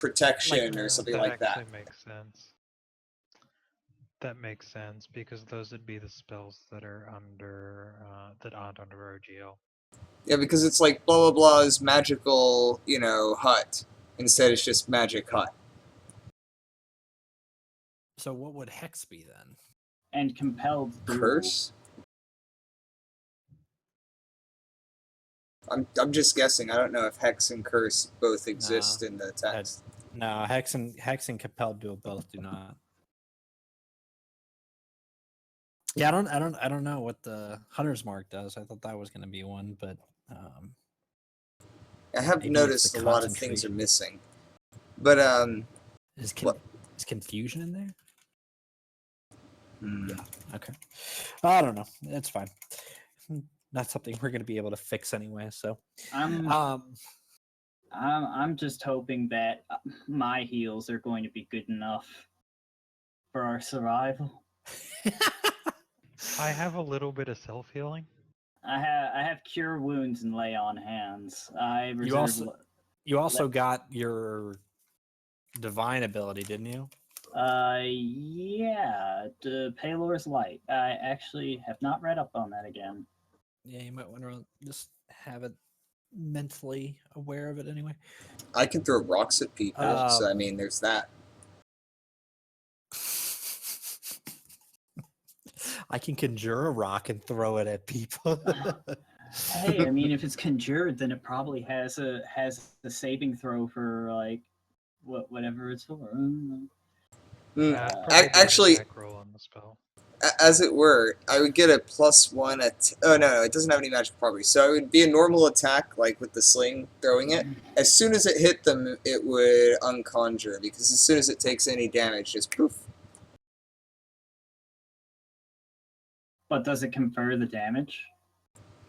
protection or something That like that. actually makes sense. That makes sense because those would be the spells that are under that aren't under OGL. Yeah, because it's like blah blah blah's magical, hut. Instead, it's just magic hut. So what would Hex be then? And compelled duel. Curse? I'm just guessing. I don't know if Hex and Curse both exist in the text. No, Hex and Compelled Duel both do not. Yeah, I don't know what the Hunter's Mark does. I thought that was going to be one, but I have noticed a lot of things are missing. But is confusion in there? Yeah. Okay. I don't know. It's fine. Not something we're going to be able to fix anyway. So I'm just hoping that my heals are going to be good enough for our survival. I have a little bit of self-healing. I have cure wounds and lay on hands. You also got your divine ability, didn't you? Yeah, the Palor's Light. I actually have not read up on that again. Yeah, you might want to just have it mentally aware of it anyway. I can throw rocks at people, so I mean, there's that. I can conjure a rock and throw it at people. Hey, I mean, if it's conjured, then it probably has a saving throw for like whatever it's for. Actually, roll on the spell. As it were, I would get a +1 at. Oh no, it doesn't have any magic properties. So it would be a normal attack, like with the sling throwing it. As soon as it hit them, it would unconjure because as soon as it takes any damage, just poof. But does it confer the damage?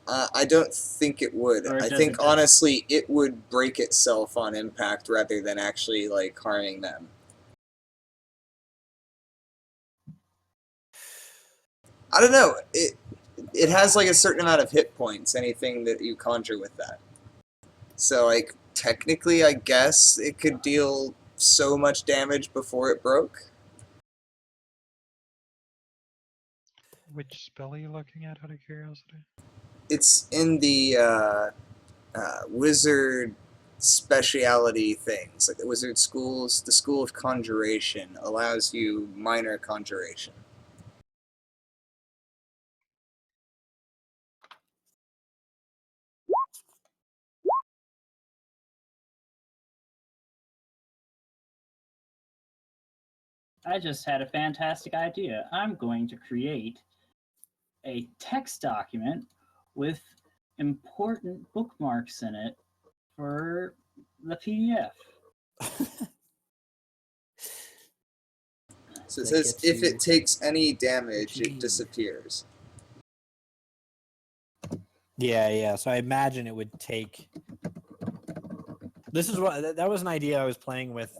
I don't think it would. I think honestly, it would break itself on impact rather than actually like harming them. I don't know. It has like a certain amount of hit points. Anything that you conjure with that. So like technically, I guess it could deal so much damage before it broke. Which spell are you looking at, out of curiosity? It's in the wizard speciality things, like the wizard schools. The School of Conjuration allows you minor conjuration. I just had a fantastic idea. I'm going to create a text document with important bookmarks in it for the PDF. So it says if it takes any damage, it disappears. Yeah. So I imagine it would take. This is what that was an idea I was playing with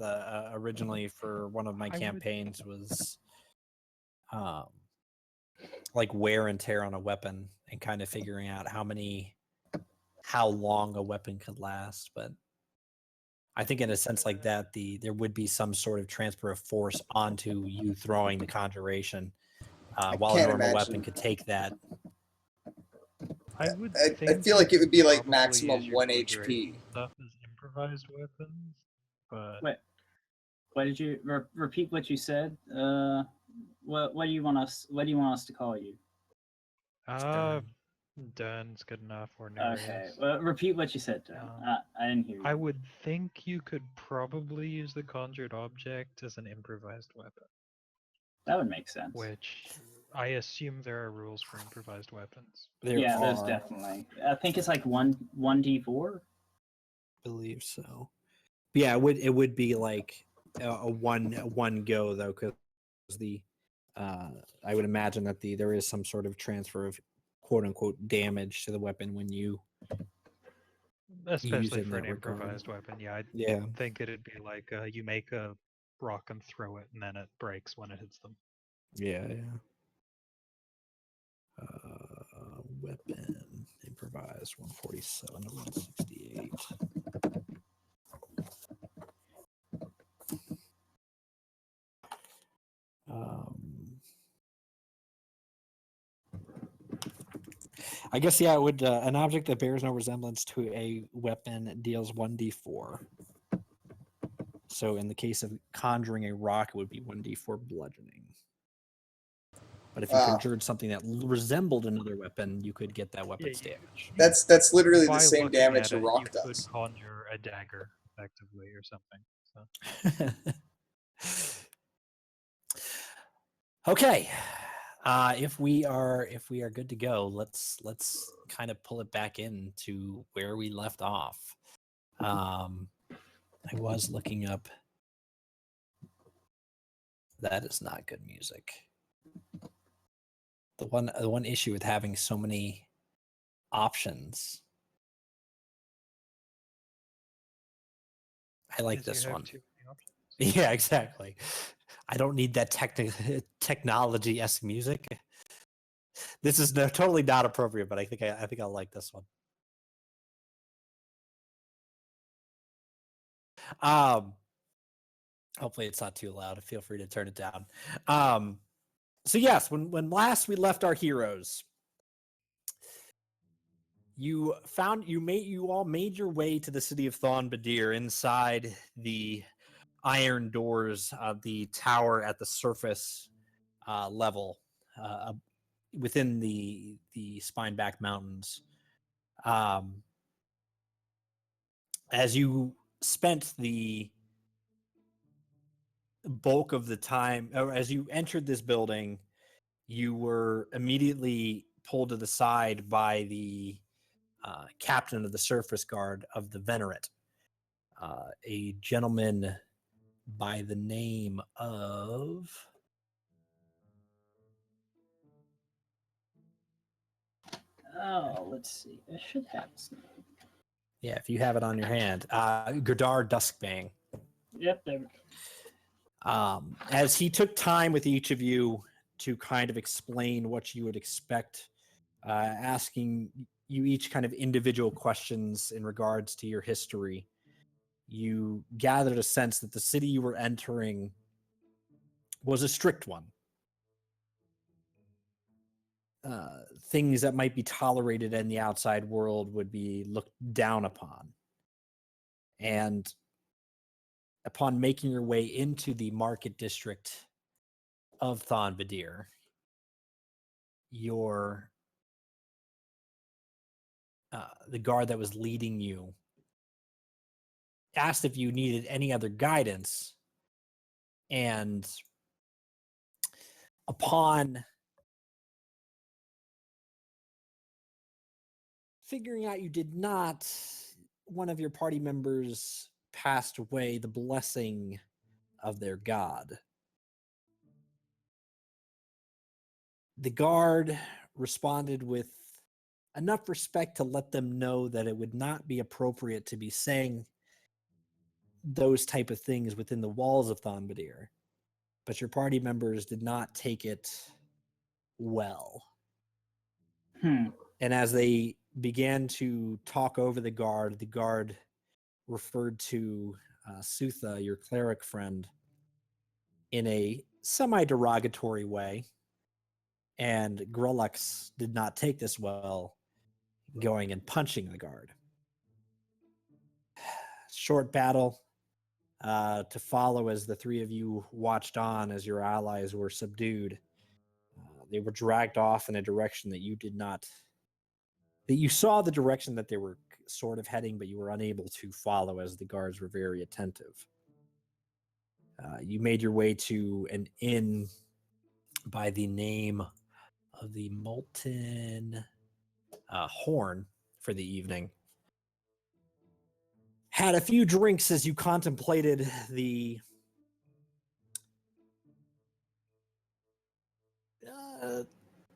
originally for one of my campaigns was, like wear and tear on a weapon and kind of figuring out how long a weapon could last. But I think in a sense like that, there would be some sort of transfer of force onto you throwing the conjuration, while a normal weapon could take that. I would. I feel like it would be like maximum 1 HP. Stuff is improvised weapons, but wait, what did you repeat? What you said? What do you want us? What do you want us to call you? Done's good enough. Or okay. Well, repeat what you said, Done. I didn't hear you. I would think you could probably use the conjured object as an improvised weapon. That would make sense. Which I assume there are rules for improvised weapons. There's definitely. I think it's like 1d4. Believe so. Yeah, it would be like a one go though, because I would imagine that there is some sort of transfer of quote unquote damage to the weapon when you especially for an improvised weapon. Yeah, I yeah. think it'd be like you make a rock and throw it, and then it breaks when it hits them. Yeah. Weapon improvised 147 to 168. I guess yeah. It would an object that bears no resemblance to a weapon deals 1d4. So in the case of conjuring a rock, it would be 1d4 bludgeoning. But if you Wow. conjured something that resembled another weapon, you could get that weapon's Yeah, damage. That's literally the By same looking damage at a it, rock you could does. conjure a dagger effectively or something. So Okay. If we are good to go, let's kind of pull it back into where we left off. I was looking up. That is not good music. The one issue with having so many options. I like is you this have one. too many options. Yeah, exactly. I don't need that technology-esque music. This is totally not appropriate, but I think I'll like this one. Hopefully it's not too loud. Feel free to turn it down. So yes, when last we left our heroes, you all made your way to the city of Thon-Badir inside the iron doors of the tower at the surface level within the Spineback Mountains. As you spent the bulk of the time, or as you entered this building, you were immediately pulled to the side by the captain of the surface guard of the Venerate, a gentleman by the name of. Oh, let's see. I should have his name. Yeah, if you have it on your hand, Gurdar Duskbang. Yep, there we go. As he took time with each of you to kind of explain what you would expect, asking you each kind of individual questions in regards to your history, you gathered a sense that the city you were entering was a strict one. Things that might be tolerated in the outside world would be looked down upon. And upon making your way into the market district of Thon-Badir, the guard that was leading you asked if you needed any other guidance, and upon figuring out you did not, one of your party members passed away, the blessing of their god. The guard responded with enough respect to let them know that it would not be appropriate to be saying those type of things within the walls of Thon-Badir, but your party members did not take it well. And as they began to talk over the guard referred to Sutha, your cleric friend, in a semi-derogatory way, and Grolux did not take this well, going and punching the guard. Short battle to follow as the three of you watched on as your allies were subdued. They were dragged off in a direction that you did not. That you saw the direction that they were sort of heading, but you were unable to follow as the guards were very attentive. You made your way to an inn by the name of the Molten Horn for the evening. Had a few drinks as you contemplated the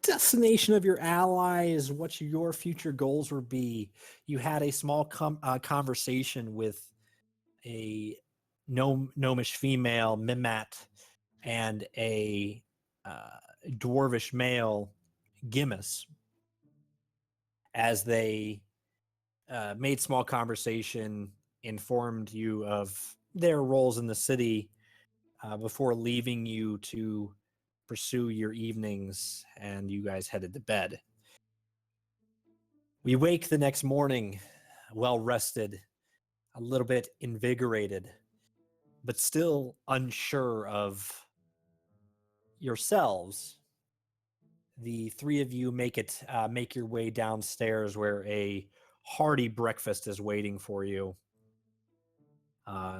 destination of your allies, what your future goals would be. You had a small conversation with a gnomish female, Mimat, and a dwarvish male, Gimmis, as they made small conversation, informed you of their roles in the city before leaving you to pursue your evenings, and you guys headed to bed. We wake the next morning, well rested, a little bit invigorated, but still unsure of yourselves. The three of you make your way downstairs where a hearty breakfast is waiting for you.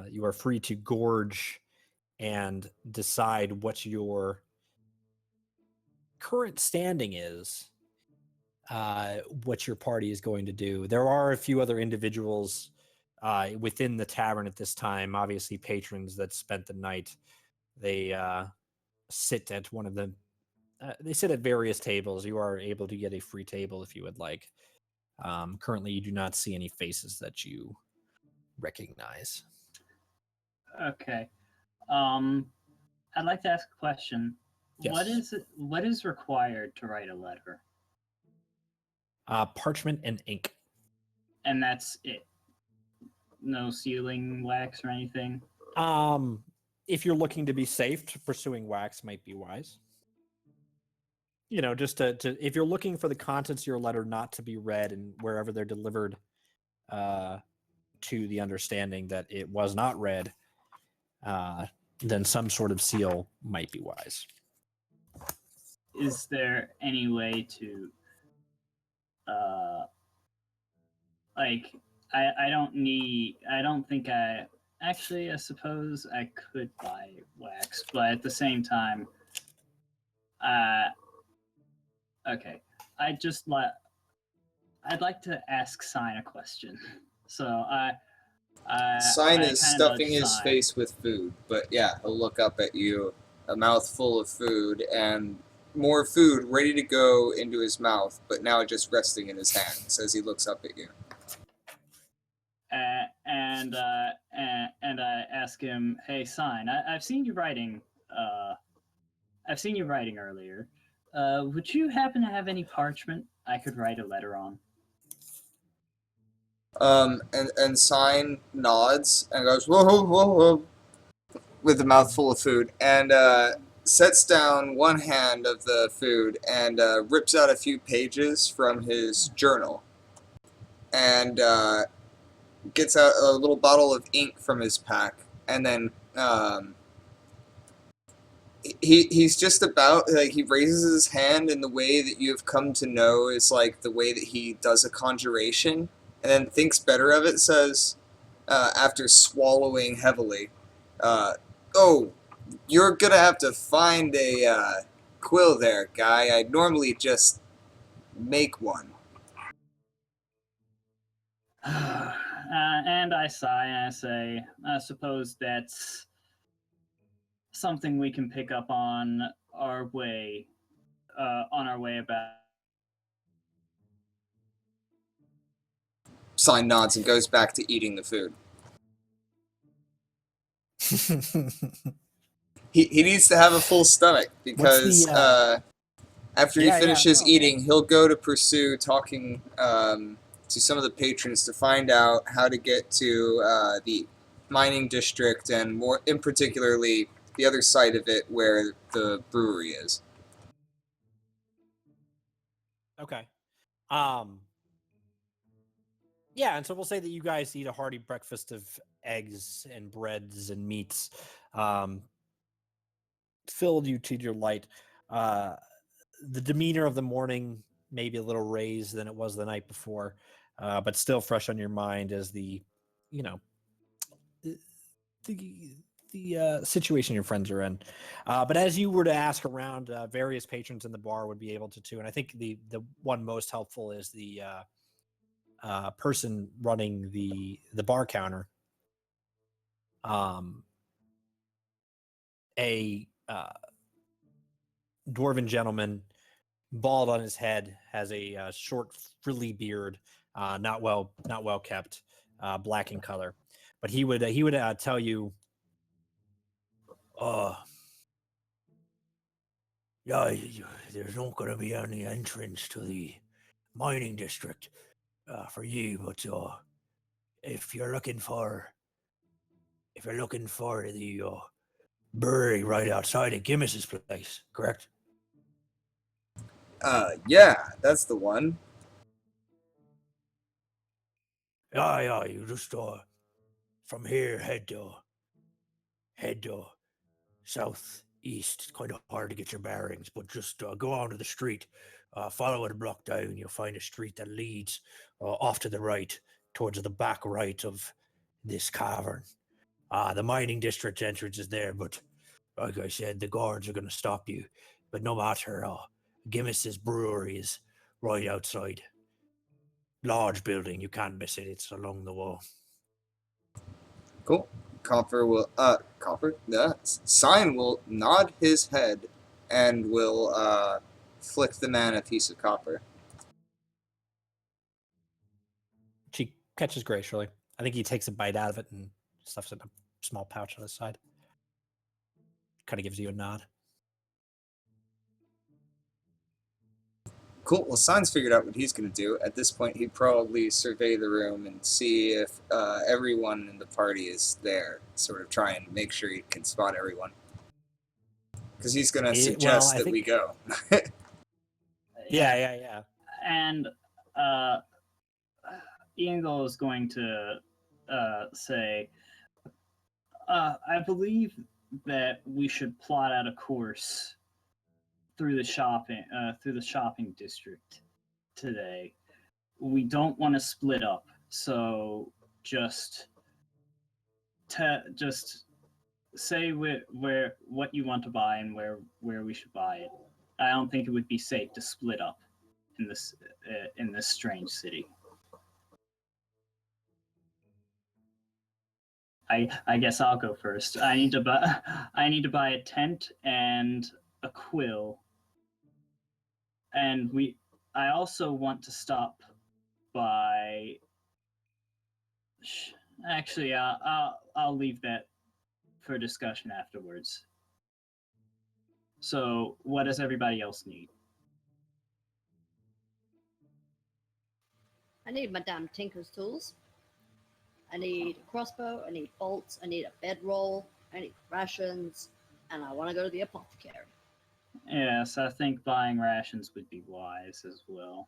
You are free to gorge and decide what your current standing is, what your party is going to do. There are a few other individuals within the tavern at this time, obviously patrons that spent the night. They sit at one of the they sit at various tables. You are able to get a free table if you would like. Currently, you do not see any faces that you recognize. Okay. I'd like to ask a question. Yes. What is required to write a letter? Parchment and ink. And that's it. No sealing wax or anything. If you're looking to be safe, pursuing wax might be wise. You know, just to if you're looking for the contents of your letter not to be read and wherever they're delivered, to the understanding that it was not read, then some sort of seal might be wise. Is there any way to like I suppose I could buy wax, but at the same time okay. I'd like to ask Sign a question. So Sign is kinda stuffing nudge his Sign. face with food, but yeah, he'll look up at you, a mouthful of food, and more food ready to go into his mouth, but now just resting in his hands as he looks up at you. And I ask him, "Hey, Sign, I've seen you writing. I've seen you writing earlier. Would you happen to have any parchment I could write a letter on?" And Sign nods and goes, whoa, whoa, whoa, whoa, with a mouthful of food, and sets down one hand of the food and rips out a few pages from his journal, and gets out a little bottle of ink from his pack, and then he's just about, like, he raises his hand in the way that you have come to know is like the way that he does a conjuration, and then thinks better of it, says, after swallowing heavily, "Oh, you're gonna have to find a quill there, guy. I'd normally just make one." And I sigh and I say, "I suppose that's something we can pick up on our way about." Sign nods and goes back to eating the food. He needs to have a full stomach because after he finishes eating, he'll go to pursue talking to some of the patrons to find out how to get to the mining district, and more in particularly the other side of it where the brewery is. Okay. Yeah, and so we'll say that you guys eat a hearty breakfast of eggs and breads and meats, filled you to your light. The demeanor of the morning maybe a little raised than it was the night before, but still fresh on your mind as the situation your friends are in. But as you were to ask around, various patrons in the bar would be able to too. And I think the one most helpful is the person running the bar counter. A dwarven gentleman, bald on his head, has a short frilly beard, not well kept, black in color. But he would tell you, yeah, there's not going to be any entrance to the mining district for you, but if you're looking for the brewery right outside of Gimmis's place, correct? Yeah, that's the one. Yeah, you just from here head southeast. It's kind of hard to get your bearings, but just go onto the street, follow it a block down. You'll find a street that leads off to the right, towards the back right of this cavern. The mining district entrance is there, but like I said, the guards are going to stop you. But no matter, Guinness's brewery is right outside. Large building, you can't miss it. It's along the wall. Cool. Sign will nod his head and will flick the man a piece of copper. She catches gracefully. I think he takes a bite out of it and stuffs it in a small pouch on his side. Kind of gives you a nod. Cool. Well, Sign's figured out what he's going to do. At this point, he'd probably survey the room and see if everyone in the party is there. Sort of try and make sure he can spot everyone. Because he's going to suggest that we go. Yeah. And Iangle is going to say, I believe that we should plot out a course through the shopping district today. We don't want to split up, so just say where what you want to buy and where we should buy it. I don't think it would be safe to split up in this strange city. I guess I'll go first. I need to buy a tent and a quill. And I also want to stop by. Actually, I'll leave that for discussion afterwards. So, what does everybody else need? I need my damn tinker's tools. I need a crossbow, I need bolts, I need a bedroll, I need rations, and I want to go to the apothecary. Yes, I think buying rations would be wise as well.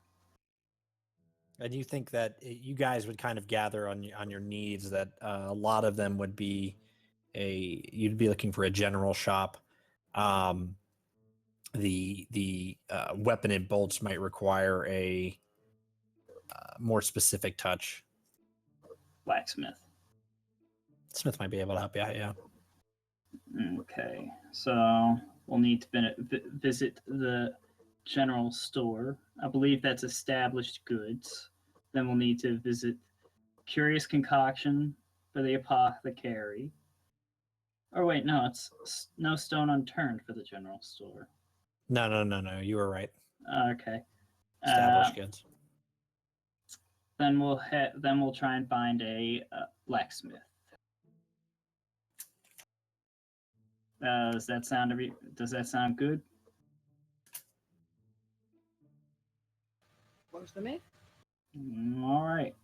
And you think that you guys would kind of gather on your needs, that a lot of them would be you'd be looking for a general shop. The weapon and bolts might require a more specific touch. Blacksmith. Smith might be able to help you out, yeah. Okay, so we'll need to visit the general store. I believe that's established goods. Then we'll need to visit Curious Concoction for the apothecary. Or wait, no, it's no stone unturned for the general store. No. You were right. Okay. Established goods. Then we'll try and find a blacksmith. Does that sound good? Works for me. All right.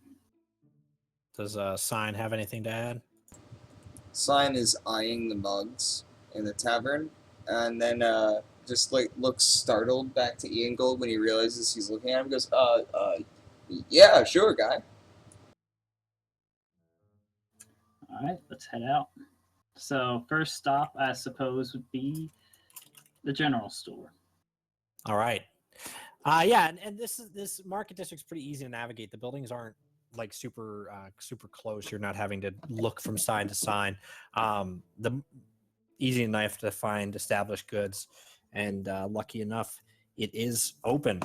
Does Sign have anything to add? Sign is eyeing the mugs in the tavern, and then just like looks startled back to Ian Gold when he realizes he's looking at him. Goes, yeah, sure, guy. All right, let's head out. So first stop, I suppose, would be the general store. All right. Yeah, and this market district's pretty easy to navigate. The buildings aren't like super close. You're not having to look from sign to sign. The easy enough to find established goods, and lucky enough, it is open.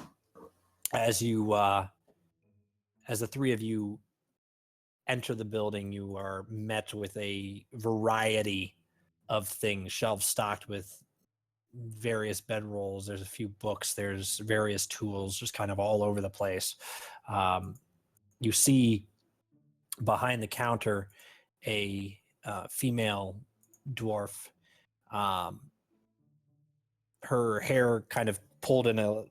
As the three of you enter the building, you are met with a variety of things, shelves stocked with various bedrolls. There's a few books. There's various tools, just kind of all over the place. You see behind the counter a female dwarf. Her hair kind of pulled in a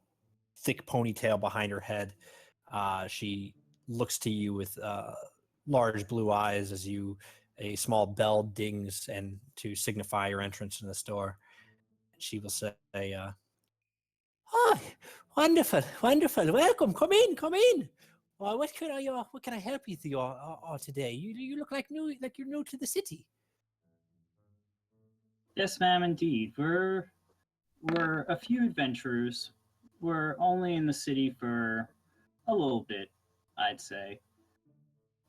thick ponytail behind her head. She looks to you with large blue eyes as a small bell dings and to signify your entrance in the store. She will say, "Oh, wonderful! Welcome. Come in. what can I help you with today? You look like you're new to the city. Yes, ma'am, indeed. We're a few adventurers. We're only in the city for a little bit, I'd say.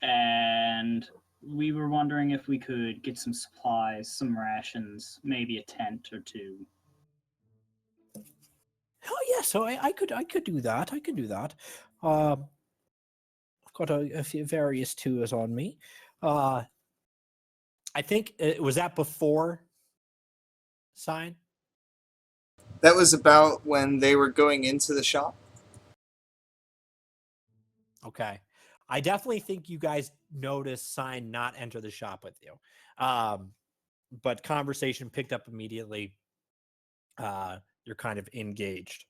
And we were wondering if we could get some supplies, some rations, maybe a tent or two. Oh yeah, so I could do that. I could do that. I've got a few various tours on me. I think was that before sign. That was about when they were going into the shop. Okay. I definitely think you guys noticed sign not enter the shop with you. But conversation picked up immediately. You're kind of engaged.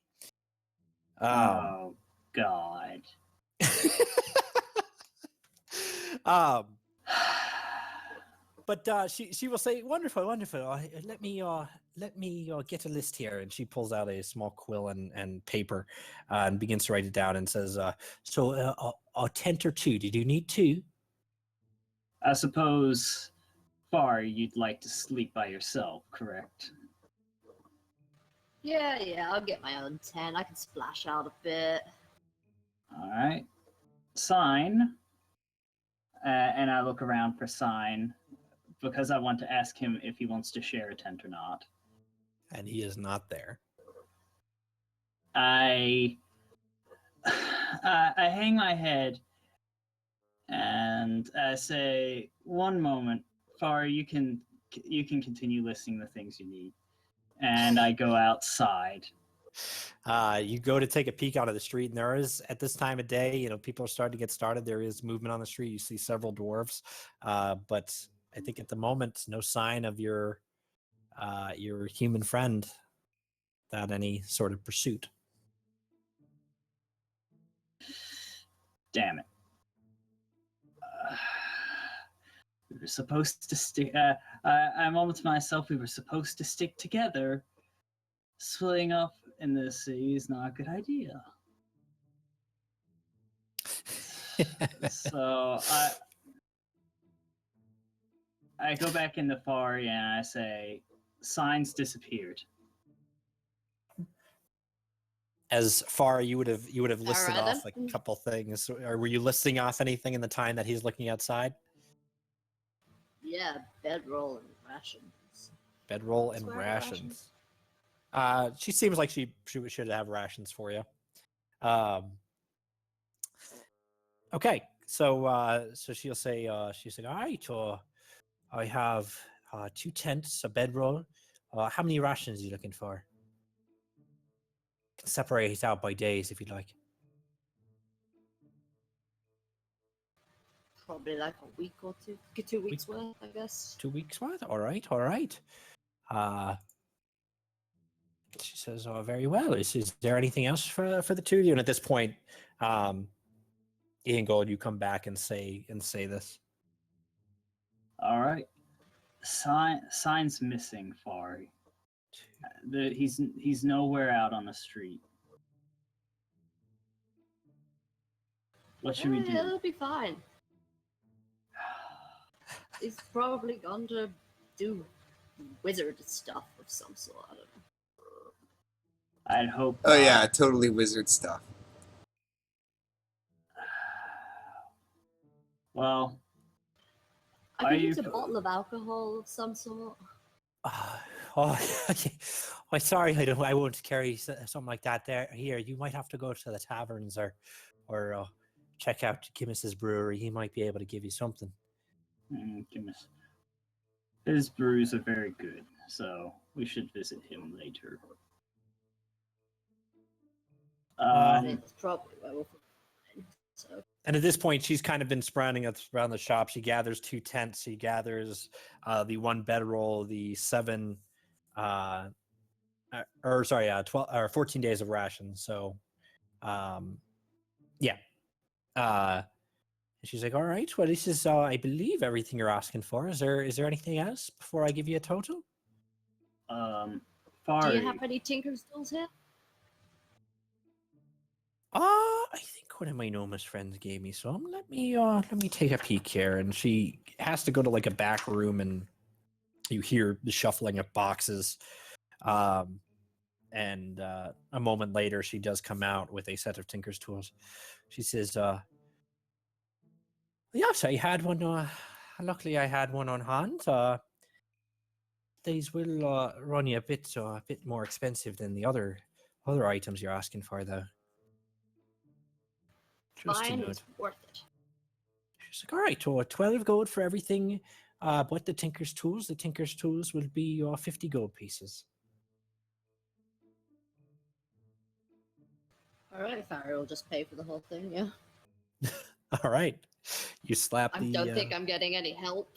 Oh, God. But she will say, "Wonderful, wonderful. Let me get a list here." And she pulls out a small quill and paper and begins to write it down and says, "So a tent or two? Did you need two?" I suppose, Far, you'd like to sleep by yourself, correct? Yeah, I'll get my own tent. I can splash out a bit. All right. Sign. And I look around for Sign because I want to ask him if he wants to share a tent or not. And he is not there. I hang my head and I say, "One moment, Far, you can continue listing the things you need." And I go outside. You go to take a peek out of the street, and there is, at this time of day, people are starting to get started. There is movement on the street. You see several dwarves, but I think at the moment, no sign of your human friend without any sort of pursuit. Damn it. We were supposed to stick. I mumbled to myself, we were supposed to stick together. Splitting up in this city is not a good idea. So I go back in the Far and I say, "Signs disappeared." As far you would have listed Alright, off then. a couple things, or were you listing off anything in the time that he's looking outside? Yeah, bedroll and rations. Bedroll and Swear rations. She seems like she should have rations for you. Okay, so she'll say, "All right, I have 2 tents, a bedroll. How many rations are you looking for? Can separate it out by days if you'd like." Probably like a week or two. 2 weeks worth, I guess. 2 weeks worth. All right. She says, "Oh, very well. Is there anything else for the two of you?" And at this point, Ian Gold, you come back and say this. All right. Sign's missing, Far. He's nowhere out on the street. What should we do? Yeah, it'll be fine. He's probably gone to do wizard stuff of some sort. I don't know. I'd hope. Oh yeah, totally wizard stuff. Well, I Are could you- use a bottle of alcohol of some sort. Okay. I'm sorry, I won't carry something like that here. You might have to go to the taverns or check out Kimmis's brewery. He might be able to give you something. goodness. His brews are very good, so we should visit him later. I think that's probably where we'll find. So And at this point, she's kind of been sprouting around the shop. She gathers 2 tents. She gathers the 1 bedroll, the 7, 12 or 14 days of rations. So, yeah. She's like, "All right, well, this is, I believe, everything you're asking for. Is there anything else before I give you a total?" do Fari, you have any tinker's tools here? I think one of my Noma's friends gave me some. Let me take a peek here. And she has to go to like a back room, and you hear the shuffling of boxes. And a moment later, she does come out with a set of Tinker's tools. She says, "Yes, I had one. Luckily, I had one on hand. These will run you a bit more expensive than the other items you're asking for, though." Just to Fine, note. it's worth it. She's like, "All right, so 12 gold for everything but the Tinker's tools. The Tinker's tools will be 50 gold pieces." Alright, Farry will just pay for the whole thing, yeah. All right. You slap I the... don't think I'm getting any help.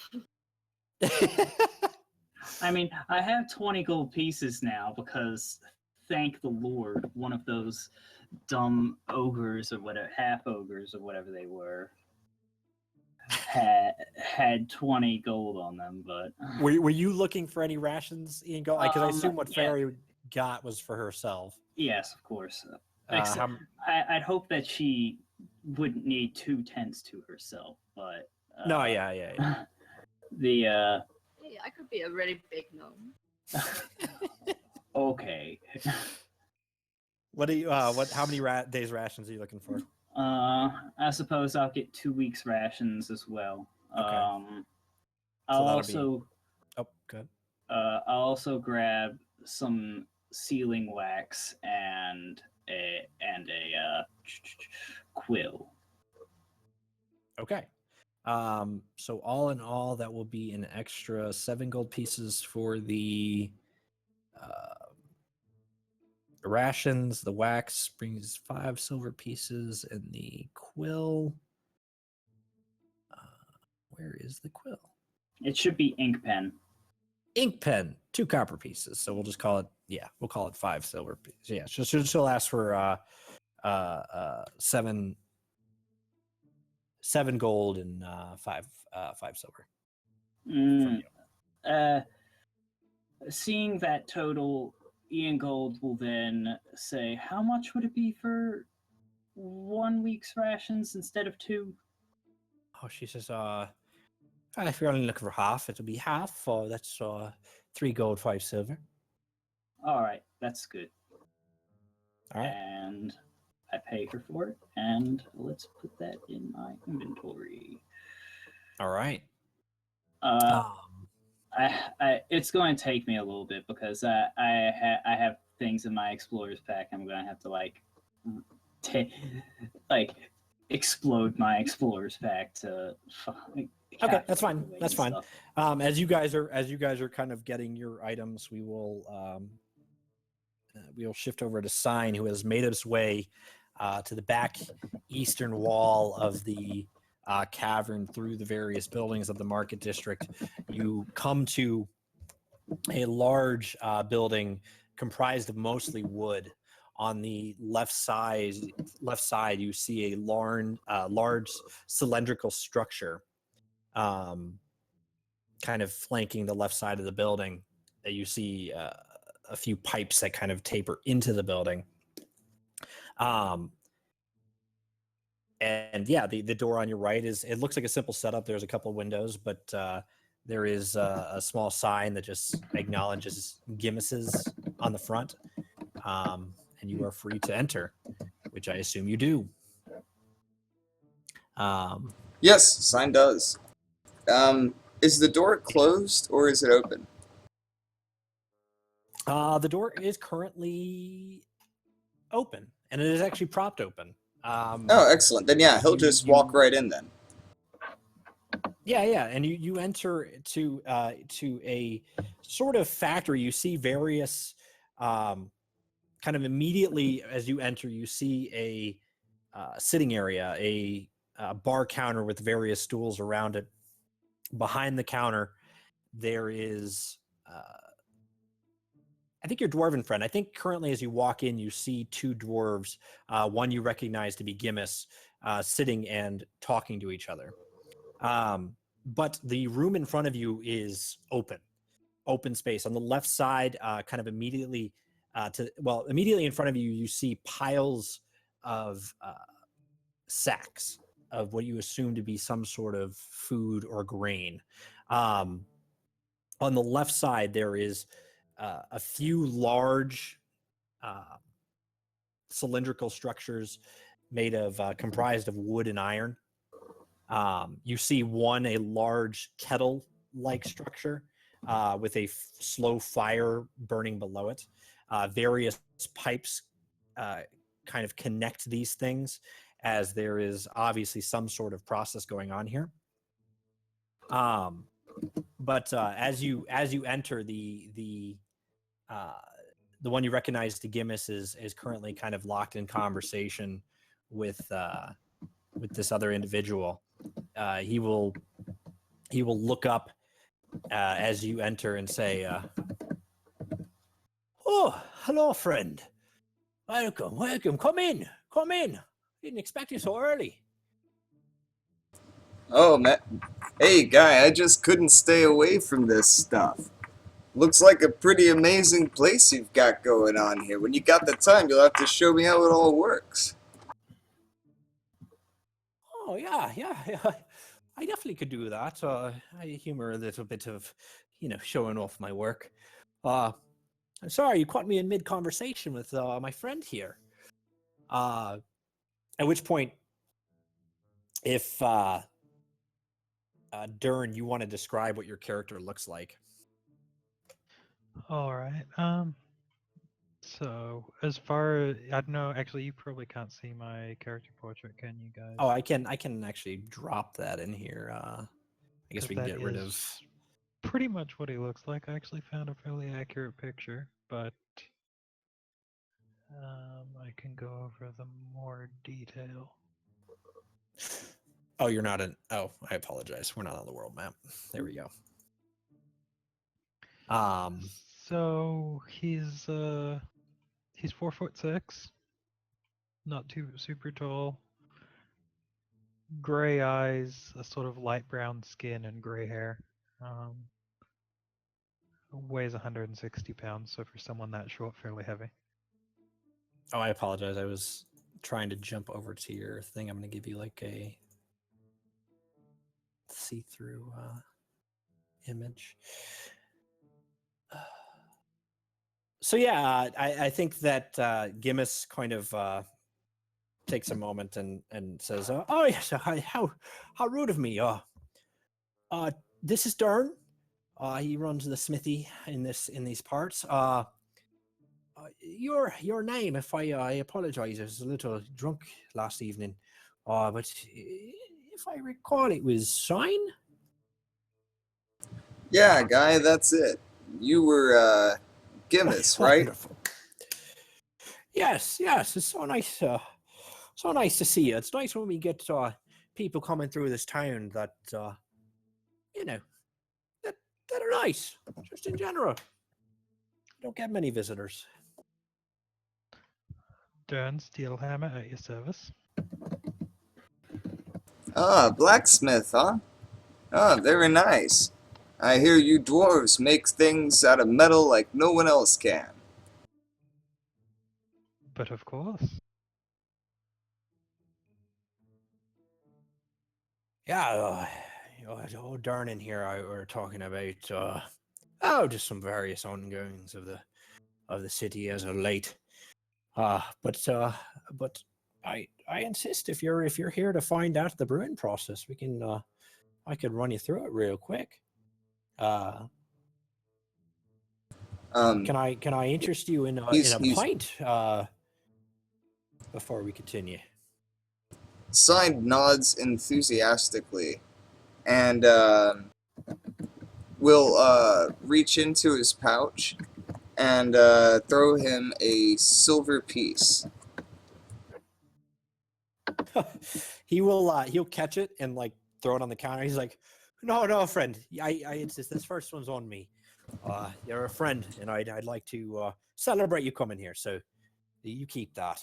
I mean, I have 20 gold pieces now because, thank the Lord, one of those dumb ogres or whatever, half ogres or whatever they were, had 20 gold on them. But Were you looking for any rations, Ian? Because I assume what yeah. Fairy got was for herself. Yes, of course. How- I'd hope that she wouldn't need 2 tents to herself, but No, yeah. the Hey, I could be a really big gnome. okay. What do you? How many days rations are you looking for? I suppose I'll get 2 weeks rations as well. Okay. I'll that'll also Oh, good. I'll also grab some sealing wax and a quill. Okay. So all in all, that will be an extra 7 gold pieces for the rations. The wax brings 5 silver pieces, and the quill. Where is the quill? It should be ink pen. Ink pen, 2 copper pieces. So we'll just call it. Yeah, we'll call it 5 silver pieces. Yeah, she'll ask for 7 gold and 5 silver from you. Seeing that total, Ian Gold will then say, "How much would it be for 1 week's rations instead of 2?" Oh, she says, if you're only looking for half, it'll be half. That's 3 gold, 5 silver. All right, that's good. All right. And I pay her for it, and let's put that in my inventory. All right. It's going to take me a little bit because I have things in my explorer's pack. I'm going to have to explode my explorer's pack to. Okay, that's fine. away That's and fine. stuff. As you guys are kind of getting your items, we'll shift over to Sign, who has made his way to the back eastern wall of the cavern through the various buildings of the market district. You come to a large building comprised of mostly wood. On the left side, you see a large cylindrical structure, kind of flanking the left side of the building. That you see a few pipes that kind of taper into the building. And yeah, the door on your right it looks like a simple setup. There's a couple of windows, but there is a small sign that just acknowledges Gimmis's on the front. And you are free to enter, which I assume you do. Yes, sign does. Is the door closed or is it open? The door is currently open, and it is actually propped open. Oh, excellent. Then yeah, he'll just walk right in then. Yeah, and you enter to a sort of factory. You see various kind of immediately as you enter, you see a sitting area, a bar counter with various stools around it. Behind the counter, there is, I think your dwarven friend. I think currently as you walk in, you see 2 dwarves. One you recognize to be Gimmis, sitting and talking to each other. But the room in front of you is open space. On the left side, kind of immediately immediately in front of you, you see piles of sacks of what you assume to be some sort of food or grain. On the left side, there is a few large cylindrical structures made of comprised of wood and iron. You see a large kettle-like structure with a slow fire burning below it. Various pipes kind of connect these things, as there is obviously some sort of process going on here. But as you enter, the one you recognize to Gimis is currently kind of locked in conversation with this other individual. He will look up as you enter and say, "Oh, hello, friend. Welcome. Come in. Didn't expect you so early." Oh, man. Hey, guy, I just couldn't stay away from this stuff. Looks like a pretty amazing place you've got going on here. When you got the time, you'll have to show me how it all works. Oh, yeah. I definitely could do that. I humor a little bit of, showing off my work. I'm sorry, you caught me in mid-conversation with my friend here. At which point, if Dern, you want to describe what your character looks like. All right. So as far as I don't know, actually, you probably can't see my character portrait, can you guys? Oh, I can actually drop that in here. I guess 'Cause we can that get rid of. is pretty much what he looks like. I actually found a fairly accurate picture, but I can go over the more detail. Oh, you're not in. Oh, I apologize. We're not on the world map. There we go. So he's 4'6", not too super tall. Gray eyes, a sort of light brown skin, and gray hair. Weighs 160 pounds, so for someone that short, fairly heavy. Oh, I apologize. I was trying to jump over to your thing. I'm going to give you like a see-through image. So yeah, I think that Gimis kind of takes a moment and says, "Oh yes, how rude of me. This is Dern. He runs the smithy in these parts. Your name, if I apologize, I was a little drunk last evening. But if I recall, it was Shine." Yeah, guy, that's it. You were, Gimis, right? Wonderful. Yes, it's so nice. So nice to see you. It's nice when we get people coming through this town that that are nice, just in general. Don't get many visitors. Dern Steelhammer at your service. Ah, blacksmith, huh? Ah, very nice. I hear you dwarves make things out of metal like no one else can. But of course. Yeah, Darn in here. We're talking about just some various ongoings of the city as of late. But I insist, if you're here to find out the brewing process, we can I could run you through it real quick. Can I interest you in a pint before we continue? Side nods enthusiastically and will reach into his pouch and throw him a silver piece. He'll catch it and like throw it on the counter. He's like, no, friend. I insist. This first one's on me. You're a friend, and I'd like to celebrate you coming here. So you keep that.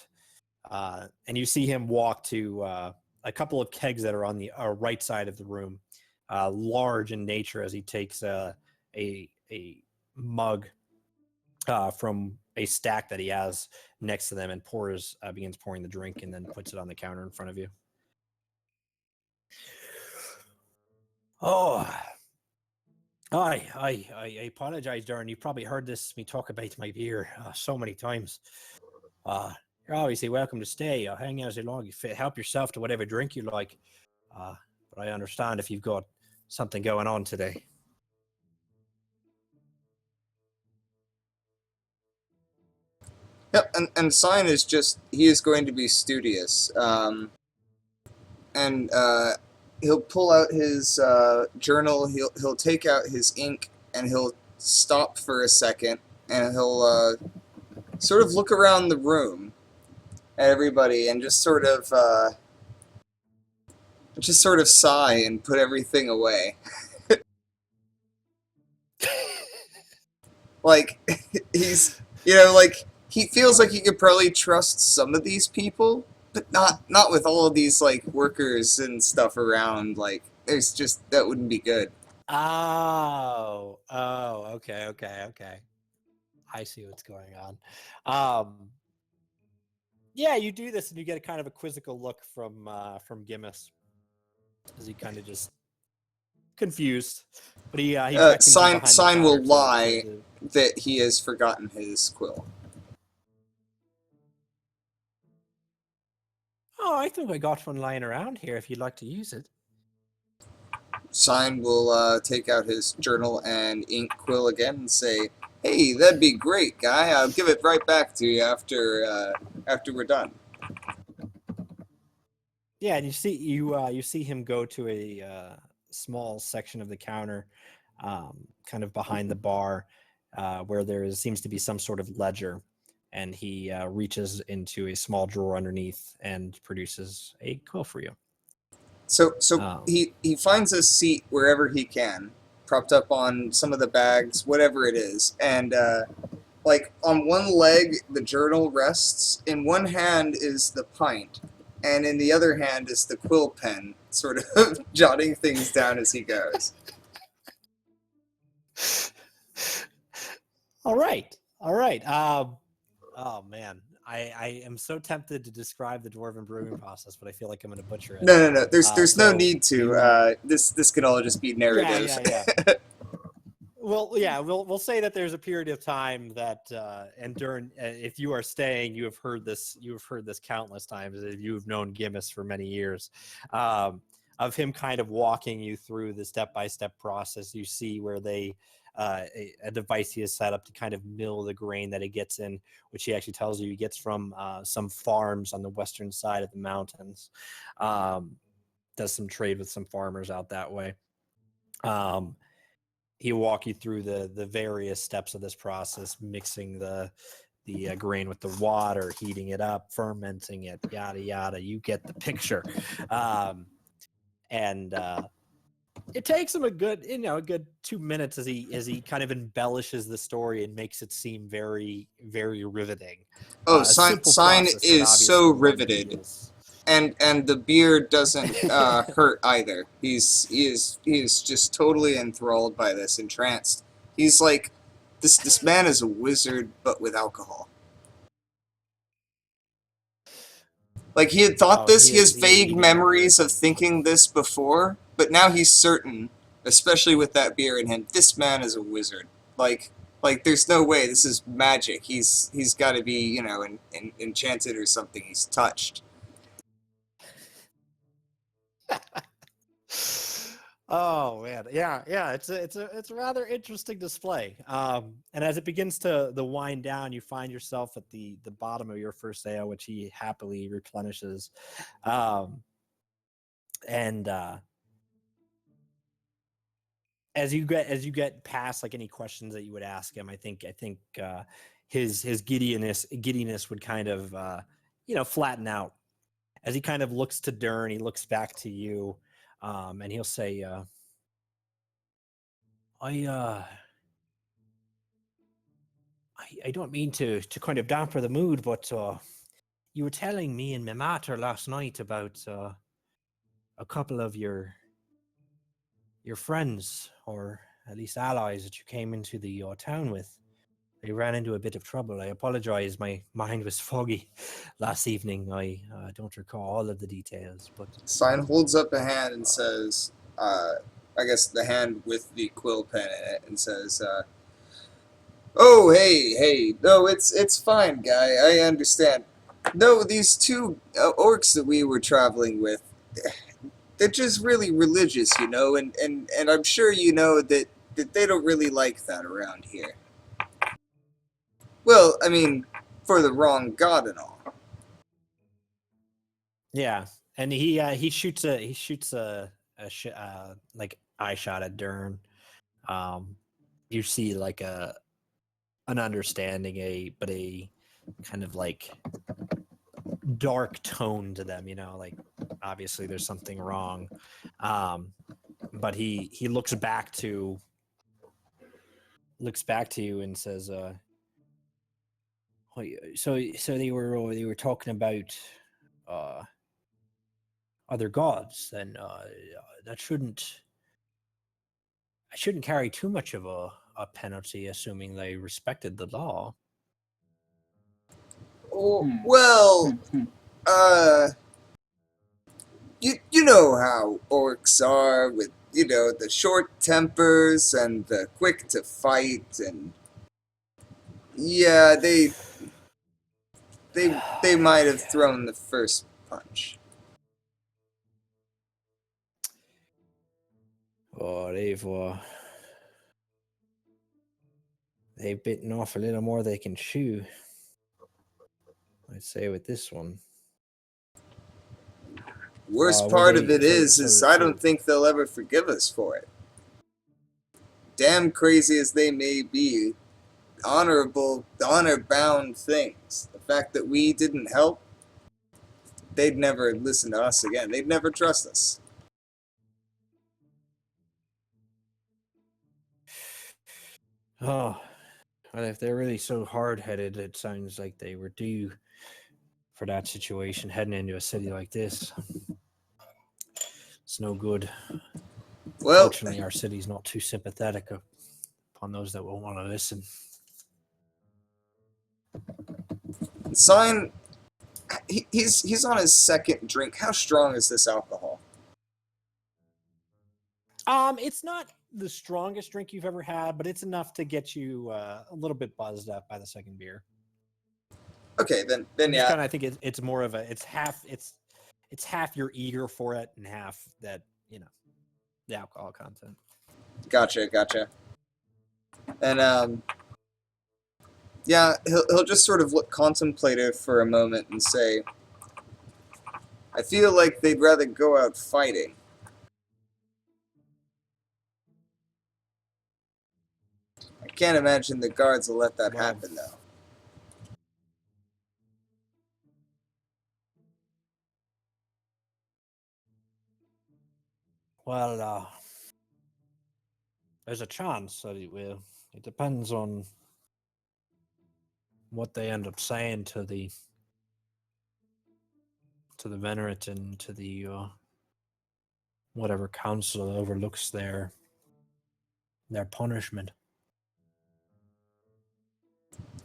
And you see him walk to a couple of kegs that are on the right side of the room, large in nature, as he takes a mug from a stack that he has next to them and begins pouring the drink and then puts it on the counter in front of you. Oh, I apologize, Darren. You probably heard me talk about my beer so many times. You're obviously welcome to stay. Hang out as long. Help yourself to whatever drink you like. But I understand if you've got something going on today. Yep, and Sign is he is going to be studious. And he'll pull out his journal, he'll take out his ink, and he'll stop for a second, and he'll sort of look around the room at everybody and just sort of sigh and put everything away. Like, he's, like, he feels like he could probably trust some of these people, but not with all of these, like, workers and stuff around. Like, there's just, that wouldn't be good. Oh, okay. I see what's going on. Yeah, you do this and you get a kind of a quizzical look from Gimmis as he kind of just confused, but he beckons you behind the Sign will counter lie that he has forgotten his quill. Oh, I think I got one lying around here if you'd like to use it. Sign will take out his journal and ink quill again and say, "Hey, that'd be great, guy. I'll give it right back to you after we're done." Yeah, and you see him go to a small section of the counter, kind of behind the bar, where there seems to be some sort of ledger, and he reaches into a small drawer underneath and produces a quill for you. So he finds a seat wherever he can, propped up on some of the bags, whatever it is, and like on one leg the journal rests. In one hand is the pint, and in the other hand is the quill pen, sort of jotting things down as he goes. All right. Oh man, I am so tempted to describe the dwarven brewing process, but I feel like I'm going to butcher it. No. There's no So need to. This can all just be narrative. Yeah. Well, yeah, we'll say that there's a period of time that, and during, if you are staying, you have heard this countless times. If you have known Gimmis for many years, of him kind of walking you through the step-by-step process. You see where they, a device he has set up to kind of mill the grain that it gets in, which he actually tells you he gets from some farms on the western side of the mountains. Does some trade with some farmers out that way. He'll walk you through the various steps of this process, mixing the grain with the water, heating it up, fermenting it, yada yada. You get the picture, and it takes him a good 2 minutes as he kind of embellishes the story and makes it seem very, very riveting. Oh, Sign is so riveted. And the beer doesn't hurt either. He is just totally enthralled by this, entranced. He's like, this man is a wizard, but with alcohol. Like, he had thought this, he has vague memories of thinking this before, but now he's certain, especially with that beer in him, this man is a wizard. Like there's no way, this is magic. He's got to be, enchanted or something. He's touched. Oh man, yeah. It's a rather interesting display. And as it begins to wind down, you find yourself at the bottom of your first ale, which he happily replenishes. And as you get past like any questions that you would ask him, I think his giddiness would kind of flatten out as he kind of looks to Dern. He looks back to you. And he'll say, I don't mean to kind of damper the mood, but you were telling me and my mater last night about a couple of your friends, or at least allies, that you came into the town with. ran into a bit of trouble. I apologize. My mind was foggy last evening. I don't recall all of the details, but Sign holds up a hand and says, I guess the hand with the quill pen in it, and says, "Oh, hey, no, it's fine, guy. I understand. No, these two orcs that we were traveling with, they're just really religious, you know, and I'm sure you know that they don't really like that around here. Well, I mean, for the wrong god and all." yeah. And he shoots like eye shot at Dern. You see like an understanding, but a kind of like dark tone to them, like obviously there's something wrong. But he looks back to you and says, so they were talking about other gods, and that I shouldn't carry too much of a penalty, assuming they respected the law. Oh, well, you know how orcs are with, the short tempers and the quick to fight, and yeah, they might have thrown the first punch. Oh, they've bitten off a little more they can chew, I'd say, with this one. Worst Were part of they- it is I don't think they'll ever forgive us for it. Damn crazy as they may be, honor-bound things. The fact that we didn't help, they'd never listen to us again. They'd never trust us. Oh, well, if they're really so hard-headed, it sounds like they were due for that situation, heading into a city like this. It's no good. Well, Fortunately, our city's not too sympathetic upon those that won't want to listen. Sign, he's on his second drink. How strong is this alcohol? It's not the strongest drink you've ever had, but it's enough to get you a little bit buzzed up by the second beer. Okay, then yeah. Kind of, I think it's more of it's half you're eager for it and half that the alcohol content. Gotcha. And yeah, he'll just sort of look contemplative for a moment and say, "I feel like they'd rather go out fighting." I can't imagine the guards will let that happen, though. Well, there's a chance that it will. It depends on what they end up saying to the venerate and to the whatever council overlooks their punishment.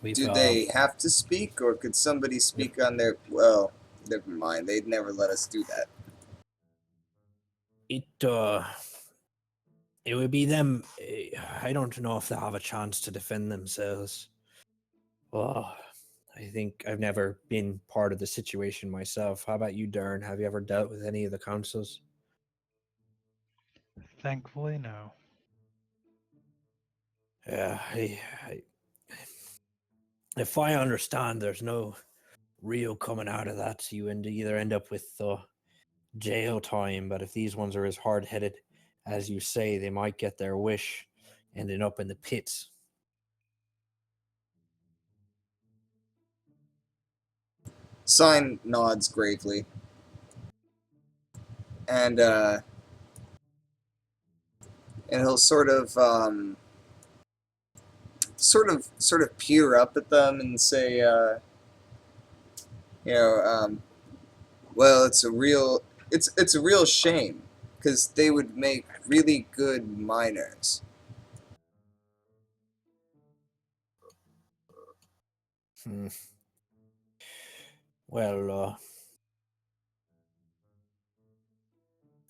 Do they have to speak, or could somebody speak on their... Well, never mind. They'd never let us do that. It would be them. I don't know if they'll have a chance to defend themselves. Oh, I think I've never been part of the situation myself. How about you, Darren? Have you ever dealt with any of the councils? Thankfully, no. Yeah, if I understand, there's no real coming out of that. You either end up with jail time, but if these ones are as hard-headed as you say, they might get their wish, ending up in the pits. Sign nods gravely. And he'll sort of peer up at them and say, well, it's a real shame, because they would make really good miners. Hmm. Well,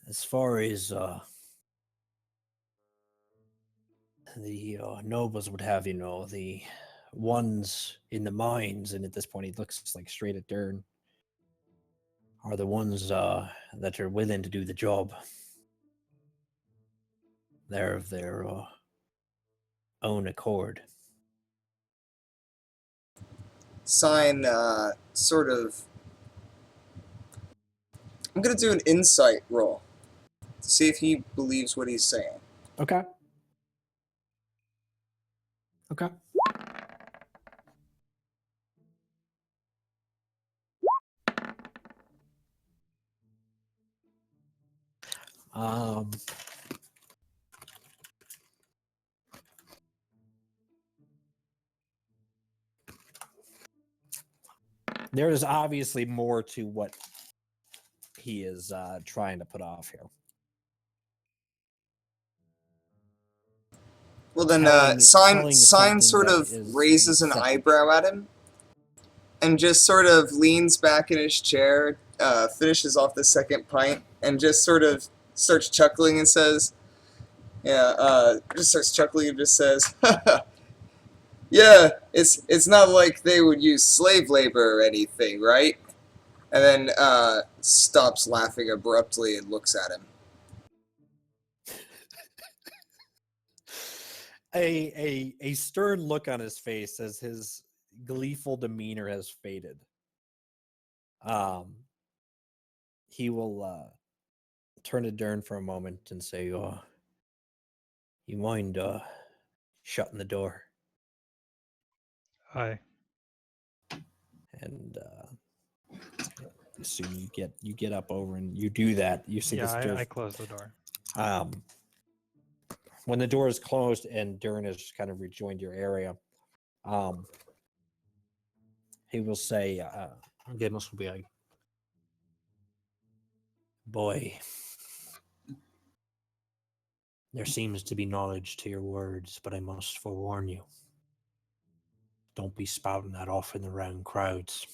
as far as the nobles would have, the ones in the mines, and at this point he looks like straight at Dern, are the ones that are willing to do the job. They're of their own accord. Sign sort of. I'm gonna do an insight roll to see if he believes what he's saying. Okay. Okay. Um, there is obviously more to what he is trying to put off here. Well then, Telling Sign something sort that of is raises an acceptable. eyebrow at him, and just sort of leans back in his chair, finishes off the second pint, and just sort of starts chuckling and says, just starts chuckling and just says, "Yeah, it's not like they would use slave labor or anything, right?" And then stops laughing abruptly and looks at him. A stern look on his face as his gleeful demeanor has faded. He will turn to Dern for a moment and say, "Oh, you mind shutting the door?" Aye. And so you get up over and you do that. You see Yeah, this door. I close the door. When the door is closed and Dern has kind of rejoined your area, he will say, Gimus will be like, "Boy, there seems to be knowledge to your words, but I must forewarn you. Don't be spouting that off in the round crowds.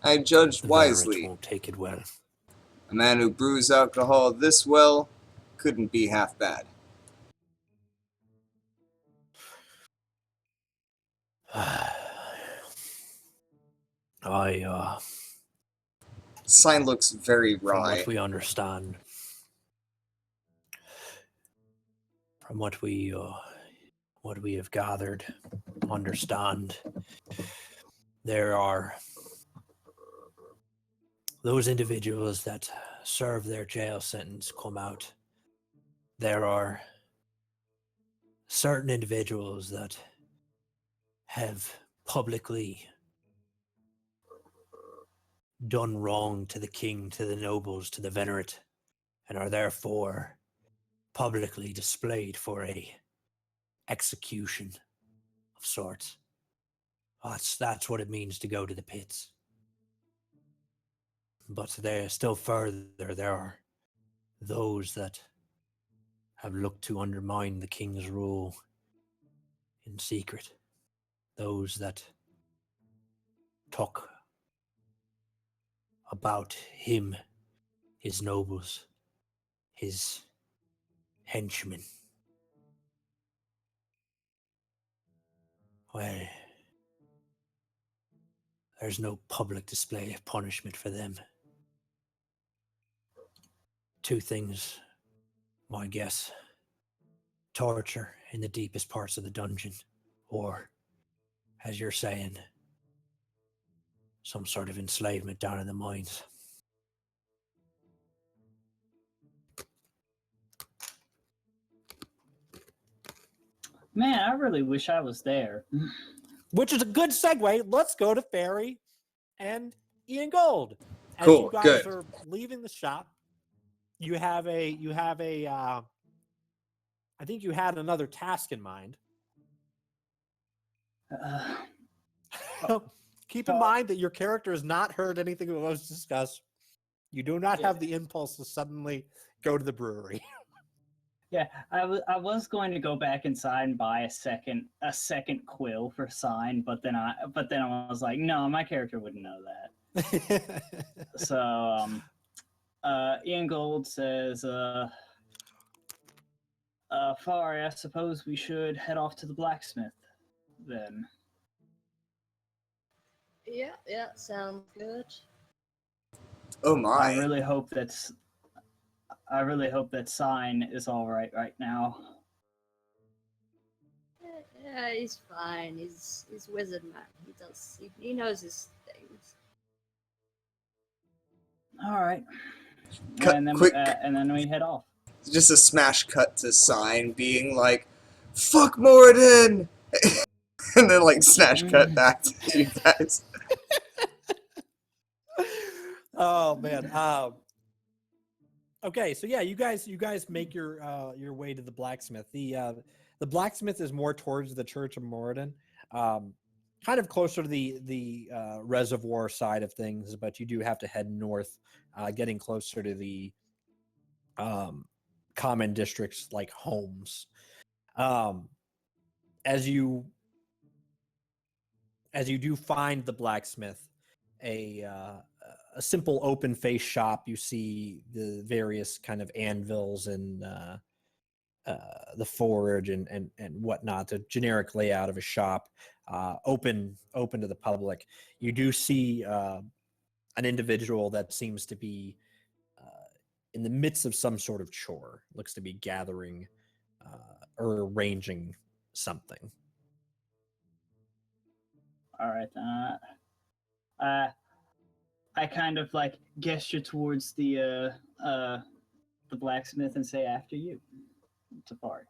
I judged The Venerates wisely. won't take it well." A man who brews alcohol this well couldn't be half bad. Sign looks very From wry. what we understand, from what we have gathered, understand, there are those individuals that serve their jail sentence come out. There are certain individuals that have publicly done wrong to the king, to the nobles, to the venerate, and are therefore publicly displayed for a execution of sorts. That's what it means to go to the pits. But there, still further, there are those that have looked to undermine the king's rule in secret. Those that talk about him, his nobles, his henchmen. Well, there's no public display of punishment for them. Two things, my guess: torture in the deepest parts of the dungeon, or, as you're saying, some sort of enslavement down in the mines. Man, I really wish I was there. Which is a good segue. Let's go to Ferry and Ian Gold. As Cool, you guys good. are leaving the shop, you have a I think you had another task in mind. Keep in mind that your character has not heard anything that was discussed. You do not have the impulse to suddenly go to the brewery. Yeah, I was going to go back inside and buy a second quill for sign, but then I was like, no, my character wouldn't know that. So Ian Gold says, Fari, I suppose we should head off to the blacksmith then. Yeah, sounds good. Oh I my. really hope that sign is all right now. Yeah, he's fine. He's wizard man. He knows his things. All right, Cut and then quick. and then we head off. Just a smash cut to Sign being like, "Fuck Moradin," and then like smash cut back to you guys. Oh man. Okay, so yeah, you guys make your way to the blacksmith. The blacksmith is more towards the Church of Moradin, kind of closer to the reservoir side of things, but you do have to head north, getting closer to the common districts like homes. As you do find the blacksmith, a simple open face shop. You see the various kind of anvils and the forge and whatnot. The generic layout of a shop, open to the public. You do see an individual that seems to be in the midst of some sort of chore. Looks to be gathering or arranging something. All right. I kind of like gesture towards the blacksmith and say, "After you, Tafari."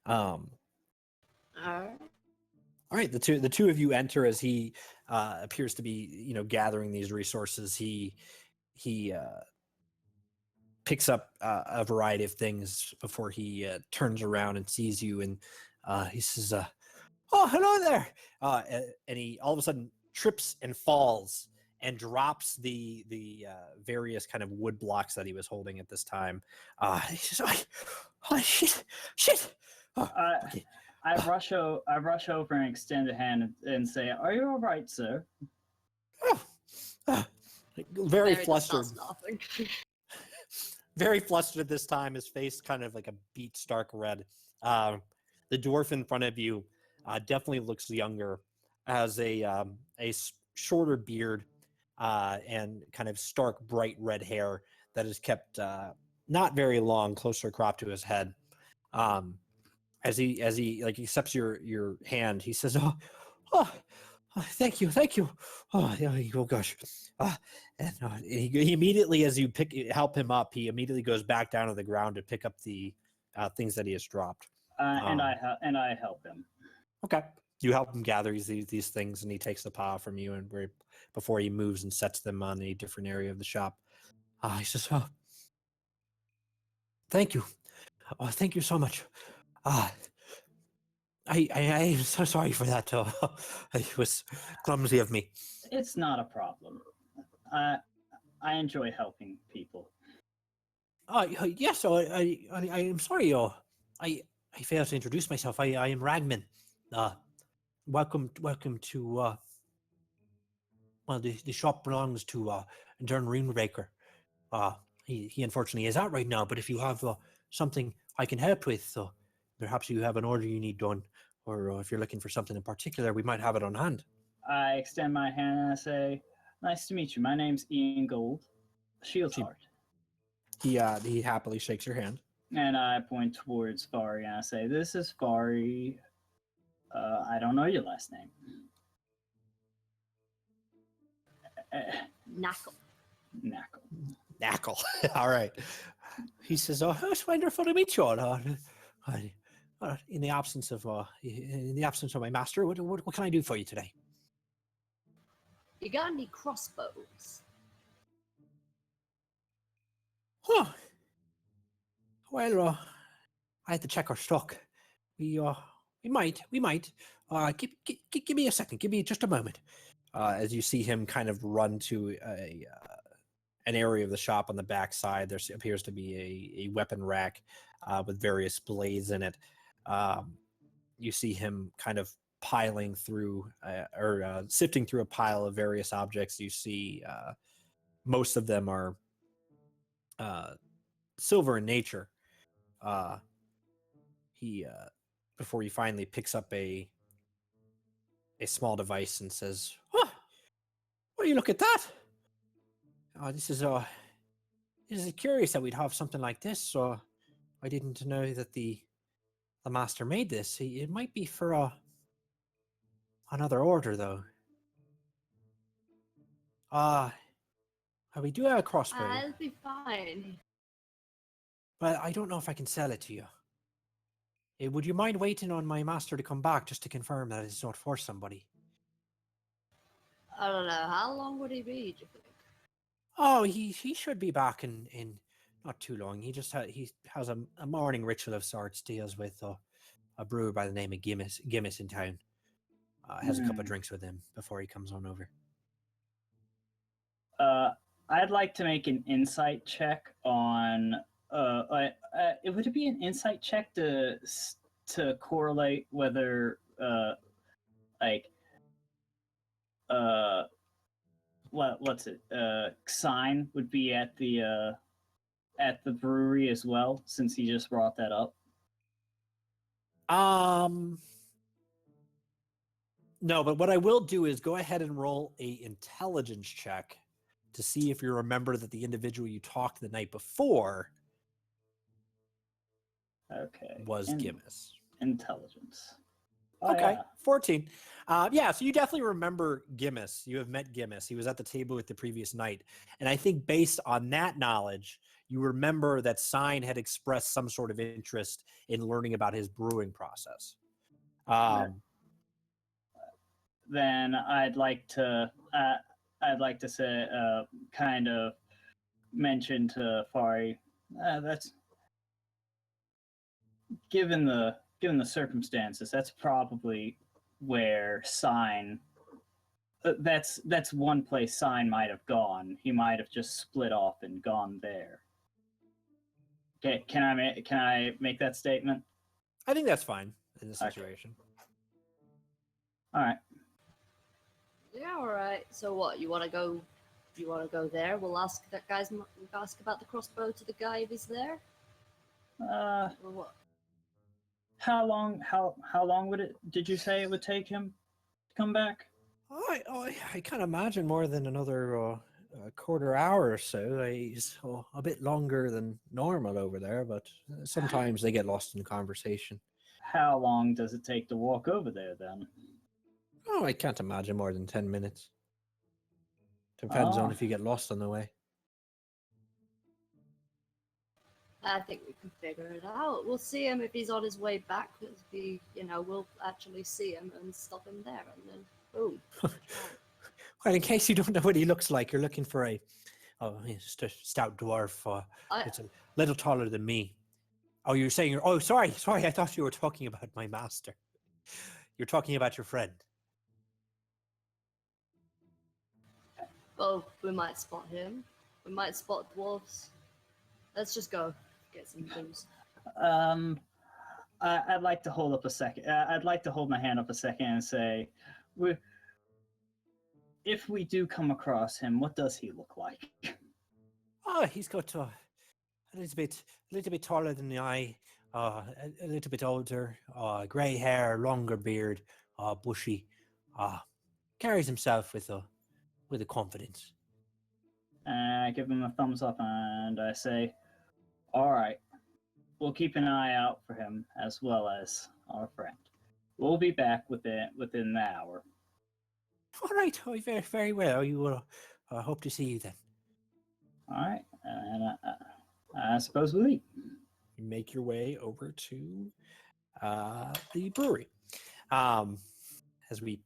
Alright. All right, the two of you enter as he appears to be, gathering these resources. He picks up a variety of things before he turns around and sees you, and he says, "Oh, hello there!" And he all of a sudden trips and falls and drops the various kind of wood blocks that he was holding at this time. He says, "Oh, shit!" Oh, okay. I rush over and extend a hand and say, "Are you all right, sir?" Very Mary just flustered. starts laughing. Very flustered at this time. His face kind of like a beet stark red. The dwarf in front of you definitely looks younger, has a shorter beard and kind of stark bright red hair that is kept not very long, closer cropped to his head. As he like accepts your hand, he says, "Oh, thank you. Oh, yeah, oh gosh." And he immediately, as you help him up, he immediately goes back down to the ground to pick up the things that he has dropped. And I help him. Okay, you help him gather these things, and he takes the pile from you, and before he moves and sets them on a different area of the shop. He says, "Oh, thank you. Oh, thank you so much. I am so sorry for that. It was clumsy of me." It's not a problem. I enjoy helping people. Yes. I am sorry. I failed to introduce myself. I am Ragman. Welcome to the shop belongs to Dern Ringbaker. He unfortunately is out right now. But if you have something I can help with, perhaps you have an order you need done, or if you're looking for something in particular, we might have it on hand. I extend my hand and I say, "Nice to meet you. My name's Ian Gold, Shieldheart." He happily shakes your hand. And I point towards Fari and I say, "This is Fari. I don't know your last name." Knackle. Knackle. All right. He says, "Oh, it's wonderful to meet you all. In the absence of my master, what can I do for you today?" You got any crossbows? Huh. Well, I had to check our stock. We might. Give me a second. Give me just a moment. As you see him kind of run to an area of the shop on the back side. There appears to be a weapon rack with various blades in it. You see him kind of piling through sifting through a pile of various objects. You see most of them are silver in nature. He before he finally picks up a small device and says, "Oh, what do you look at that? This is curious that we'd have something like this. So I didn't know that the master made this. It might be for another order, though. We do have a crossbow, I'll be fine. but I don't know if I can sell it to you. Would you mind waiting on my master to come back just to confirm that it's not for somebody? I don't know. How long would he be, do you think? Oh, he should be back in not too long. He has a morning ritual of sorts. Deals with a brewer by the name of Gimmis in town. Has a couple of drinks with him before he comes on over. I'd like to make an insight check on. Would it be an insight check to correlate whether what's it? Sign would be at the brewery as well, since he just brought that up. No, but what I will do is go ahead and roll a intelligence check to see if you remember that the individual you talked the night before was Gimmis. Intelligence. Okay, Yeah. 14. Yeah, so you definitely remember Gimmis. You have met Gimmis. He was at the table with the previous night. And I think based on that knowledge, you remember that Sign had expressed some sort of interest in learning about his brewing process. Then I'd like to say, kind of mention to Fari, that's given the circumstances, that's probably where Sign. That's one place Sign might have gone. He might have just split off and gone there. Okay, can I make that statement? I think that's fine in this situation. All right. Yeah, all right. So what? You want to go? You want to go there? We'll ask that guy's. We'll ask about the crossbow to the guy if he's there. Or what? How long would it? Did you say it would take him to come back? I can't imagine more than another quarter hour or so. He's a bit longer than normal over there, but sometimes they get lost in conversation. How long does it take to walk over there then? Oh, I can't imagine more than 10 minutes. Depends on if you get lost on the way. I think we can figure it out. We'll see him if he's on his way back. We'll actually see him and stop him there, and then boom. Well, in case you don't know what he looks like, you're looking for he's just a stout dwarf. It's a little taller than me. Oh, you're saying sorry. I thought you were talking about my master. You're talking about your friend. Oh, we might spot him. We might spot dwarves. Let's just go get some booze. I'd like to hold up a second. I'd like to hold my hand up a second and say, if we do come across him, what does he look like? Oh, he's got a little bit taller than I, a little bit older, grey hair, longer beard, bushy. Carries himself with a confidence. I give him a thumbs up and I say, all right, we'll keep an eye out for him as well as our friend. We'll be back within the hour. All right, very, very well. You will hope to see you then. All right, and I suppose we leave. You make your way over to the brewery. As we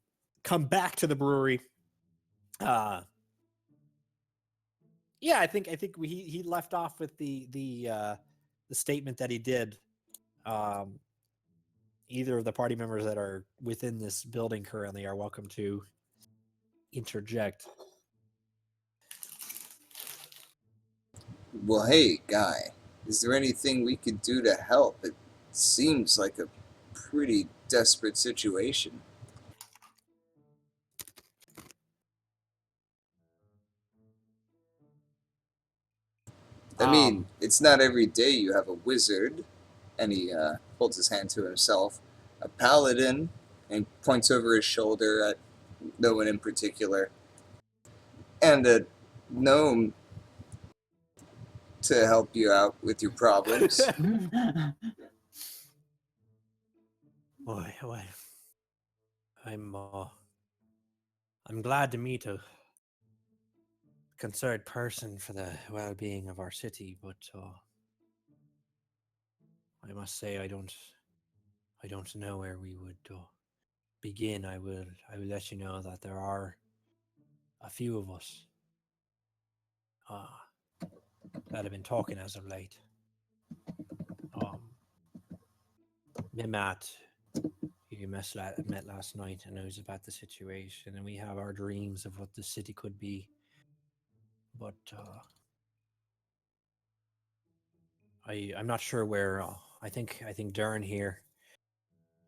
come back to the brewery, I think he left off with the statement that he did. Either of the party members that are within this building currently are welcome to interject. Well, hey, guy, is there anything we could do to help? It seems like a pretty desperate situation. I mean, it's not every day you have a wizard, and he holds his hand to himself, a paladin, and points over his shoulder at no one in particular, and a gnome to help you out with your problems. Boy, I'm glad to meet a concerned person for the well-being of our city, but I must say I don't know where we would begin. I will let you know that there are a few of us that have been talking as of late. Mimat, you met last night, and knows about the situation, and we have our dreams of what the city could be. But I'm not sure where. I think Darren here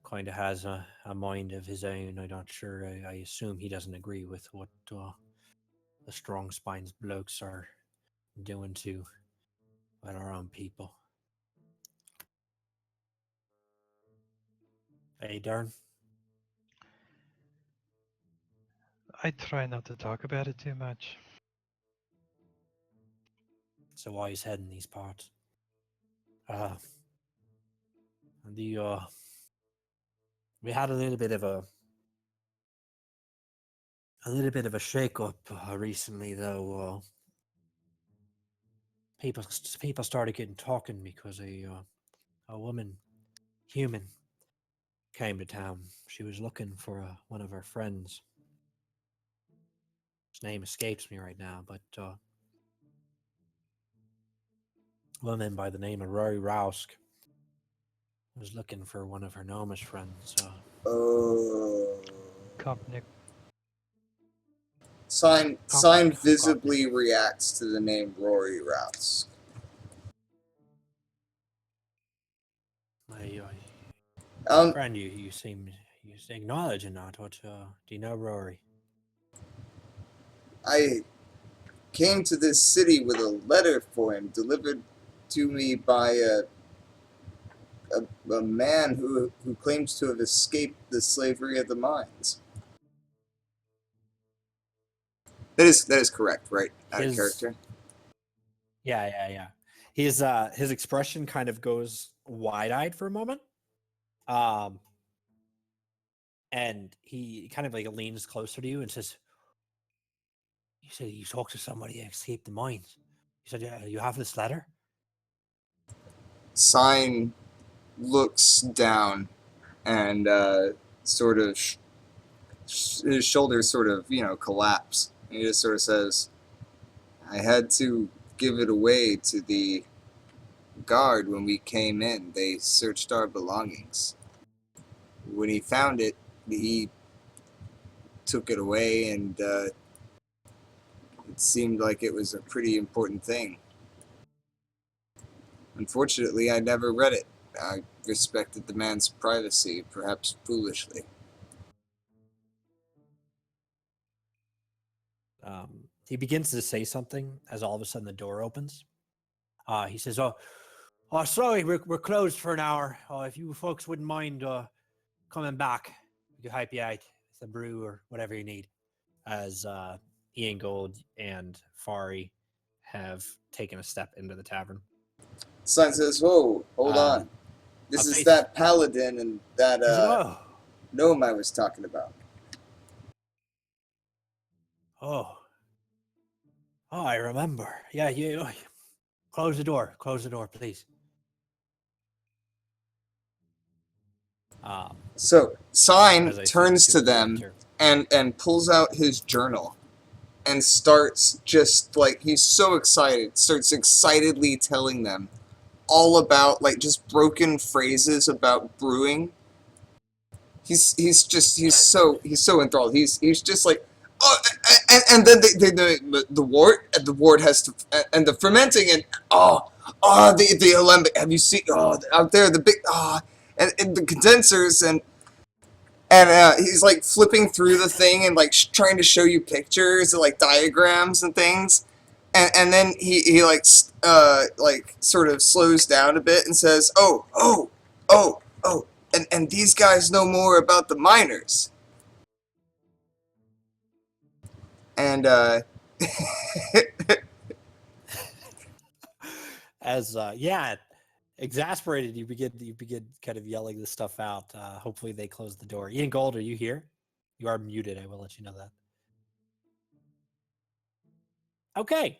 kind of has a mind of his own. I'm not sure. I assume he doesn't agree with what the strong spines blokes are doing to our own people. Hey, Darren. I try not to talk about it too much. So why he's heading these parts? We had a little bit of a shake-up recently, though. People started getting talking because a woman, human, came to town. She was looking for one of her friends. His name escapes me right now, but a woman by the name of Rha-Laidair was looking for one of her gnomish friends. Kopnik. Sign Kopnik. visibly reacts to the name Rory Rouse. My friend, you seem acknowledging that. What do you know, Rory? I came to this city with a letter for him, delivered to me by a man who claims to have escaped the slavery of the mines. That is correct, right? Out of character. Yeah. His expression kind of goes wide-eyed for a moment. And he kind of like leans closer to you and says, "You said you talked to somebody and escaped the mines. You said, yeah, you have this letter?" Sign looks down and sort of his shoulders sort of collapse. And he just sort of says, "I had to give it away to the guard when we came in. They searched our belongings. When he found it, he took it away, and it seemed like it was a pretty important thing. Unfortunately, I never read it. I respected the man's privacy, perhaps foolishly." He begins to say something as all of a sudden the door opens. He says, "Oh, sorry, we're closed for an hour. If you folks wouldn't mind coming back, we could help you out with a brew or whatever you need." As Ian Gold and Fari have taken a step into the tavern. Sign says, "Whoa, hold on. This is that paladin and that gnome I was talking about." Oh, I remember. Yeah, you close the door, please. So Sign turns to them and pulls out his journal and starts just like, he's so excited, starts excitedly telling them all about like just broken phrases about brewing. He's so enthralled. He's just like, "Oh, and then the wart has to, and the fermenting, and the alembic. Have you seen out there the big and the condensers, and he's like flipping through the thing and like trying to show you pictures and like diagrams and things, and then he like sort of slows down a bit and says, oh, and these guys know more about the miners. And As exasperated, you begin kind of yelling this stuff out. Hopefully they close the door. Ian Gold, are you here? You are muted. I will let you know that. Okay.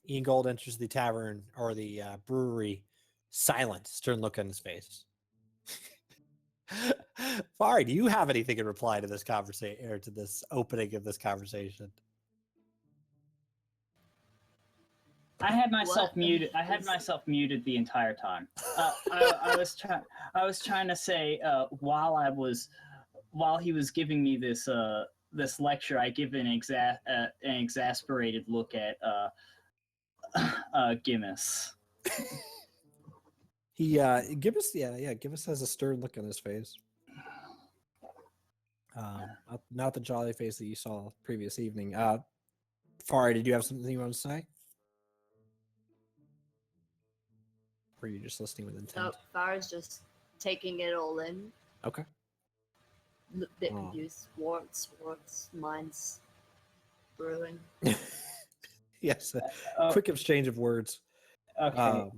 Ian Gold enters the tavern or the brewery, silent, stern look on his face. Fari, do you have anything in reply to this conversation or to this opening of this conversation? I had myself muted. I had myself muted the entire time. I was trying to say while he was giving me this this lecture, I give an exasperated look at Gimmis. Gimmis has a stern look on his face. Not the jolly face that you saw previous evening. Fari, did you have something you want to say? Or are you just listening with intent? No, Farah's just taking it all in. Okay. A bit confused. Warts, mines, brewing. Yes, quick exchange of words. Okay.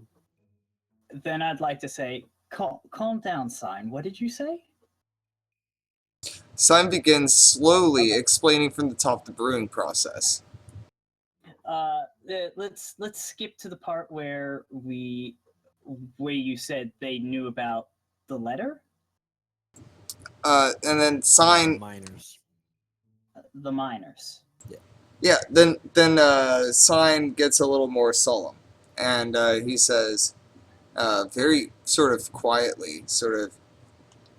Then I'd like to say, calm down, Sign. What did you say? Simon begins slowly explaining from the top the brewing process. Let's skip to the part where you said they knew about the letter. And then Sign Miners. The miners. Yeah. Then Sign gets a little more solemn, and he says, very sort of quietly,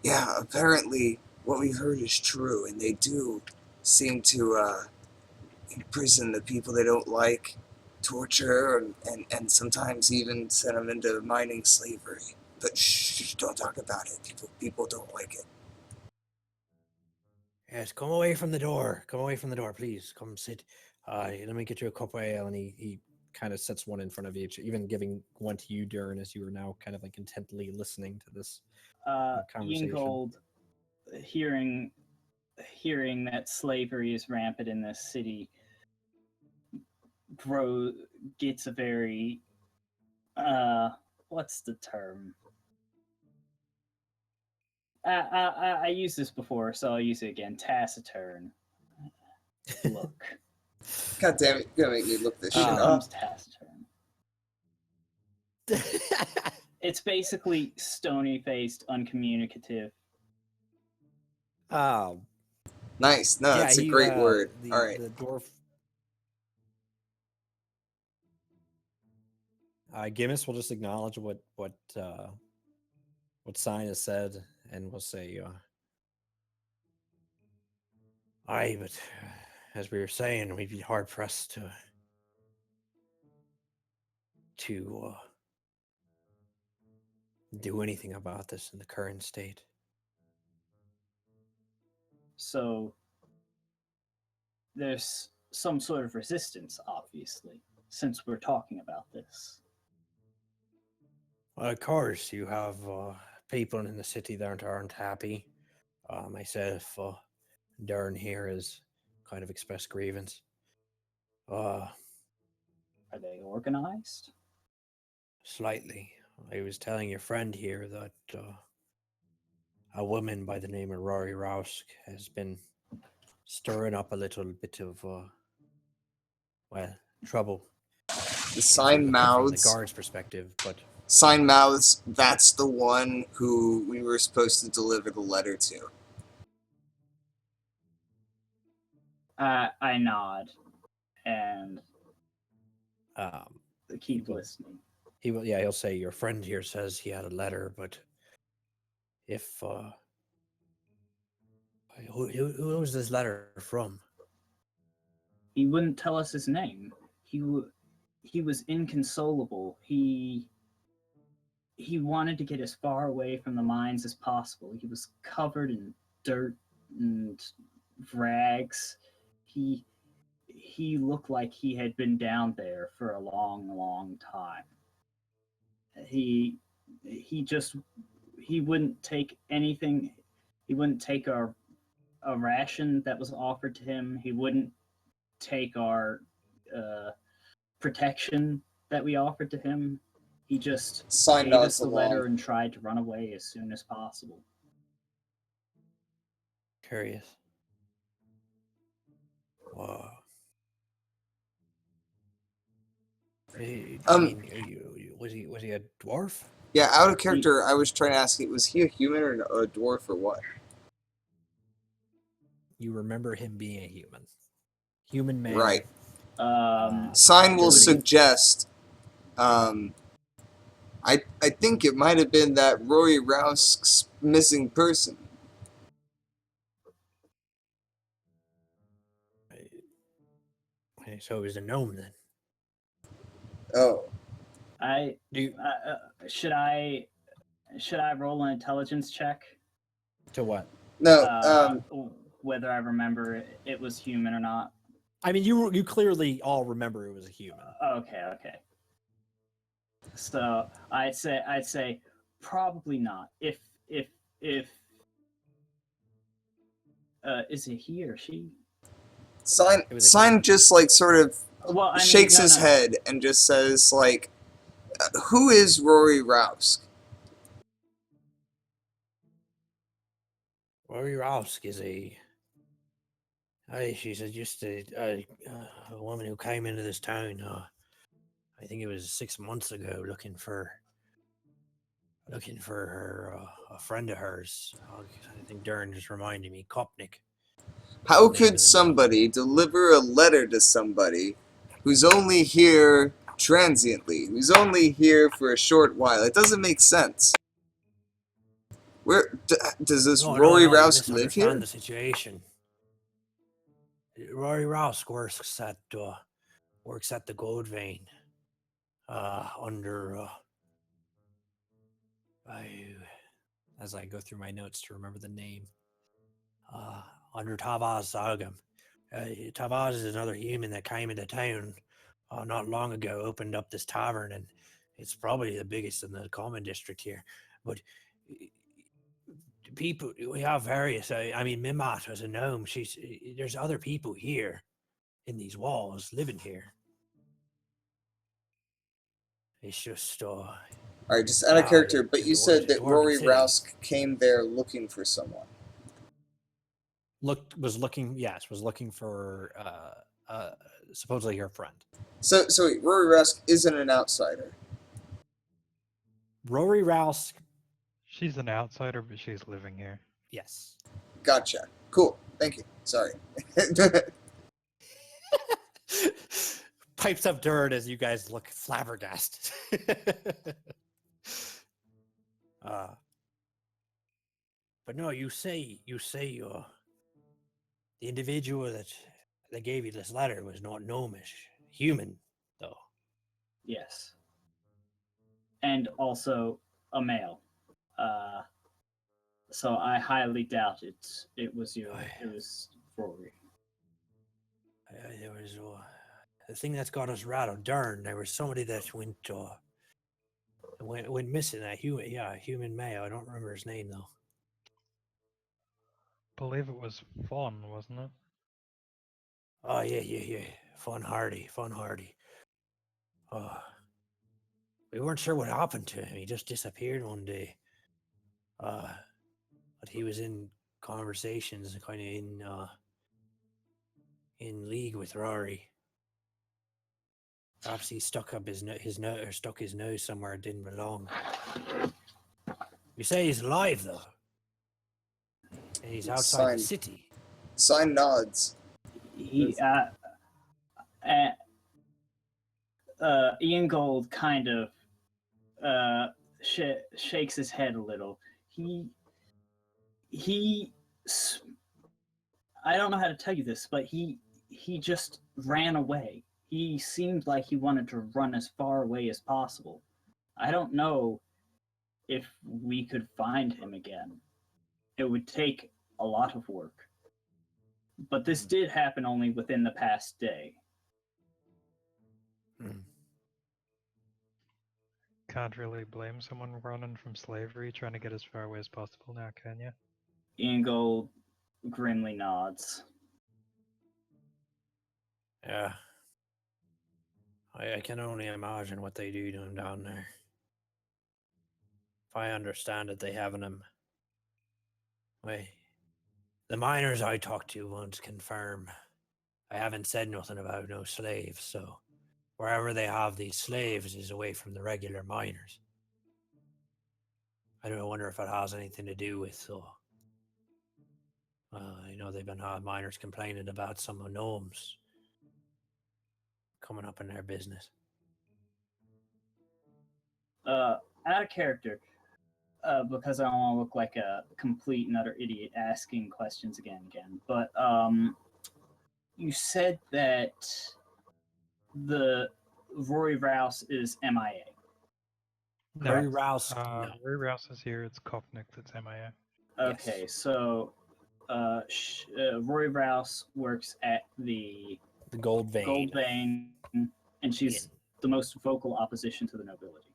yeah. Apparently, what we've heard is true, and they do seem to imprison the people they don't like, torture, and sometimes even send them into mining slavery. But shh, don't talk about it. People don't like it. Yes, come away from the door. Come away from the door, please. Come sit. Let me get you a cup of ale. And he kind of sets one in front of each, even giving one to you, Durin, as you were now kind of like intently listening to this conversation. Ian Gold, hearing that slavery is rampant in this city, gets a very what's the term? I used this before, so I'll use it again. Taciturn. Look. God damn it! You're gonna make me look this shit up. Taciturn. It's basically stony-faced, uncommunicative. Nice. No, that's a great word. All right. The dwarf. Gimmis will just acknowledge what Sign has said, and will say, "Aye, but as we were saying, we'd be hard pressed to do anything about this in the current state." So there's some sort of resistance, obviously, since we're talking about this. Well, of course, you have people in the city that aren't happy. Myself, Darren here has kind of expressed grievance. Are they organized? Slightly. I was telling your friend here that a woman by the name of Rory Rausk has been stirring up a little bit of, trouble. The Sign mouths. From the guard's perspective, but... Sign mouths, that's the one who we were supposed to deliver the letter to. I nod and keep listening. He'll say, your friend here says he had a letter, but if who was this letter from? He wouldn't tell us his name. He was inconsolable. He wanted to get as far away from the mines as possible. He was covered in dirt and rags. He looked like he had been down there for a long, long time. He wouldn't take anything. He wouldn't take a ration that was offered to him. He wouldn't take our protection that we offered to him. He just Signed gave us us the along. letter and tried to run away as soon as possible. Curious. Wow. I mean, was he a dwarf? Yeah, out of character, I was trying to ask you, was he a human or a dwarf or what? You remember him being a human. Human man. Right. Sign will Ability. suggest, I think it might have been that Rory Rousk's missing person. So it was a gnome then. Oh. Should I roll an intelligence check? To what? No, Whether I remember it was human or not. I mean, you clearly all remember it was a human. Okay. So I'd say probably not. If is it he or she? Sign just like sort of Well, I mean, shakes his head and just says like, "Who is Rory Rousk?" Rory Rousk is she's just a woman who came into this town. I think it was 6 months ago, looking for her a friend of hers. I think Dern just reminded me, Kopnik. How could somebody deliver a letter to somebody who's only here transiently, who's only here for a short while? It doesn't make sense. Where does this Rory Rousk live here? The situation. Rory Rousk works at the gold vein. As I go through my notes to remember the name. Under Tavaz Zagam. Tavaz is another human that came into town not long ago, opened up this tavern, and it's probably the biggest in the common district here. But people, we have various, I mean, Mimat was a gnome. There's other people here in these walls living here. It's just, Alright, just out of character, but you said that Rory Rousk came there looking for someone. Was looking for supposedly her friend. So wait, Rory Rousk isn't an outsider. Rory Rousk. She's an outsider, but she's living here. Yes. Gotcha. Cool. Thank you. Sorry. Pipes up dirt as you guys look flabbergasted. But no, you say the individual that gave you this letter was not gnomish, human though. Yes. And also a male. So I highly doubt it was Rory. There was the thing that's got us rattled. Darn, there was somebody that went missing. A human male. I don't remember his name though. Believe it was Fawn, wasn't it? Oh yeah. Fun Hardy. We weren't sure what happened to him. He just disappeared one day. But he was in conversations, kind of in league with Rory. Perhaps he stuck his nose somewhere it didn't belong. You say he's alive though, and he's outside the city. Sign nods. Ian Gold kind of shakes his head a little. He I don't know how to tell you this, but he he just ran away. He seemed like he wanted to run as far away as possible. I don't know if we could find him again. It would take a lot of work. But this did happen only within the past day. Can't really blame someone running from slavery trying to get as far away as possible now, can you? Ingold grimly nods. Yeah. I can only imagine what they do to him down there. If I understand it, they haven't him. Wait. The miners I talked to once confirm I haven't said nothing about no slaves, so wherever they have these slaves is away from the regular miners. I don't wonder if it has anything to do with, they've been miners complaining about some gnomes coming up in their business. Out of character, because I don't want to look like a complete and utter idiot asking questions again. But you said that the Rory Rouse is MIA. No, Rory Rouse, no. Rory Rouse is here. It's Kopnik that's MIA. Okay, Yes. so Rory Rouse works at the Gold Vein. Gold Vein, and she's the most vocal opposition to the nobility.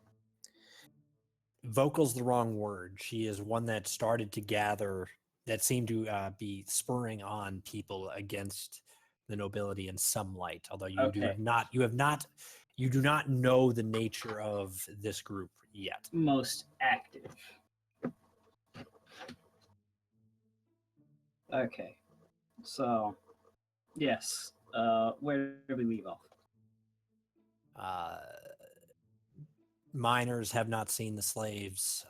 Vocal's the wrong word. She is one that started to gather, that seemed to be spurring on people against the nobility in some light. Although you do not know the nature of this group yet. Most active. Okay, so yes. Where did we leave off? Miners have not seen the slaves,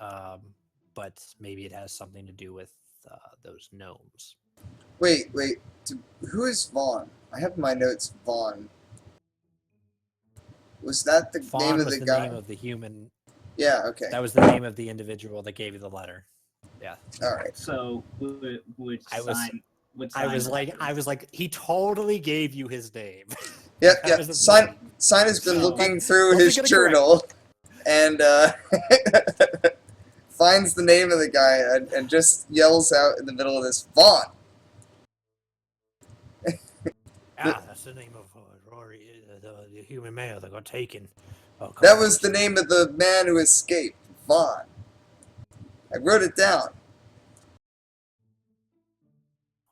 but maybe it has something to do with those gnomes. Wait. Who is Vaughn? I have in my notes Vaughn. Was that the Fawn name of was the the guy? name of the human. Yeah, okay. That was the name of the individual that gave you the letter. Yeah. All right. So would I was like, he totally gave you his name. Yeah. was the Sign has been So- looking through Wasn't his gonna journal and finds the name of the guy and just yells out in the middle of this, Vaughn! Yeah, that's the name of Rory, the human male that got taken. That was the name of the man who escaped, Vaughn. I wrote it down.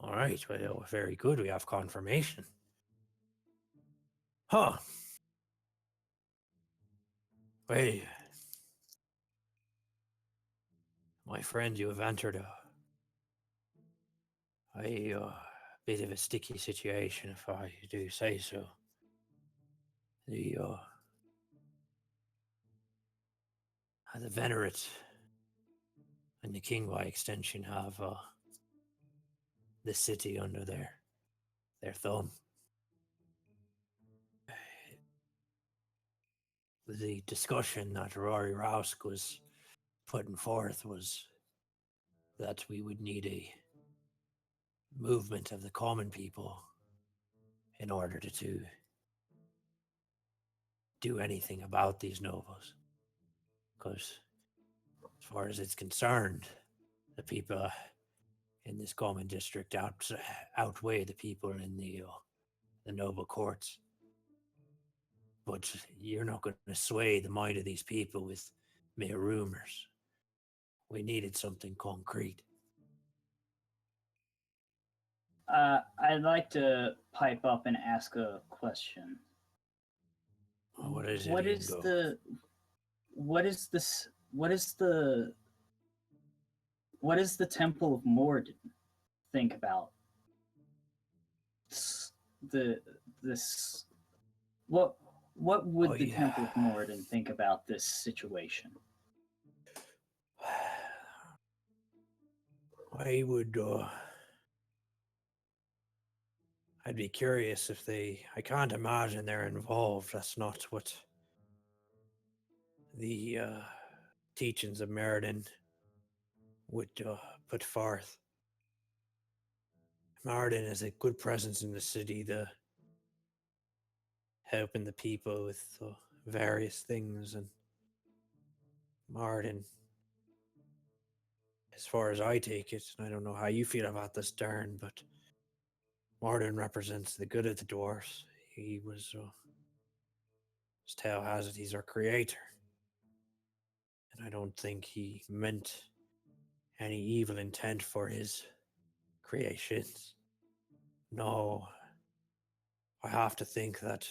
All right, well, very good. We have confirmation. Huh. Wait. My friend, you have entered a bit of a sticky situation, if I do say so. The Venerate and the King, by extension, have the city under their thumb. The discussion that Rory Rouse was putting forth was that we would need a movement of the common people in order to do anything about these novels. Because as far as it's concerned, the people in this common district outweigh the people in the noble courts. But you're not going to sway the mind of these people with mere rumors. We needed something concrete. I'd like to pipe up and ask a question. What is it? What is the Temple of Morden think about what would the Temple of Morden think about this situation? I'd be curious if I can't imagine they're involved. That's not what the teachings of Meriden would put forth. Meriden is a good presence in the city. The helping the people with various things, and Martin, as far as I take it, and I don't know how you feel about this, Darren, but Martin represents the good of the dwarves. He was, as tale has it, he's our creator. And I don't think he meant any evil intent for his creations. No, I have to think that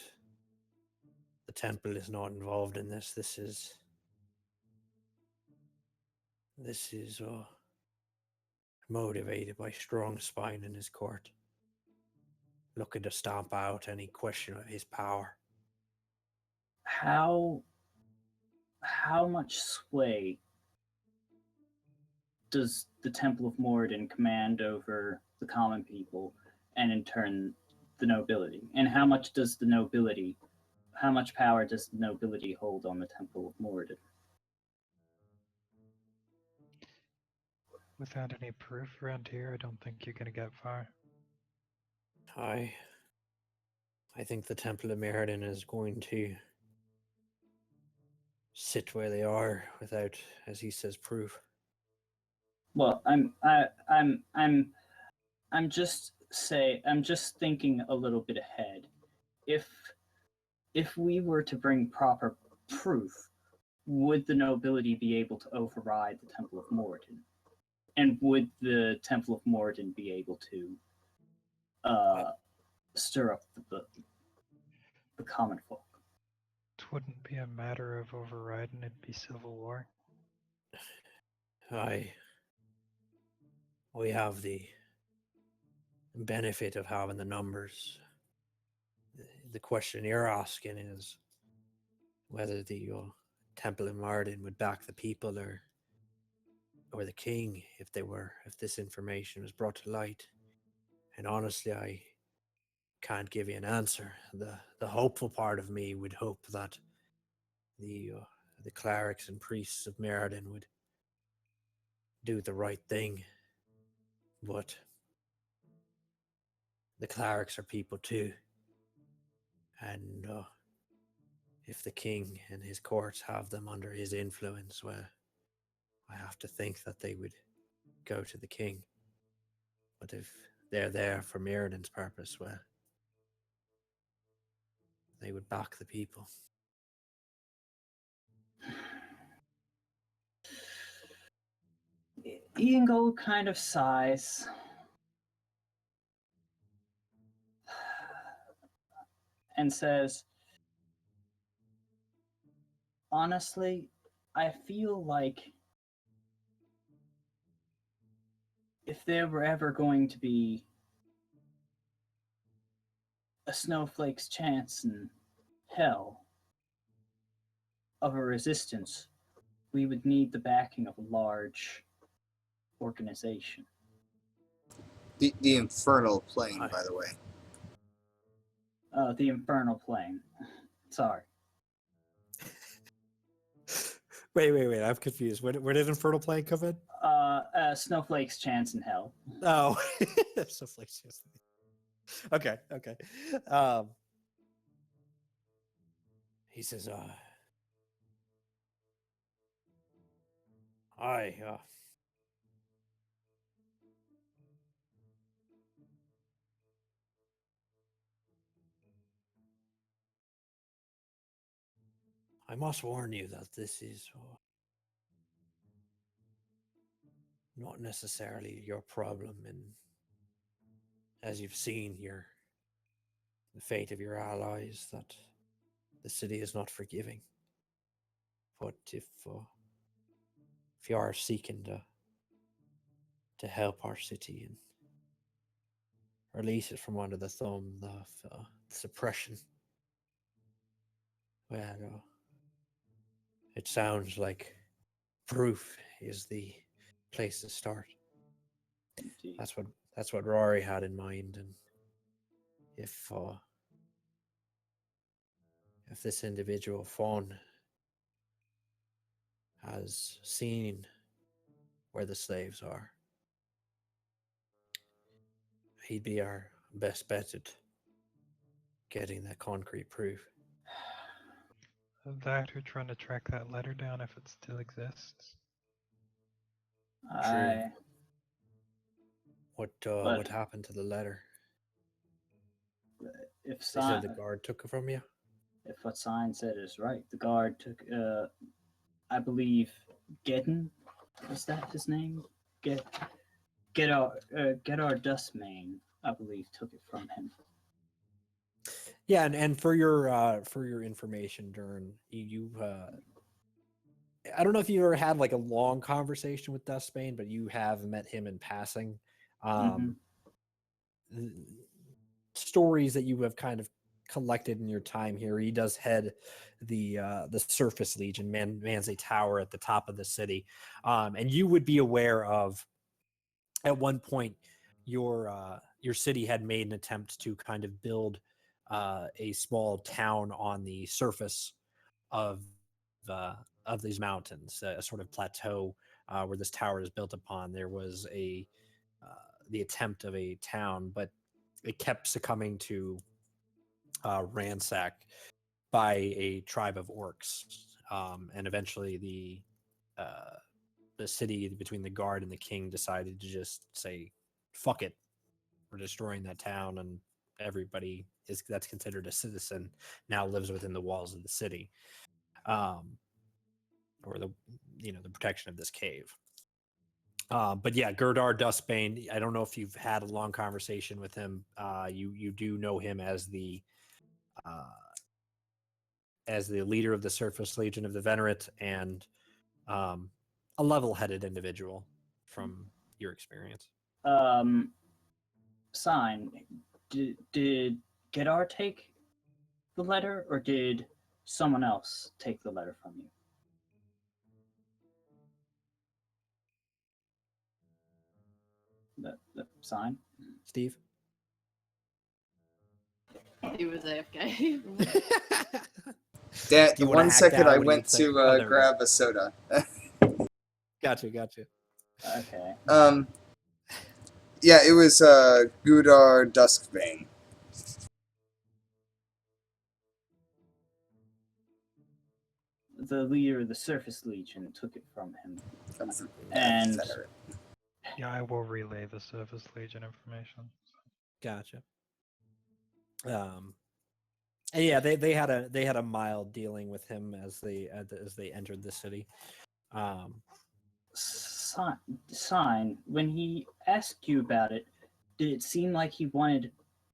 the temple is not involved in this. This is motivated by strong spine in his court, looking to stamp out any question of his power. How much sway does the Temple of Moradin command over the common people, and in turn the nobility? And how much power does the nobility hold on the Temple of Moradin? Without any proof around here, I don't think you're gonna get far. I think the Temple of Meriden is going to sit where they are without, as he says, proof. Well, I'm just thinking a little bit ahead. If we were to bring proper proof, would the nobility be able to override the Temple of Moradin? And would the Temple of Moradin be able to stir up the common folk? It wouldn't be a matter of overriding, it'd be civil war. We have the benefit of having the numbers. The question you're asking is whether the Temple of Mardin would back the people or the king if this information was brought to light. And honestly, I can't give you an answer. The hopeful part of me would hope that the clerics and priests of Meriden would do the right thing, but the clerics are people too, and if the king and his courts have them under his influence, well, I have to think that they would go to the king. But if they're there for Meriden's purpose, well, they would back the people. Iango kind of sighs. And says, honestly, I feel like if there were ever going to be a snowflake's chance in hell of a resistance, we would need the backing of a large organization. The infernal plane, by the way. The infernal plane. Sorry. Wait, I'm confused. Where did Infernal Plane come in? Snowflake's chance in hell. Oh, Snowflake's chance. Okay. He says, I must warn you that this is not necessarily your problem, and as you've seen the fate of your allies, that the city is not forgiving. But if you are seeking to help our city and release it from under the thumb of suppression, well, it sounds like proof is the place to start. Indeed. That's what Rory had in mind, and if this individual Fawn has seen where the slaves are, he'd be our best bet at getting that concrete proof. That or trying to track that letter down if it still exists. True. But What happened to the letter? if They said Sign, the guard took it from you? if what Sign said is right, the guard took, I believe, Gedden, was that his name? Get our Dustmane, I believe, took it from him. Yeah, and for your information, Dern, you I don't know if you ever had like a long conversation with Dustbane, but you have met him in passing. Stories that you have kind of collected in your time here. He does head the Surface Legion, mans a tower at the top of the city, and you would be aware of at one point your city had made an attempt to kind of build a small town on the surface of these mountains, a sort of plateau where this tower is built upon. There was the attempt of a town, but it kept succumbing to ransack by a tribe of orcs, and eventually the city between the guard and the king decided to just say, "Fuck it, we're destroying that town," and everybody that's considered a citizen now lives within the walls of the city, or the protection of this cave. But yeah, Gerdar Dustbane. I don't know if you've had a long conversation with him. You do know him as the leader of the Surface Legion of the Venerate, and a level-headed individual from your experience. Sign, did Gedar take the letter, or did someone else take the letter from you? The Sign? Steve? He was AFK. Dan, You wanna one hack second, that? I What do you went think? to Oh, there we go. grab a soda. Gotcha. Okay. Yeah, it was Gudar Duskbane. The leader of the Surface Legion took it from him. Of And Venerate. Yeah, I will relay the Surface Legion information. Gotcha. And yeah, they had a mild dealing with him as they entered the city. Sign, when he asked you about it, did it seem like he wanted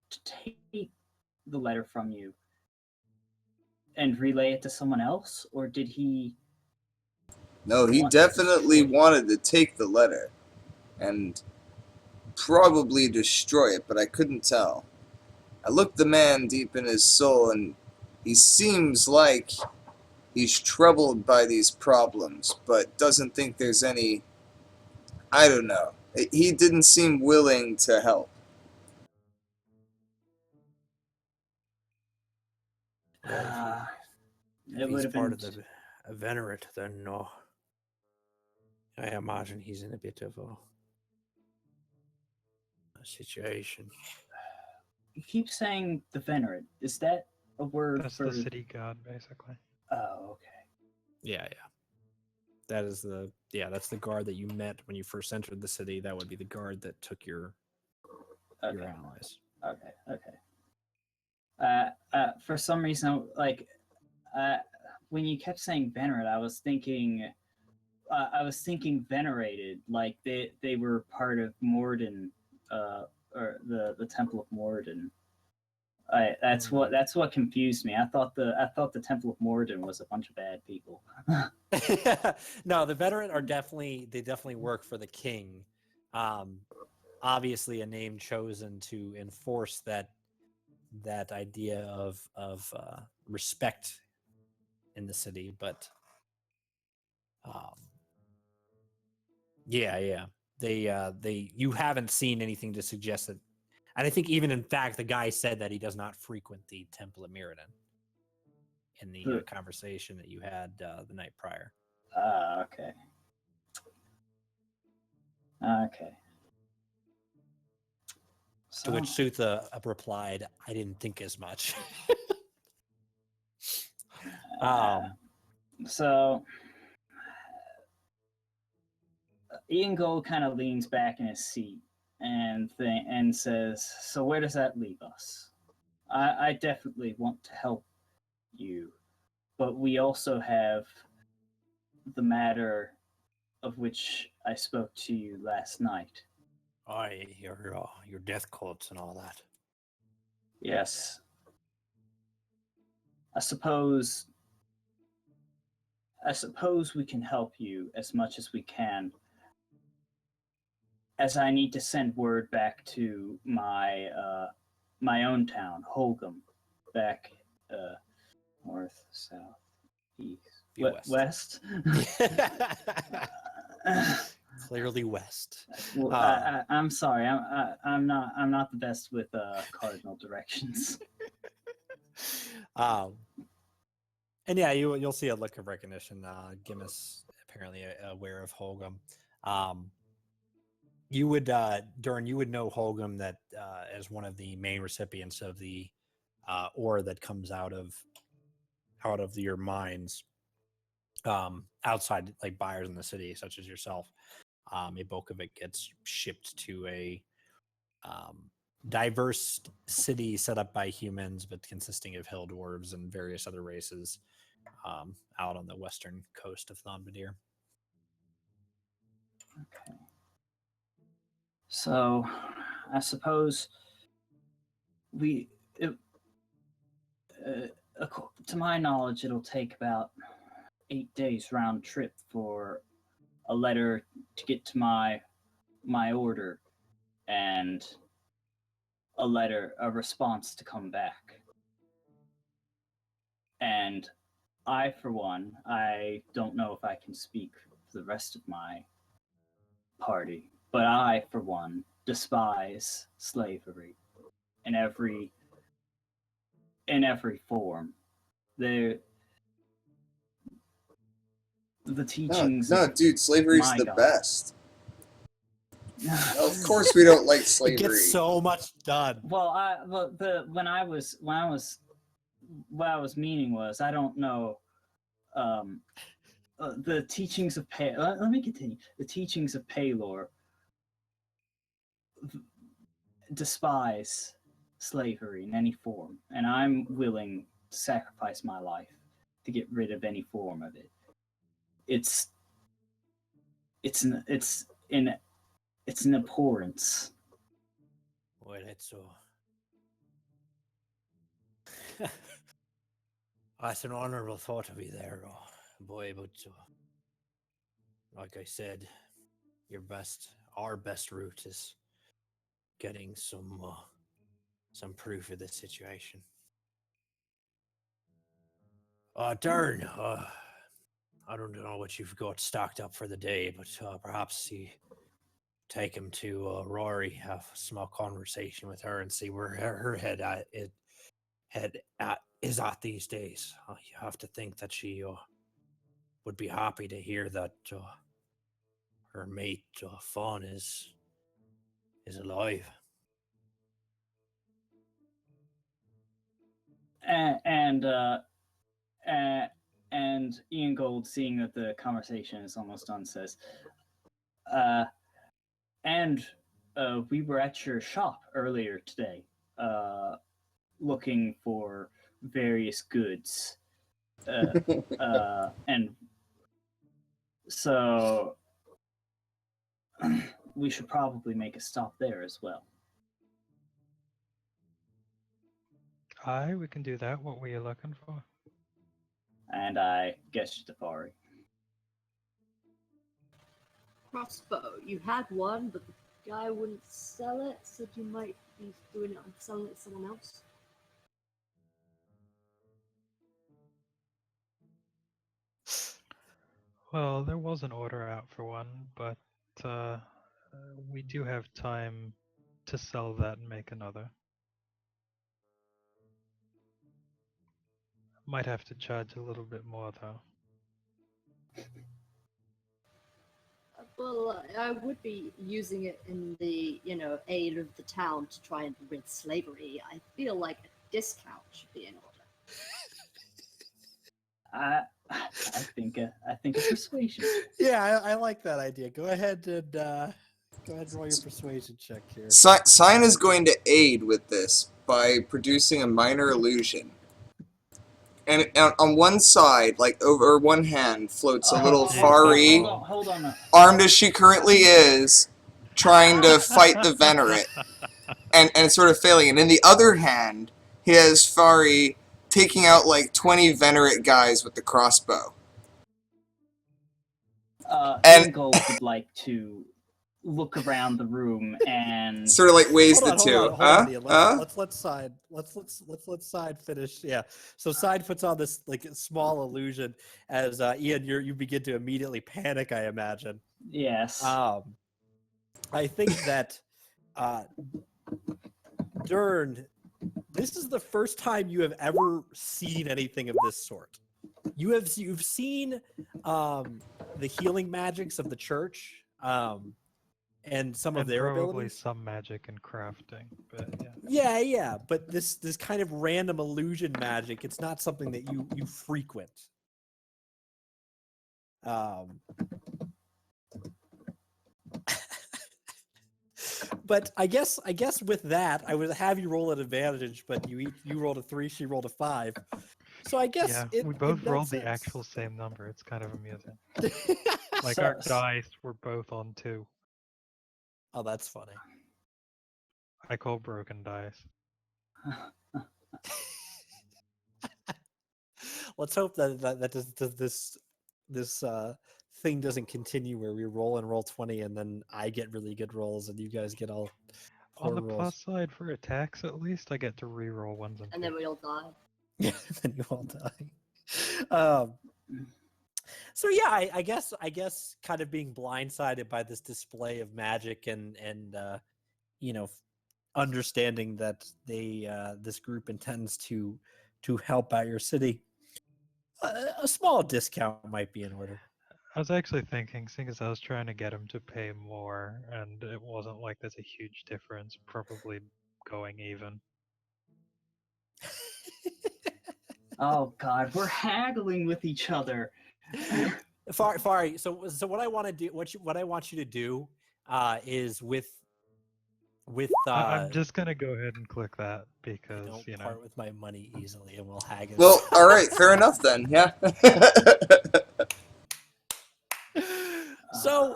to take the letter from you and relay it to someone else, or did he? No, he want to definitely destroy it? wanted to take the letter and probably destroy it, but I couldn't tell. I looked the man deep in his soul, and he seems like he's troubled by these problems, but doesn't think there's any... I don't know. He didn't seem willing to help. If It would he's have part been. of the Venerate, then no. I imagine he's in a bit of a situation. You keep saying the Venerate. Is that a word That's for the city god, basically. Oh, okay. Yeah. That's the guard that you met when you first entered the city. That would be the guard that took your allies. Okay. For some reason, when you kept saying Venerate, I was thinking venerated, like they were part of Morden, or the Temple of Morden. That's what confused me. I thought the Temple of Morden was a bunch of bad people. No, the Venerate definitely work for the king. Obviously, a name chosen to enforce that idea of respect in the city, but yeah, they you haven't seen anything to suggest that. And I think even in fact, the guy said that he does not frequent the Temple of Mirrodin in the conversation that you had the night prior. Okay. To which Sutha replied, "I didn't think as much." So Ian Gold kind of leans back in his seat and says, "So where does that leave us? I definitely want to help you, but we also have the matter of which I spoke to you last night." Your death cults and all that. Yes. I suppose we can help you as much as we can, as I need to send word back to my my own town, Holgum, back north, south, east, west. Clearly west. Well, I'm sorry, I'm not the best with cardinal directions. And yeah, you'll see a look of recognition. Gimmis apparently aware of Holgum. You would Durin, you would know Holgum that as one of the main recipients of the ore that comes out of your mines, outside like buyers in the city, such as yourself. A bulk of it gets shipped to a diverse city set up by humans, but consisting of hill dwarves and various other races out on the western coast of Thonbadir. Okay. So, I suppose to my knowledge, it'll take about 8 days round trip for a letter to get to my order, and a response to come back. And I, for one, I don't know if I can speak for the rest of my party, but I, for one, despise slavery in every form. The teachings. No, dude, slavery's the best. Of course, we don't like slavery. It gets so much done. Well, what I was meaning was, I don't know. The teachings of let me continue. The teachings of Paylor despise slavery in any form, and I'm willing to sacrifice my life to get rid of any form of it. It's an abhorrence. Well, that's that's an honorable thought of you there, boy. But like I said, our best route is getting some proof of this situation. Darn, I don't know what you've got stocked up for the day, but perhaps you take him to Rory, have a small conversation with her, and see where her head is at these days. You have to think that she would be happy to hear that her mate Fawn is alive. And Ian Gold, seeing that the conversation is almost done, says, we were at your shop earlier today, looking for various goods. And so we should probably make a stop there as well. Aye, we can do that. What were you looking for? And I guess to Fari. Crossbow. You had one, but the guy wouldn't sell it, said you might be doing it and selling it to someone else. Well, there was an order out for one, but we do have time to sell that and make another. Might have to charge a little bit more, though. Well, I would be using it in the, aid of the town to try and rid slavery. I feel like a discount should be in order. I think a persuasion. Yeah, I like that idea. Go ahead and roll your persuasion check here. Sign is going to aid with this by producing a minor illusion. And on one side, like over one hand, floats a little Fari, Hold on. armed as she currently is, trying to fight the Venerate, and sort of failing. And in the other hand, he has Fari taking out like 20 Venerate guys with the crossbow. Ingo would like to look around the room and sort of like weighs the two. Hold on, Ian. Let's let Side finish. Yeah. So Side puts on this like small illusion as Ian, you begin to immediately panic. I imagine. Yes. I think that Dern, this is the first time you have ever seen anything of this sort. You've seen the healing magics of the church. And some of their probably abilities. Some magic and crafting, but yeah. But this kind of random illusion magic, it's not something that you frequent. But I guess with that, I would have you roll at advantage, but you rolled a 3, she rolled a 5. So I guess we both rolled the actual same number. It's kind of amusing. Like our dice were both on 2. Oh, that's funny. I call broken dice. Let's hope that this thing doesn't continue where we roll 20 and then I get really good rolls and you guys get all poor On the rolls. plus side for attacks, at least I get to re-roll ones And then we all die. Yeah, then you all die. So yeah, I guess kind of being blindsided by this display of magic and understanding that this group intends to help out your city, a small discount might be in order. I was actually thinking, seeing as I was trying to get him to pay more, and it wasn't like there's a huge difference, probably going even. Oh God, we're haggling with each other. Fari, so what I want to do, what I want you to do, is with. I'm just gonna go ahead and click that because I don't part with my money easily, and we'll haggle. Well, all right, fair enough then. Yeah. So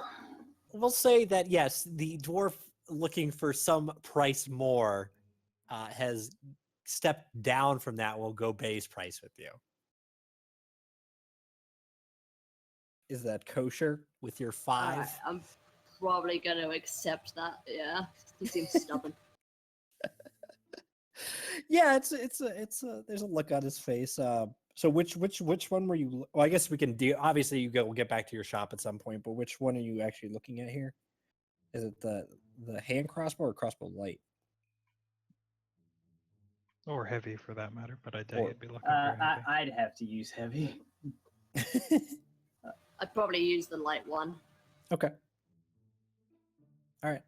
we'll say that yes, the dwarf looking for some price more has stepped down from that. Will go base price with you. Is that kosher with your 5? Right, I'm probably going to accept that. Yeah, he seems stubborn. Yeah, it's a there's a look on his face. So which one were you? Well, I guess we can do. Obviously, we'll get back to your shop at some point. But which one are you actually looking at here? Is it the hand crossbow or crossbow light? Or heavy for that matter, but I doubt you'd be looking for heavy. I'd have to use heavy. I'd probably use the light one. Okay. All right.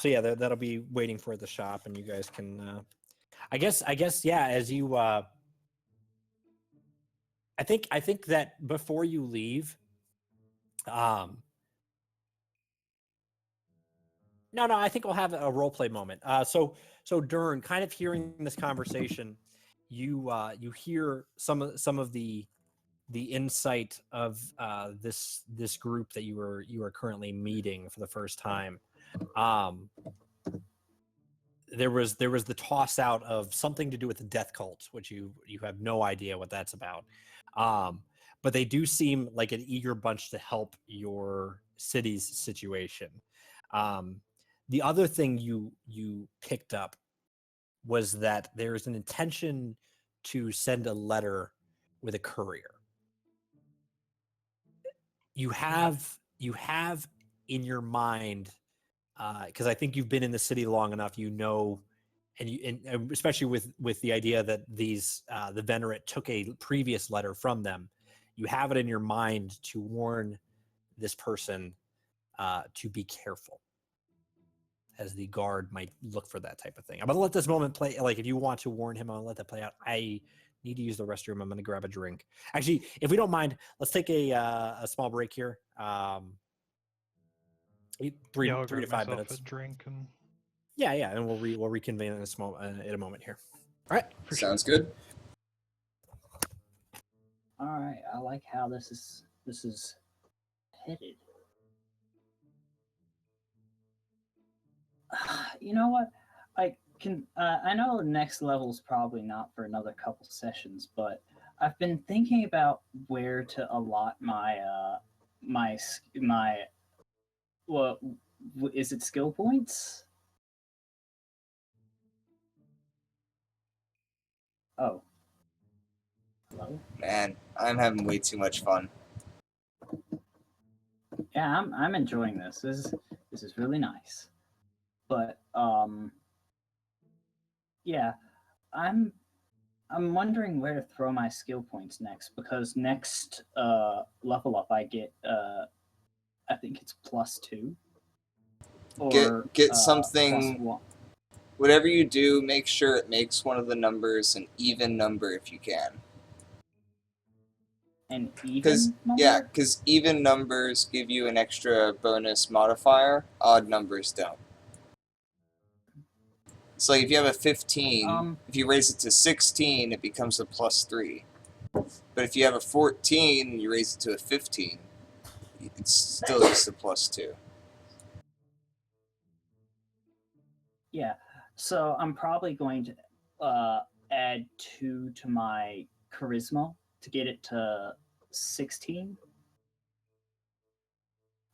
So yeah, that'll be waiting for the shop, and you guys can. I guess yeah. As you, I think that before you leave, No, I think we'll have a role play moment. So Dern, kind of hearing this conversation, you hear some of the insight of this group that you are currently meeting for the first time. There was the toss out of something to do with the death cult, which you have no idea what that's about. But they do seem like an eager bunch to help your city's situation. The other thing you picked up was that there's an intention to send a letter with a courier. You have in your mind, because I think you've been in the city long enough, you know, and especially with the idea that these the Venerate took a previous letter from them, you have it in your mind to warn this person to be careful, as the guard might look for that type of thing. I'm gonna let this moment play. Like, if you want to warn him, I'll let that play out. I need to use the restroom. I'm gonna grab a drink. Actually, if we don't mind, let's take a small break here. 3 I'll to grab 5 myself minutes. a drink and Yeah, and we'll reconvene in a moment here. All right, Sounds good. All right, I like how this is headed. You know what? I know next level is probably not for another couple sessions, but I've been thinking about where to allot my well, is it skill points? Oh, hello. Man, I'm having way too much fun. Yeah, I'm enjoying this. This is really nice. But yeah, I'm wondering where to throw my skill points next, because next level up I get I think it's +2 or Get something. +1. Whatever you do, make sure it makes one of the numbers an even number if you can. An even number? Yeah, because even numbers give you an extra bonus modifier. Odd numbers don't. So like if you have a 15, if you raise it to 16, it becomes a +3. But if you have a 14 and you raise it to a 15, it's still just a +2. Yeah. So I'm probably going to add 2 to my charisma to get it to 16.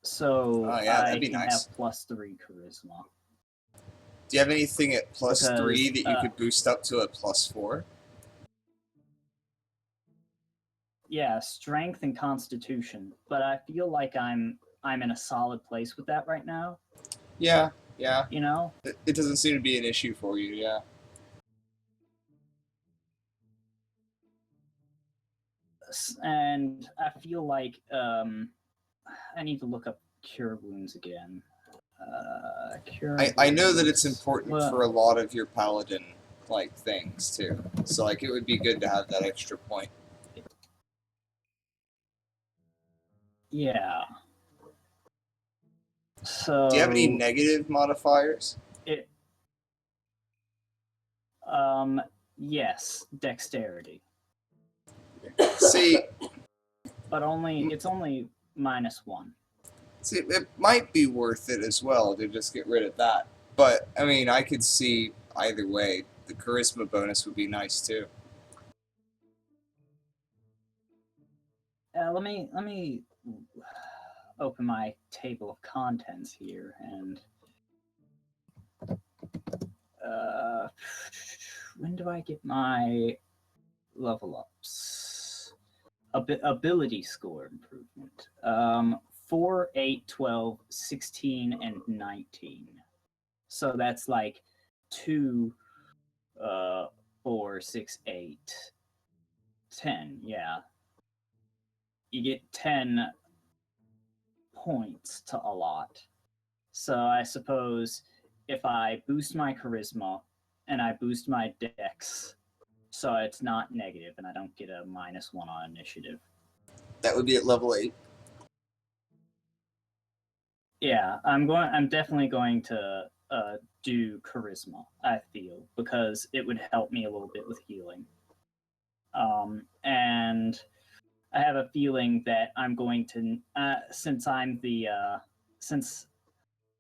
So Oh, yeah, that'd I be can nice. have +3 charisma. Do you have anything at +3 Because, that you could boost up to a +4? Yeah, strength and constitution. But I feel like I'm in a solid place with that right now. Yeah. You know? It doesn't seem to be an issue for you, yeah. And I feel like I need to look up cure wounds again. I know that it's wounds. important Well, for a lot of your paladin like things too. So like it would be good to have that extra point. Yeah. So Do you have any negative modifiers? Yes, dexterity. See, But it's only -1. see, it might be worth it as well to just get rid of that. But I mean, I could see either way. The charisma bonus would be nice too. Let me open my table of contents here, and when do I get my level ups? Ability score improvement. 4, 8, 12, 16, and 19. So that's like 2, 4, 6, 8, 10. Yeah. You get 10 points to allot. So I suppose if I boost my charisma and I boost my dex, so it's not negative and I don't get a -1 on initiative. That would be at level 8. Yeah, I'm definitely going to do charisma, I feel, because it would help me a little bit with healing. And I have a feeling that I'm going to since I'm the since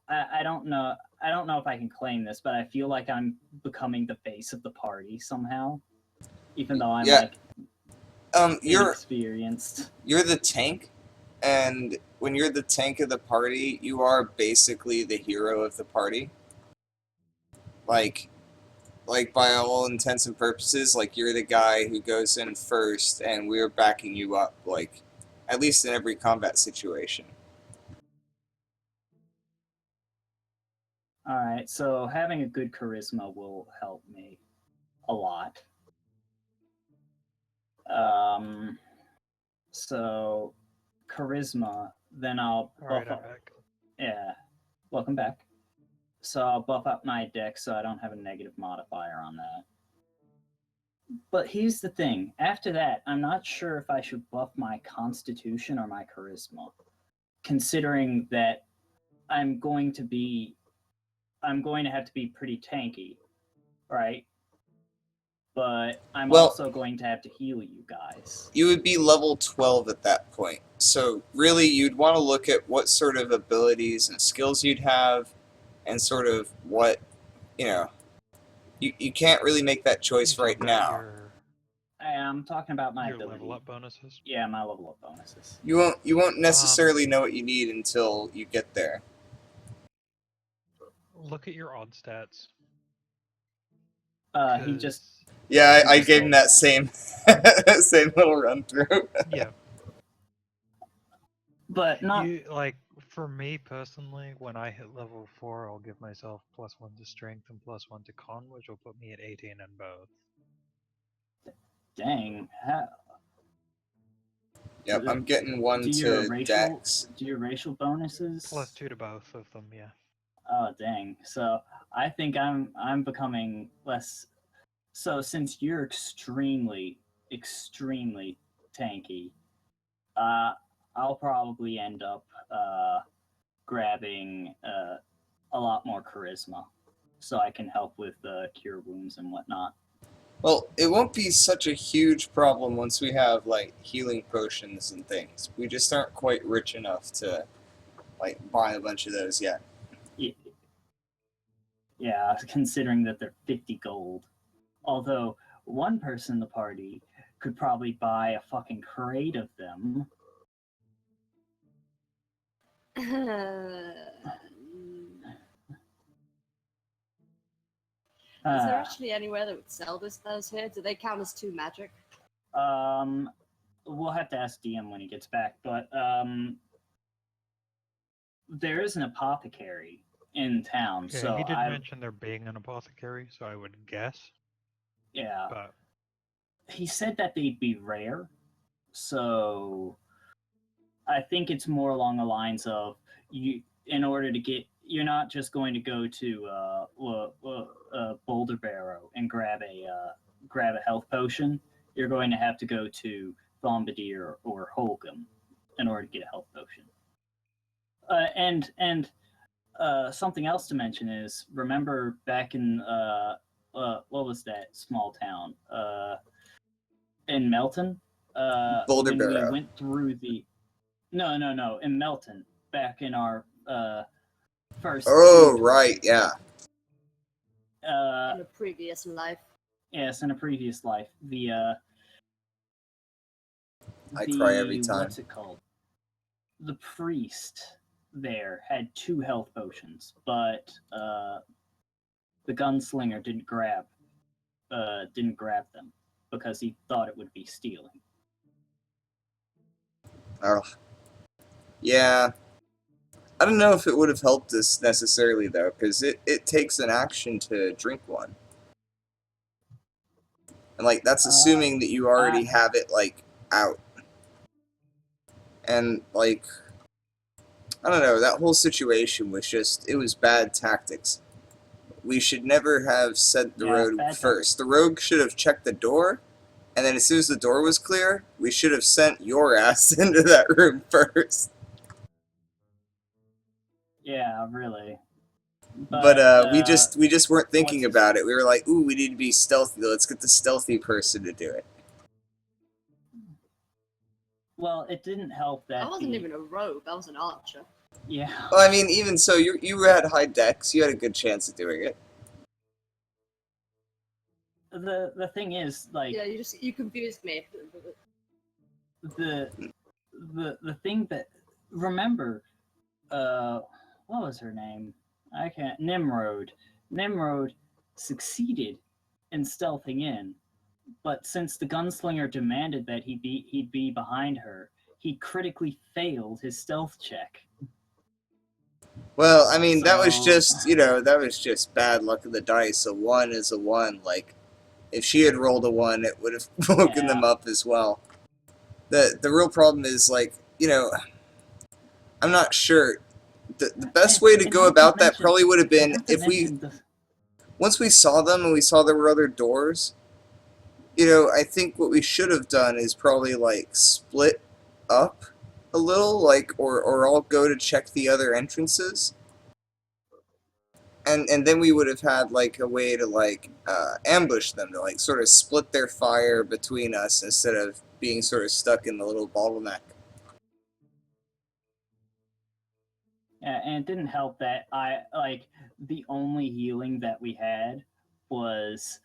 I don't know if I can claim this, but I feel like I'm becoming the face of the party somehow, even though I'm like inexperienced. You're the tank, and when you're the tank of the party, you are basically the hero of the party. Like by all intents and purposes, like you're the guy who goes in first, and we're backing you up, like at least in every combat situation. All right, so having a good charisma will help me a lot. So charisma then I'll buff Alright, I'm up. back. Yeah, welcome back. So I'll buff up my dex so I don't have a negative modifier on that. But here's the thing. After that, I'm not sure if I should buff my constitution or my charisma, considering that I'm going to have to be pretty tanky, right? But I'm Well, also going to have to heal you guys. You would be level 12 at that point. So really, you'd want to look at what sort of abilities and skills you'd have, and sort of what, you know, you can't really make that choice You right talking now. about I'm talking about my Your ability. level up bonuses? Yeah, my level up bonuses. You won't necessarily know what you need until you get there. Look at your odd stats. He just 'cause- Yeah, He I just gave him told that me. same little run through. Yeah. but not For me personally, when I hit level 4, I'll give myself +1 to strength and +1 to con, which will put me at 18 in both. dang. Yep, I'm getting 1 to Dex. Do your racial bonuses? +2 to both of them, yeah. Oh dang. So I think I'm becoming less. So since you're extremely tanky, I'll probably end up grabbing a lot more charisma, so I can help with cure wounds and whatnot. Well, it won't be such a huge problem once we have, like, healing potions and things. We just aren't quite rich enough to, like, buy a bunch of those yet. Yeah, considering that they're 50 gold. Although one person in the party could probably buy a fucking crate of them. Is there actually anywhere that would sell those here? Do they count as 2 magic? We'll have to ask DM when he gets back, but there is an apothecary in town. Yeah, so he did mention there being an apothecary, so I would guess. Yeah. But he said that they'd be rare, so I think it's more along the lines of in order to get, you're not just going to go to Boulder Barrow and grab a health potion. You're going to have to go to Bombardier or Holcomb in order to get a health potion. And something else to mention is, remember back in what was that small town in Melton? Boulder when Barrow. we went through the no in Melton back in our first. Oh, right, yeah. In a previous life. Yes, in a previous life. I cry every time. What's it called? The priest there had 2 health potions, but the gunslinger didn't grab them because he thought it would be stealing. Oh. Yeah. I don't know if it would have helped us necessarily, though, because it takes an action to drink one. And, like, that's assuming that you already have it, like, out. And, like, I don't know, that whole situation was just, it was bad tactics. We should never have sent the rogue first. The rogue should have checked the door, and then as soon as the door was clear, we should have sent your ass into that room first. Yeah, really. But we just weren't thinking about it. We were like, ooh, we need to be stealthy. Let's get the stealthy person to do it. Well, it didn't help that I wasn't even a rogue. I was an archer. Yeah. Well, I mean, even so, you had high dex. You had a good chance of doing it. The thing is, like, yeah, you confused me. The thing that, remember, what was her name? I can't. Nimrod succeeded in stealthing in, but since the gunslinger demanded that he'd be behind her, he critically failed his stealth check. Well, I mean, that was just, that was just bad luck of the dice. A 1 is a 1. Like, if she had rolled a 1, it would have woken them up as well. The real problem is, like, I'm not sure. The best way to go about that probably would have been if we, once we saw them and we saw there were other doors, you know, I think what we should have done is probably, like, split up a little, like, or all go to check the other entrances. And then we would have had, like, a way to, like, ambush them, to, like, sort of split their fire between us instead of being sort of stuck in the little bottleneck. Yeah, and it didn't help that the only healing that we had was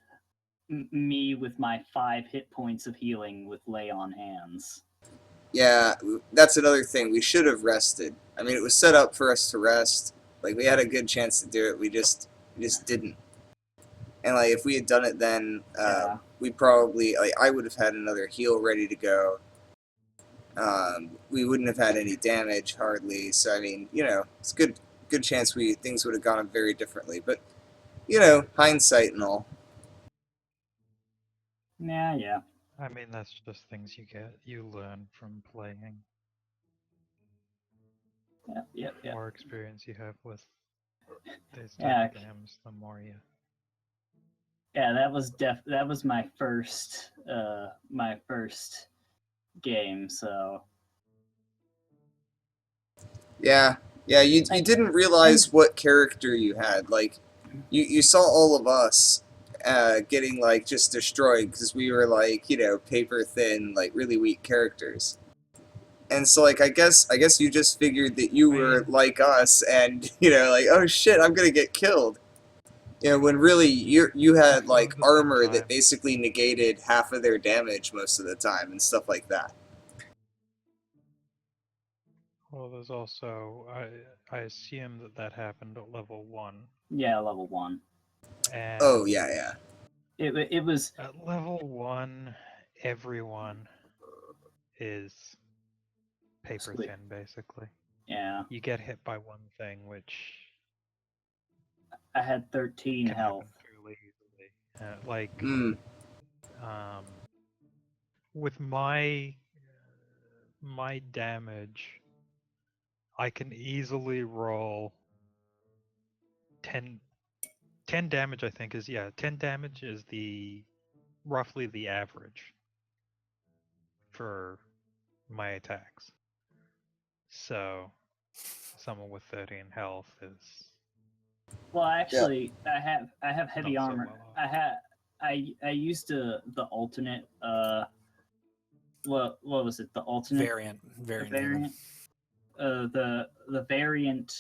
me with my 5 hit points of healing with lay on hands. Yeah, that's another thing. We should have rested. I mean, it was set up for us to rest. Like, we had a good chance to do it. We just didn't. And, like, if we had done it then, we probably, like, I would have had another heal ready to go. We wouldn't have had any damage, hardly. So, I mean, you know, it's good chance things would have gone very differently. But, you know, hindsight and all. Yeah. I mean, that's just things you learn from playing. Yep. The more experience you have with these type of games, the more you. Yeah, that was my first game, so. Yeah, you didn't realize what character you had. Like, you saw all of us getting, like, just destroyed because we were, like, you know, paper thin, like, really weak characters. And so, like, I guess you just figured that you were like us, and, you know, like, oh shit, I'm gonna get killed. You know, when really you had, like, armor that basically negated half of their damage most of the time and stuff like that. Well, there's also I assume that happened at level 1. Yeah, level 1. And oh yeah. It was at level 1. Everyone is paper thin, basically. Yeah. You get hit by one thing, which I had 13 health. Fairly easily. With my damage, I can easily roll 10 damage. I think is 10 damage is roughly the average for my attacks. So someone with 13 health is. Well, actually, I have heavy Not so armor. well I used the alternate. What was it? The alternate variant. The variant.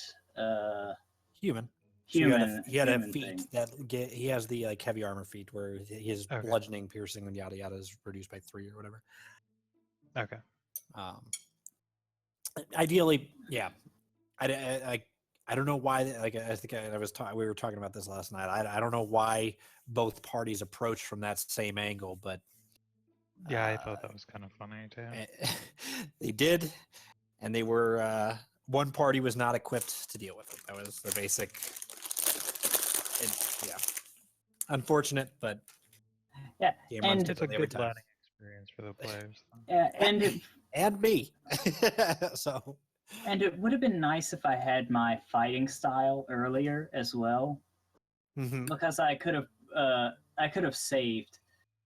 Human. Human. So he had a human feat thing. he has the like heavy armor feat where his bludgeoning, piercing, and yada yada is reduced by 3 or whatever. Okay. Ideally, yeah. I don't know why. Like I think we were talking about this last night. I don't know why both parties approached from that same angle, but yeah, I thought that was kind of funny too. They did, and they were. One party was not equipped to deal with it. That was the basic. Unfortunate, but and it's a good learning experience for the players. And me. So. And it would have been nice if I had my fighting style earlier as well, because I could have saved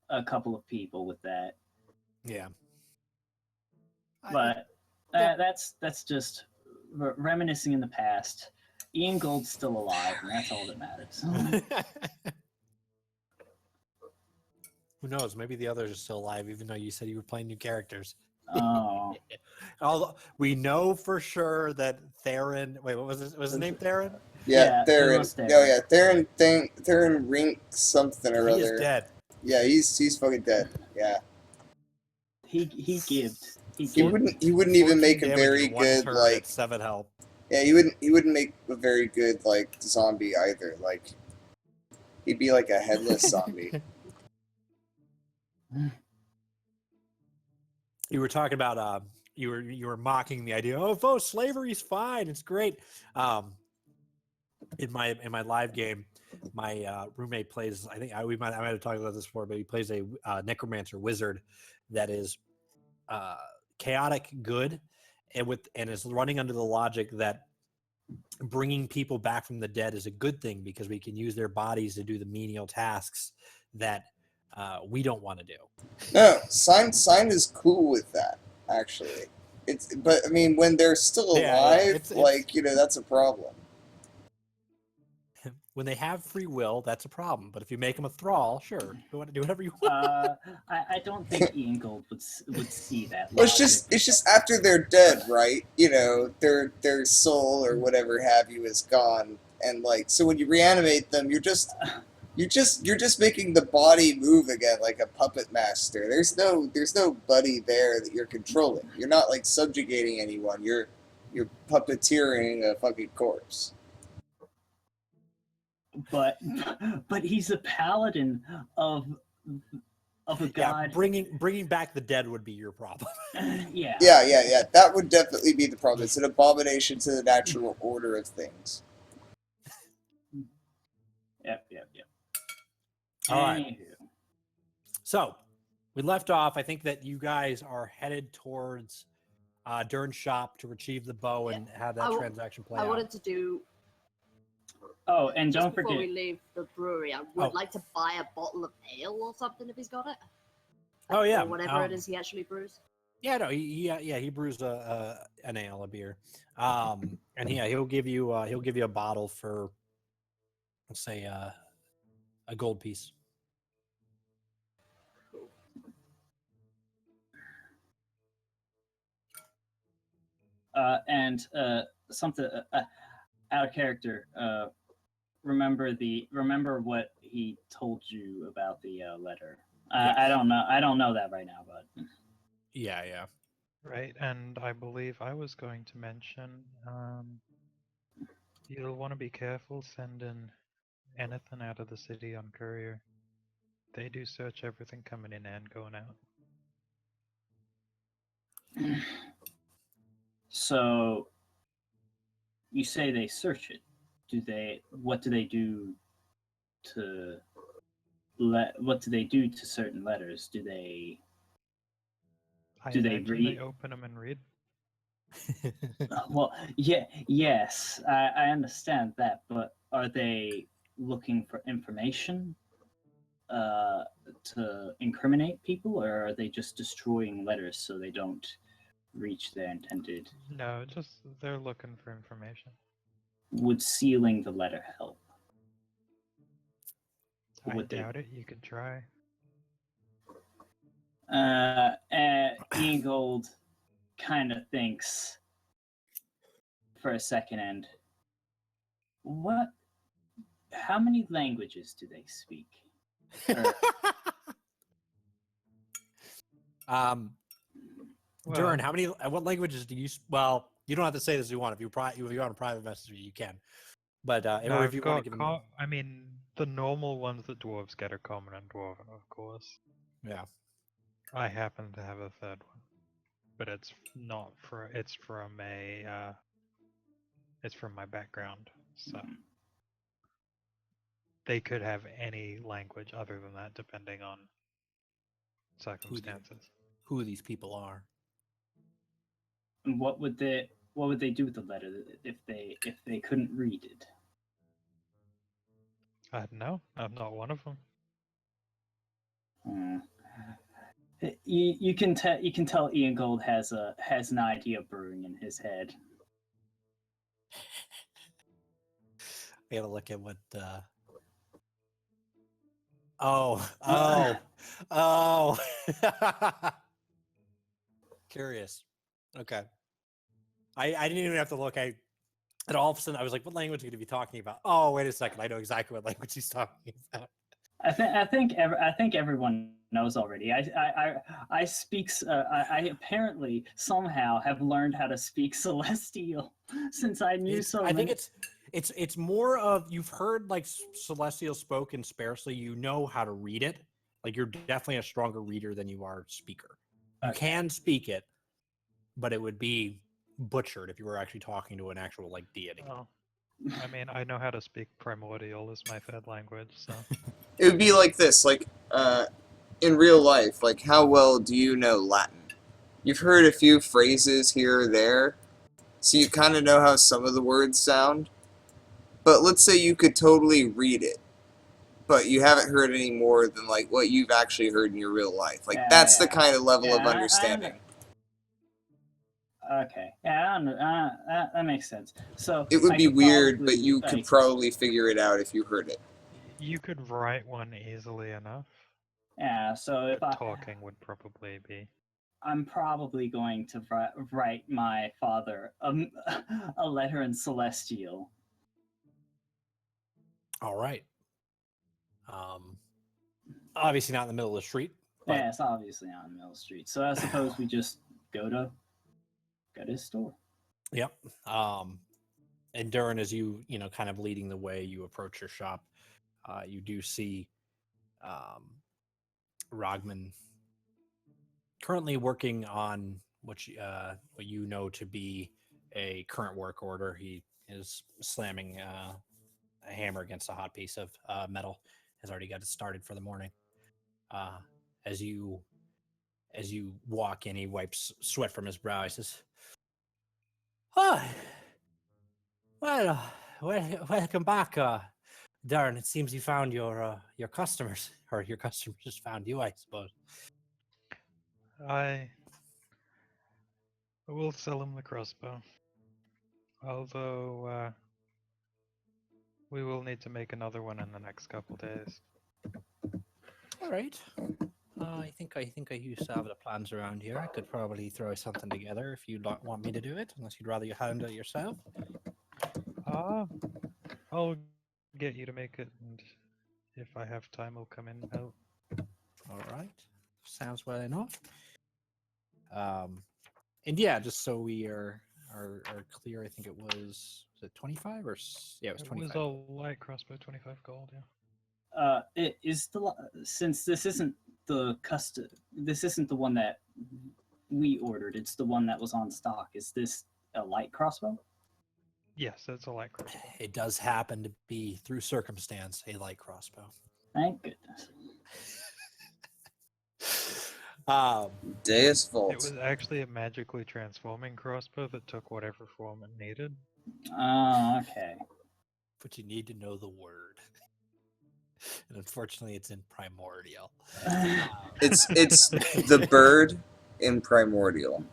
a couple of people with that. Yeah. But that's just reminiscing in the past. Ian Gold's still alive, and that's all that matters. Who knows? Maybe the others are still alive, even though you said you were playing new characters. Oh. Although we know for sure that Theron. Wait, what was his name? Theron? Yeah, Theron. No, yeah, Theron Rink something or other. He is dead. Yeah, he's fucking dead. Yeah. He gived. He wouldn't even make a very good, like, 7 health. Yeah, he wouldn't make a very good, like, zombie either. Like, he'd be like a headless zombie. You were talking about you were mocking the idea. Oh, slavery's fine. It's great. In my live game, my roommate plays. I think I might have talked about this before, but he plays a necromancer wizard that is chaotic good and is running under the logic that bringing people back from the dead is a good thing because we can use their bodies to do the menial tasks that we don't want to do. No, sign is cool with that. Actually, but I mean, when they're still alive, that's a problem. When they have free will, that's a problem. But if you make them a thrall, sure, you want to do whatever you want. I don't think Ian Gold would see that. Well, it's just after they're dead, right? Their soul or whatever have you is gone, and so when you reanimate them, you're just making the body move again like a puppet master. There's no buddy there that you're controlling. You're not subjugating anyone. You're puppeteering a fucking corpse. But he's a paladin of a god. Yeah, bringing back the dead would be your problem. Yeah. Yeah. That would definitely be the problem. It's an abomination to the natural order of things. Yep. All right. So we left off. I think that you guys are headed towards Dern's shop to retrieve the bow and have that transaction play out. I wanted to do. Oh, and don't before forget. we leave the brewery, I would like to buy a bottle of ale or something if he's got it. Oh yeah, or whatever it is he actually brews. Yeah, no, he brews an ale, a beer, and he'll give you a bottle for, let's say, a gold piece. And something out of character. Remember what he told you about the letter. Yes. I don't know that right now, but Yeah. Right, and I believe I was going to mention you'll want to be careful sending anything out of the city on courier. They do search everything coming in and going out. So you say they search it. What do they do to certain letters? Do they read? They open them and read? Well, yes, I understand that, but are they looking for information to incriminate people, or are they just destroying letters so they don't reach their intended? No, just they're looking for information. Would sealing the letter help? I doubt it. You could try. Ian Gold kind of thinks for a second, and how many languages do they speak? Dern, what languages do you? Well, you don't have to say this if you want. If you want a private message, you can. But if you want to give them, I mean, the normal ones that dwarves get are common and dwarven, of course. Yeah. I happen to have a third one, but it's not for. It's from a. It's from my background, so they could have any language other than that, depending on circumstances. Who these people are? And what would they do with the letter if they couldn't read it? No, I'm not one of them. You can tell Ian Gold has an idea brewing in his head. I gotta look at what. Oh. Curious. Okay. I didn't even have to look. And all of a sudden I was like, what language could he be talking about? Oh, wait a second. I know exactly what language he's talking about. I think everyone knows already. I speak. I apparently somehow have learned how to speak Celestial since I knew so. I think it's more of, you've heard like Celestial spoken sparsely. You know how to read it. Like, you're definitely a stronger reader than you are speaker. You can speak it, but it would be butchered if you were actually talking to an actual like deity. Oh. I mean, I know how to speak Primordial as my third language, so. It would be like this, in real life, how well do you know Latin? You've heard a few phrases here or there, so you kind of know how some of the words sound. But let's say you could totally read it, but you haven't heard any more than like what you've actually heard in your real life. Like that's the kind of level of understanding. Okay, yeah, that makes sense. So It would I be could weird, but probably, you could probably figure it out if you heard it. You could write one easily enough. Yeah, so if But talking would probably be. I'm probably going to write my father a letter in Celestial. All right. Obviously not in the middle of the street. But... Yeah, it's obviously not in the middle of the street. So I suppose we just go to his store. Yep. And Durin, as you kind of leading the way, you approach your shop. You do see Rogman currently working on what you know to be a current work order. He is slamming a hammer against a hot piece of metal. Has already got it started for the morning. As you walk in, he wipes sweat from his brow. He says, "Oh, well, welcome back, Darren. It seems you found your customers, or your customers just found you, I suppose." I will sell him the crossbow. Although we will need to make another one in the next couple days. All right. I think I used to have the plans around here. I could probably throw something together if you don't want me to do it, unless you'd rather you handle it yourself. I'll get you to make it, and if I have time, I'll come in and help. All right. Sounds well enough. And yeah, just so we are clear, I think it was it 25 or yeah, it was 25. It was a light crossbow, 25 gold. Yeah. It is since this isn't the this isn't the one that we ordered. It's the one that was on stock. Is this a light crossbow? Yes, it's a light crossbow. It does happen to be, through circumstance, a light crossbow. Thank goodness. Deus Vult. It was actually a magically transforming crossbow that took whatever form it needed. Oh, okay. But you need to know the word. And unfortunately, it's in Primordial. It's the bird in Primordial.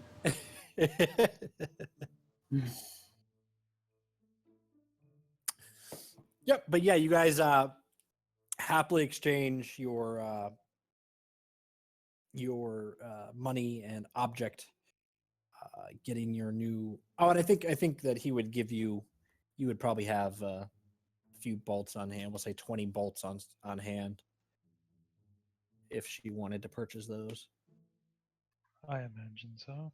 Yep, but yeah, you guys happily exchange your money and object, getting your new. Oh, and I think that he would give you. You would probably have a few bolts on hand. We'll say 20 bolts on hand, if she wanted to purchase those. I imagine so.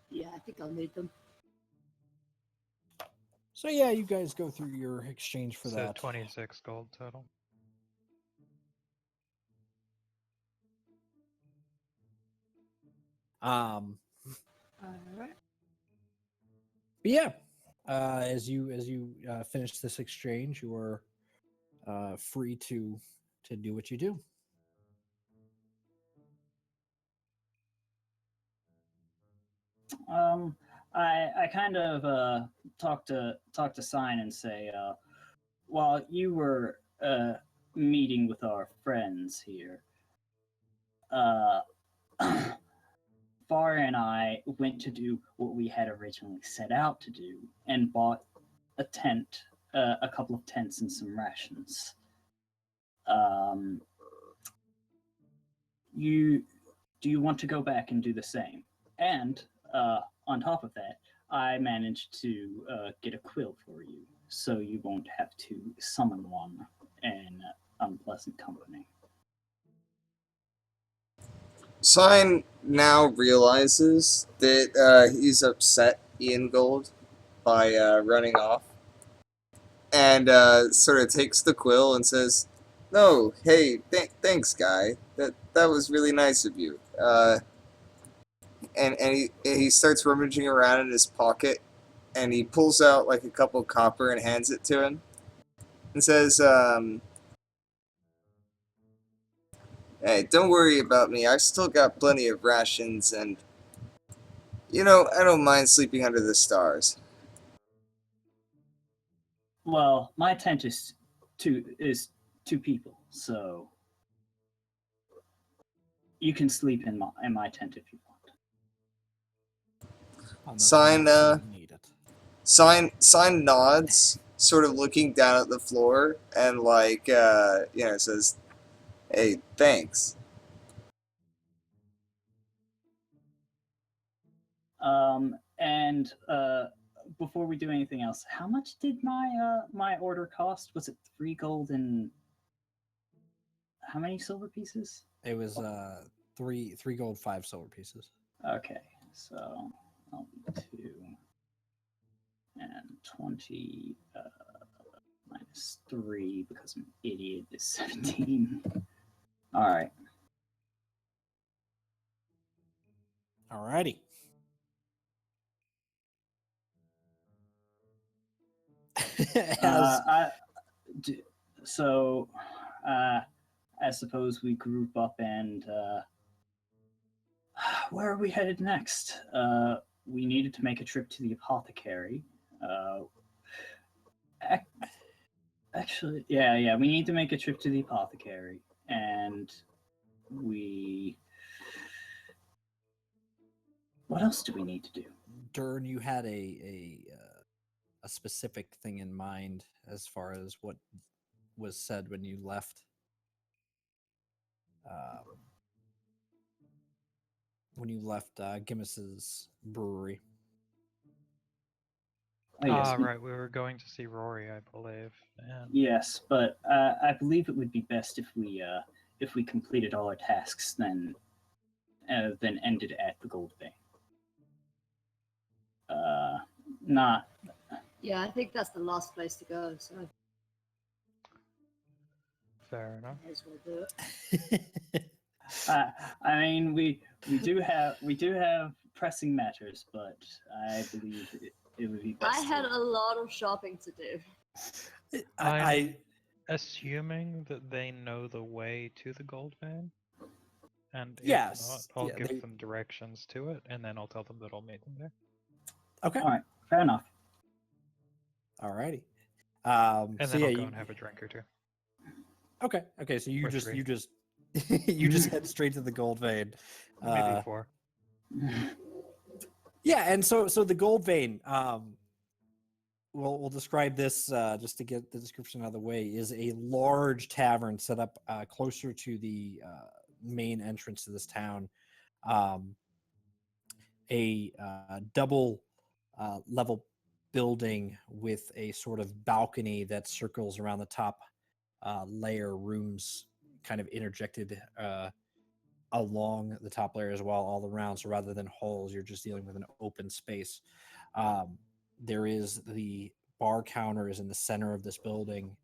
Yeah, I think I'll need them. So yeah, you guys go through your exchange for So that. 26 gold total. All right. But yeah, as you finish this exchange, you are free to do what you do. I kind of talk to Sign and say, while you were meeting with our friends here, Farah and I went to do what we had originally set out to do and bought a tent, a couple of tents and some rations. Do you want to go back and do the same? And on top of that, I managed to get a quill for you, so you won't have to summon one in unpleasant company. Sign now realizes that he's upset Ian Gold by running off, and sort of takes the quill and says, "No, hey, thanks, guy. That was really nice of you." And he starts rummaging around in his pocket, and he pulls out like a couple of copper and hands it to him, and says, Hey, don't worry about me. I've still got plenty of rations, and you know, I don't mind sleeping under the stars. Well, my tent is two people, so you can sleep in my tent if you want. On the Sign, off chance you need it. Sign nods, sort of looking down at the floor, and like, says, "Hey, thanks." And before we do anything else, how much did my order cost? Was it 3 gold and how many silver pieces? It was 3 gold, 5 silver pieces. Okay, so I'll be 2 and 20 minus 3 because I'm an idiot is 17. All right. Alrighty. So I suppose we group up and where are we headed next? We needed to make a trip to the apothecary. Actually, yeah, we need to make a trip to the apothecary, and what else do we need to do? Dern, you had a specific thing in mind as far as what was said when you left. When you left Gimmis's brewery. Oh, yes, right. We were going to see Rory, I believe. And yes, but I believe it would be best if we completed all our tasks, then ended at the Gold Bay. Not. Yeah, I think that's the last place to go. So fair enough. might as well do it. I mean, we do have pressing matters, but I believe it would be best. I had a lot of shopping to do. I'm assuming that they know the way to the Gold Vein, and if Yes, not, I'll yeah, give them directions to it, and then I'll tell them that I'll meet them there. Okay. All right, fair enough. Alrighty. And so then yeah, I'll go and have a drink or two. Okay. So you Or just 3. you just you just head straight to the Gold Vein. Maybe 4. Yeah, and so the Gold Vein. We'll describe this just to get the description out of the way. Is a large tavern set up closer to the main entrance to this town. A double level building with a sort of balcony that circles around the top layer, rooms kind of interjected along the top layer as well, all around. So rather than halls, you're just dealing with an open space. There is the bar counter is in the center of this building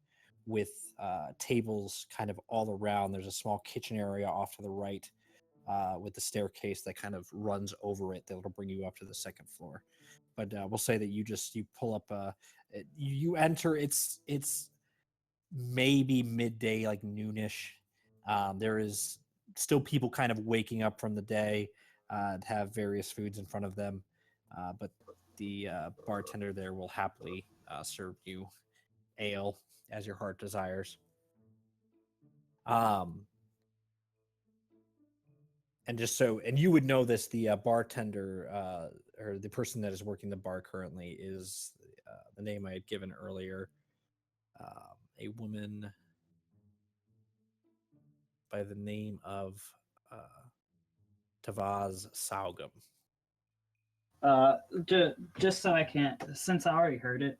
with tables kind of all around. There's a small kitchen area off to the right with the staircase that kind of runs over it that'll bring you up to the second floor. But we'll say that you pull up, you enter, it's maybe midday, like noonish. There is still people kind of waking up from the day, have various foods in front of them. But the bartender there will happily serve you ale as your heart desires. And you would know this, the bartender or the person that is working the bar currently is the name I had given earlier, a woman by the name of Tavaz Saugum. Just so I can't, since I already heard it,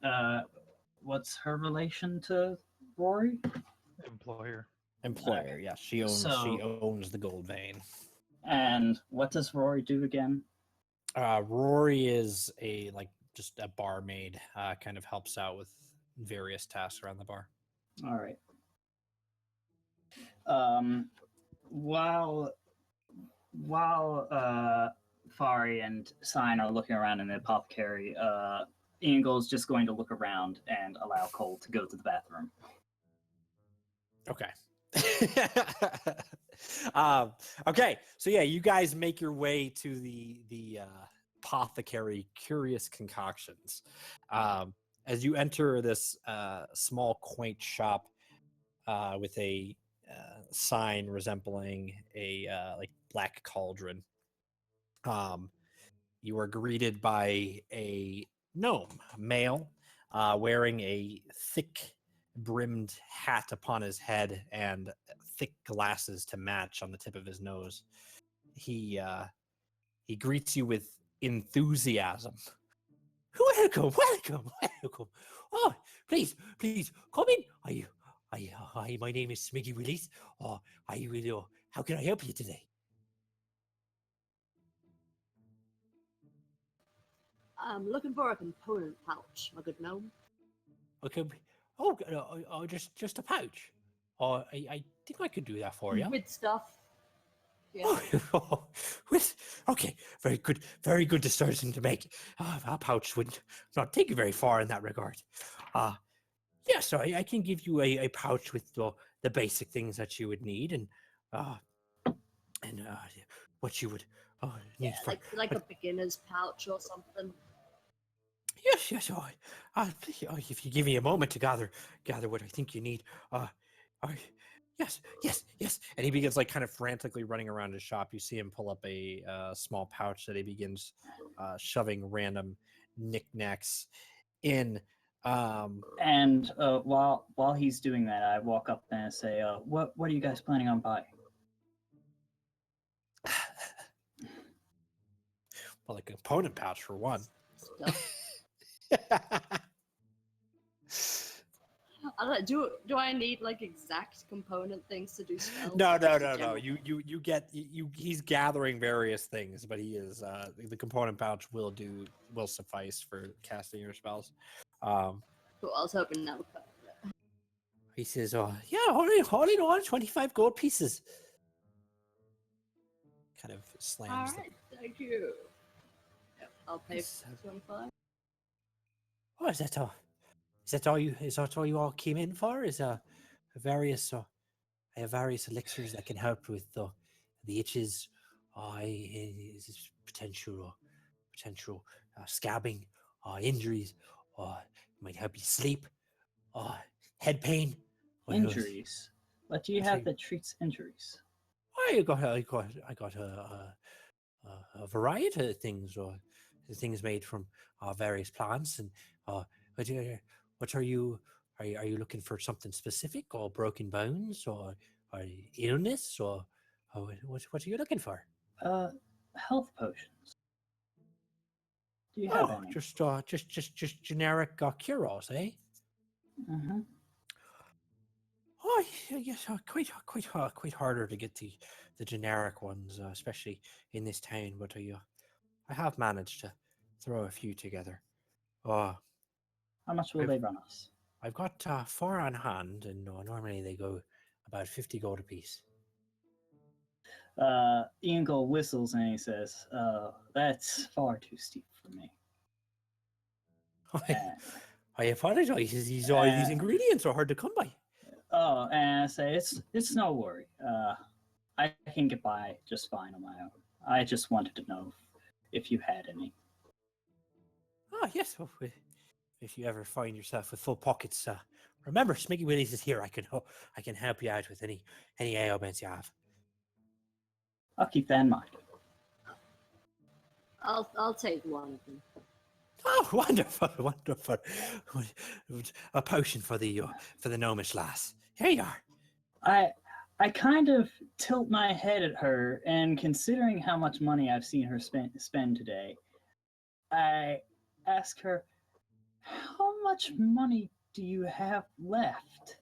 what's her relation to Rory? Employer. Yeah. She owns the Gold Vein. And what does Rory do again? Rory is just a barmaid, kind of helps out with various tasks around the bar. All right. While Fari and Sign are looking around in the apothecary, Ingal's just going to look around and allow Cole to go to the bathroom. Okay. Okay, so yeah, you guys make your way to the apothecary curious concoctions. As you enter this small quaint shop with a sign resembling a like black cauldron, you are greeted by a gnome, male, wearing a thick brimmed hat upon his head and thick glasses to match on the tip of his nose. He greets you with enthusiasm. Welcome, welcome, welcome. Oh, please, come in. My name is Smiggy Willis. Oh, how can I help you today? I'm looking for a component pouch, my good gnome. Okay. Oh, just a pouch. Oh, I think I could do that for you. With stuff. Yeah. Oh, okay, very good decision to make. A pouch would not take you very far in that regard. Yes, I can give you a pouch with the basic things that you would need and what you would need Yeah, for. like a beginner's pouch or something. Yes. If you give me a moment to gather what I think you need. Yes. And he begins like kind of frantically running around his shop. You see him pull up a small pouch that he begins shoving random knickknacks in. And while he's doing that, I walk up and say, "What are you guys planning on buying?" Well, a component pouch for one. Stuff. I don't, do I need like exact component things to do spells? No. General? You get he's gathering various things, but he is the component pouch will suffice for casting your spells. Cool, I was hoping that would cover it. He says, "Oh, yeah, all in all, 25 gold pieces." Kind of slams. All right, thank you. Yep, I'll pay Yes, 25. Oh, is that all? Is that all you all came in for? Is various I have various elixirs that can help with the itches, is potential scabbing, injuries, might help you sleep, head pain. Injuries. What do you have that treats injuries? I got a variety of things, or things made from various plants. And what are you? Are you looking for something specific, or broken bones, or illness, or what are you looking for? Health potions. Do you have any? Just generic cure-alls, eh? Mm-hmm. Oh, yes, quite harder to get the generic ones, especially in this town. But I have managed to throw a few together. How much will they run us? I've got 4 on hand, and normally they go about 50 gold apiece. Ian Gold whistles and he says, "That's far too steep for me." I apologize. These ingredients are hard to come by. And I say, "It's no worry. I can get by just fine on my own. I just wanted to know if you had any." Yes. Well, if you ever find yourself with full pockets, remember, Smiggy Willies is here. I can help you out with any ailments you have. I'll keep that in mind. I'll take one of them. Oh, wonderful! A potion for the gnomish lass. Here you are. I kind of tilt my head at her, and considering how much money I've seen her spend today, I ask her, "How much money do you have left?"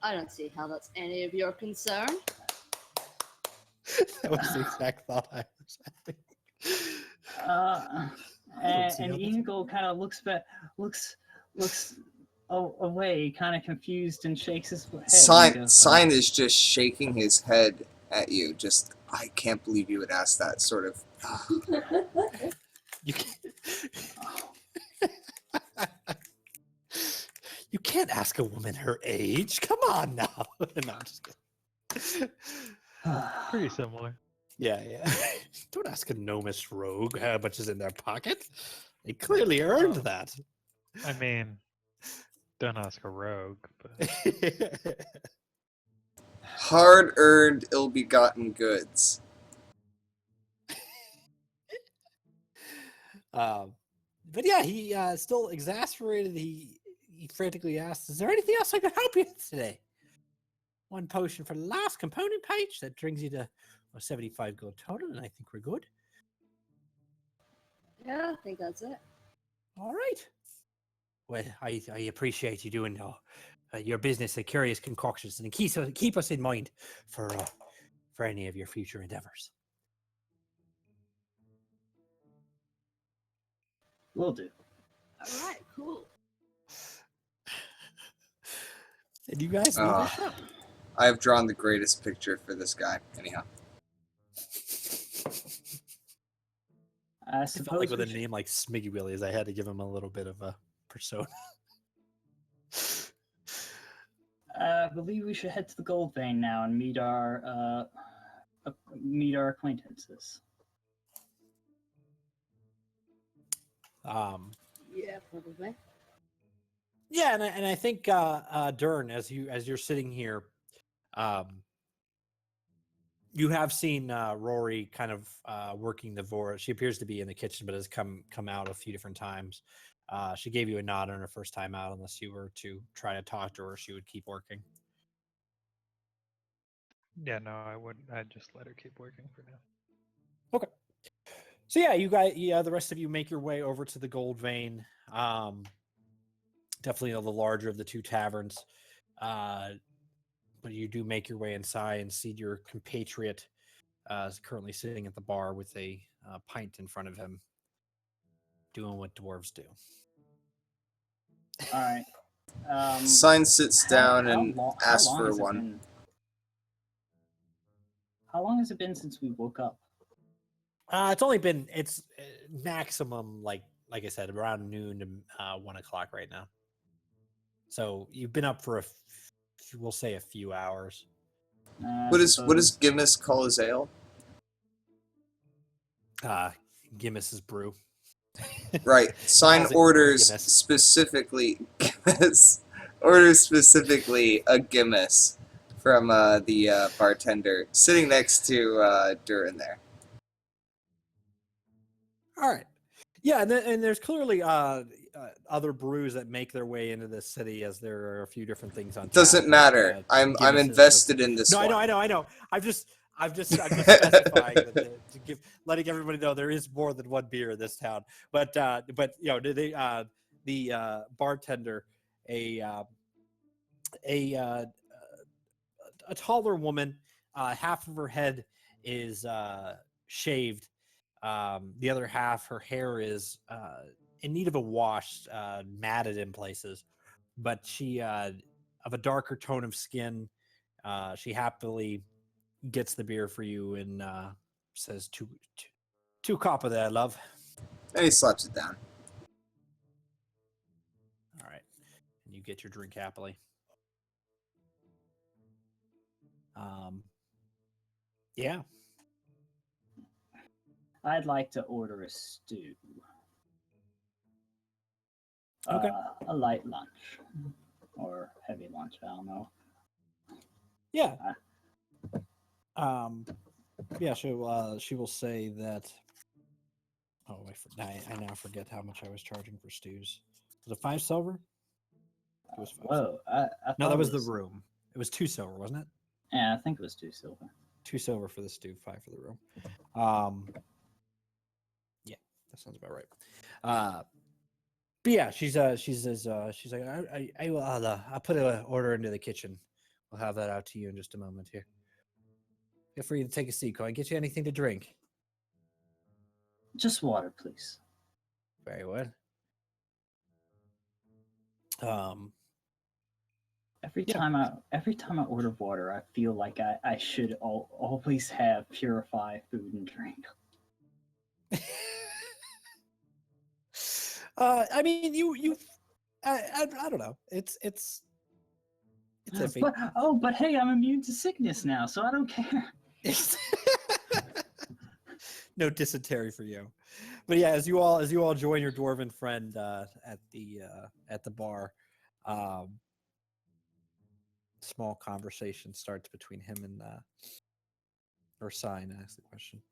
I don't see how that's any of your concern. That was the exact thought I was having. And Eagle kind of looks away, kind of confused, and shakes his head. Sign is just shaking his head at you. Just, I can't believe you would ask that sort of. You can't ask a woman her age. Come on now. No, I'm just kidding. Pretty similar. Yeah. Don't ask a gnomish rogue how much is in their pocket. They clearly earned Well, that. I mean, don't ask a rogue, but Hard-earned, ill-begotten goods. But yeah, he still exasperated. He frantically asked, "Is there anything else I can help you with today?" One potion for the last component page that brings you to a 75 gold total, and I think we're good. Yeah, I think that's it. All right. Well, I appreciate you doing your business at Curious Concoctions, and keep us in mind for any of your future endeavors. Will do. All right, cool. And you guys leave the shop. I've drawn the greatest picture for this guy. Anyhow. I I felt like suppose with we a should... name like Smiggy Willies, I had to give him a little bit of a persona. I believe we should head to the Gold Vein now and meet our acquaintances. Yeah, probably. Yeah, and I think Dern, as you're sitting here, you have seen Rory kind of working the Vora. She appears to be in the kitchen, but has come out a few different times. She gave you a nod on her first time out, unless you were to try to talk to her, she would keep working. yeah, no, I wouldn't. I'd just let her keep working for now. Okay. So yeah, you guys, the rest of you make your way over to the Gold Vein. Definitely the larger of the two taverns. But you do make your way inside and see your compatriot is currently sitting at the bar with a pint in front of him, doing what dwarves do. All right. Sign sits down and how asks long for has it one. been? How long has it been since we woke up? It's only been maximum like I said, around noon to 1 o'clock right now. So you've been up for we'll say a few hours. What does Gimmis call his ale? Gimmis's brew. Right. Sign Calls it orders Gimmis. specifically. Gimmis orders specifically a Gimmis from the bartender sitting next to Durin there. All right. Yeah, and there's clearly other brews that make their way into the city, as there are a few different things on tap. Doesn't matter. I'm Guinness invested in this No, one. I know. I'm just specifying that letting everybody know there is more than one beer in this town. But you know, the bartender, a taller woman, half of her head is shaved. The other half, her hair is in need of a wash, matted in places, but she of a darker tone of skin. She happily gets the beer for you and says, two copper there, love. And he slaps it down. All right. And you get your drink happily. Yeah. I'd like to order a stew. Okay. A light lunch. Or heavy lunch, I don't know. Yeah. Yeah, she will say that. Oh, I now forget how much I was charging for stews. Was it 5 silver? It was 5 silver. I No, thought that was it the room. It was 2 silver, wasn't it? Yeah, I think it was 2 silver. 2 silver for the stew, 5 for the room. Yeah, that sounds about right. But yeah, she's like, I will I'll put an order into the kitchen. We'll have that out to you in just a moment here. Feel free to take a seat. Can I get you anything to drink? Just water, please. Very well. Every time I order water, I feel like I should always have purify food and drink. I mean, I don't know. It's iffy. But hey, I'm immune to sickness now, so I don't care. No dysentery for you. But yeah, as you all join your dwarven friend at the bar, small conversation starts between him and or Sign asks the question.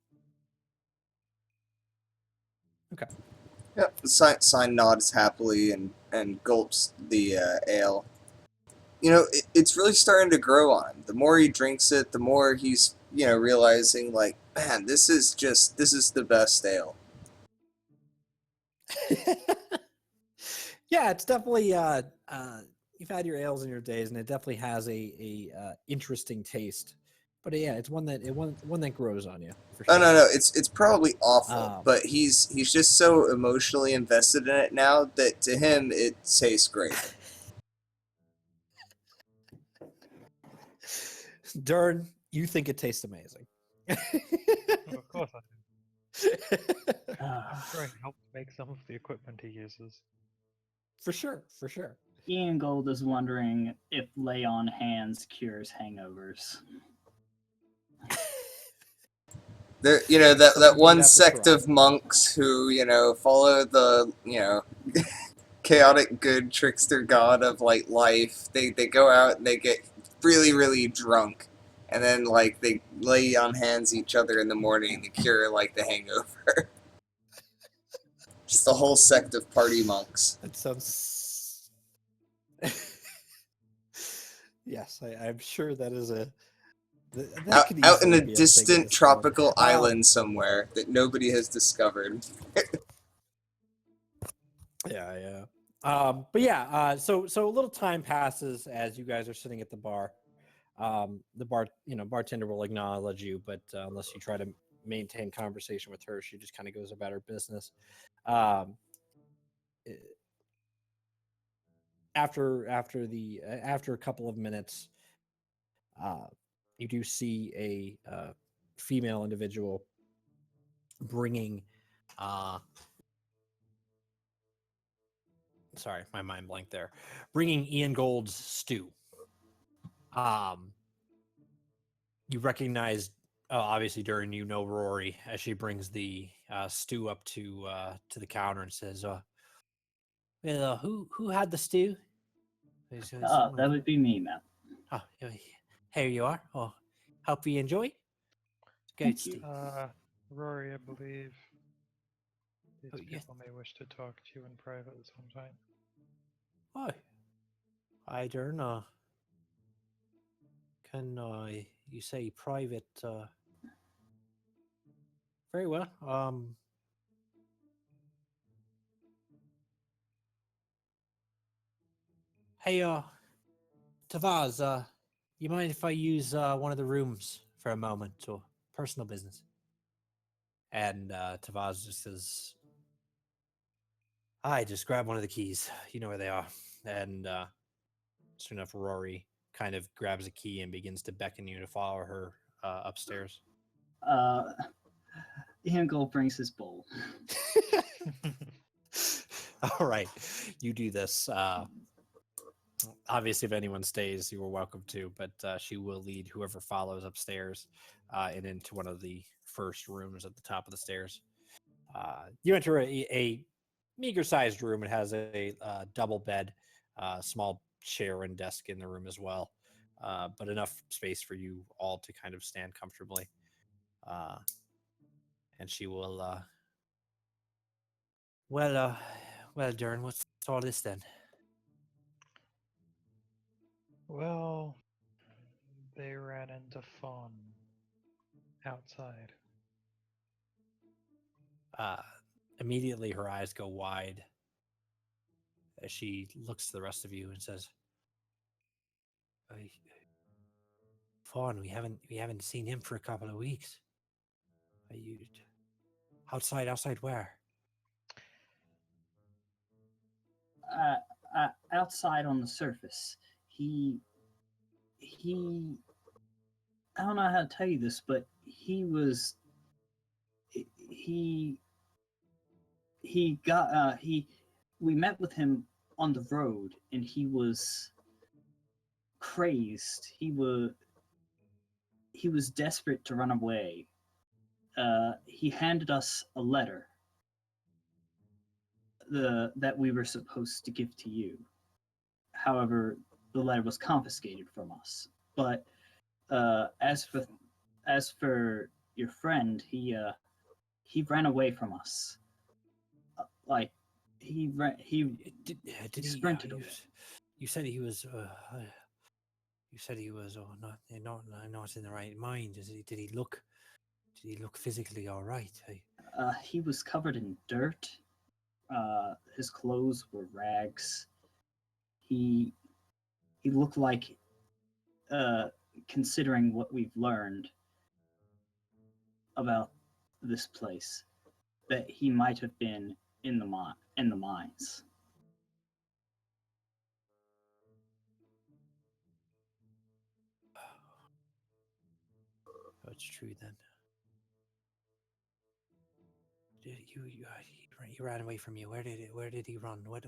Okay. Yep. Sign nods happily and gulps the ale. You know, it's really starting to grow on him. The more he drinks it, the more he's, realizing, like, man, this is the best ale. Yeah, it's definitely you've had your ales in your days, and it definitely has a interesting taste. But yeah, it's one that grows on you. For Oh, sure. no, it's probably awful, Um, but he's just so emotionally invested in it now that to him it tastes great. Dern, you think it tastes amazing. Of course I do. I'm sure I helped make some of the equipment he uses. For sure, for sure. Ian Gold is wondering if lay on hands cures hangovers. There, that Something you would one have to sect try. of monks who, follow the, chaotic good trickster god of like life. They go out and they get really, really drunk. And then like they lay on hands each other in the morning to cure like the hangover. Just a whole sect of party monks. That sounds. Yes, I'm sure that is a. That could Out in easily a be a thing in distant this world. tropical island somewhere that nobody has discovered. Yeah. But yeah, so a little time passes as you guys are sitting at the bar. The bartender will acknowledge you, but unless you try to maintain conversation with her, she just kind of goes about her business. Um, eh, after a couple of minutes, you do see a female individual bringing. Sorry, my mind blanked there. Bringing Ian Gold's stew. You recognize, obviously, Durin, Rory as she brings the stew up to the counter and says, "Well, who had the stew?" That would be me, ma'am. Oh, here you are. Oh, hope you enjoy. It's good Thank stew. you. Rory, I believe these Oh, yes. people may wish to talk to you in private at some time. Oh, I don't know. Can you say private? Very well. Hey, Tavaz, you mind if I use one of the rooms for a moment or personal business? And Tavaz just says, "I just grab one of the keys. You know where they are." And soon enough, Rory kind of grabs a key and begins to beckon you to follow her upstairs. Ian Gold brings his bowl. All right, you do this. Obviously, if anyone stays, you are welcome to, but she will lead whoever follows upstairs and into one of the first rooms at the top of the stairs. You enter a meager-sized room. It has a double bed, small chair and desk in the room as well, but enough space for you all to kind of stand comfortably. And she will, well, Dern, what's all this then? Well, they ran into Fawn outside. Immediately, her eyes go wide as she looks to the rest of you and says, "Fawn, we haven't seen him for a couple of weeks. Are you outside? Outside where?" Outside on the surface. He. I don't know how to tell you this, but he was. He got. We met with him on the road, and he was crazed. He was desperate to run away. He handed us a letter that we were supposed to give to you. However, the letter was confiscated from us. But as for your friend, he ran away from us. Like he Did he sprinted away. you said he was you said he was not in the right mind. Did he look physically all right? He was covered in dirt. His clothes were rags. He looked like, considering what we've learned about this place, that he might have been in the mines. Oh, it's true then. He ran away from you. Where did he run? What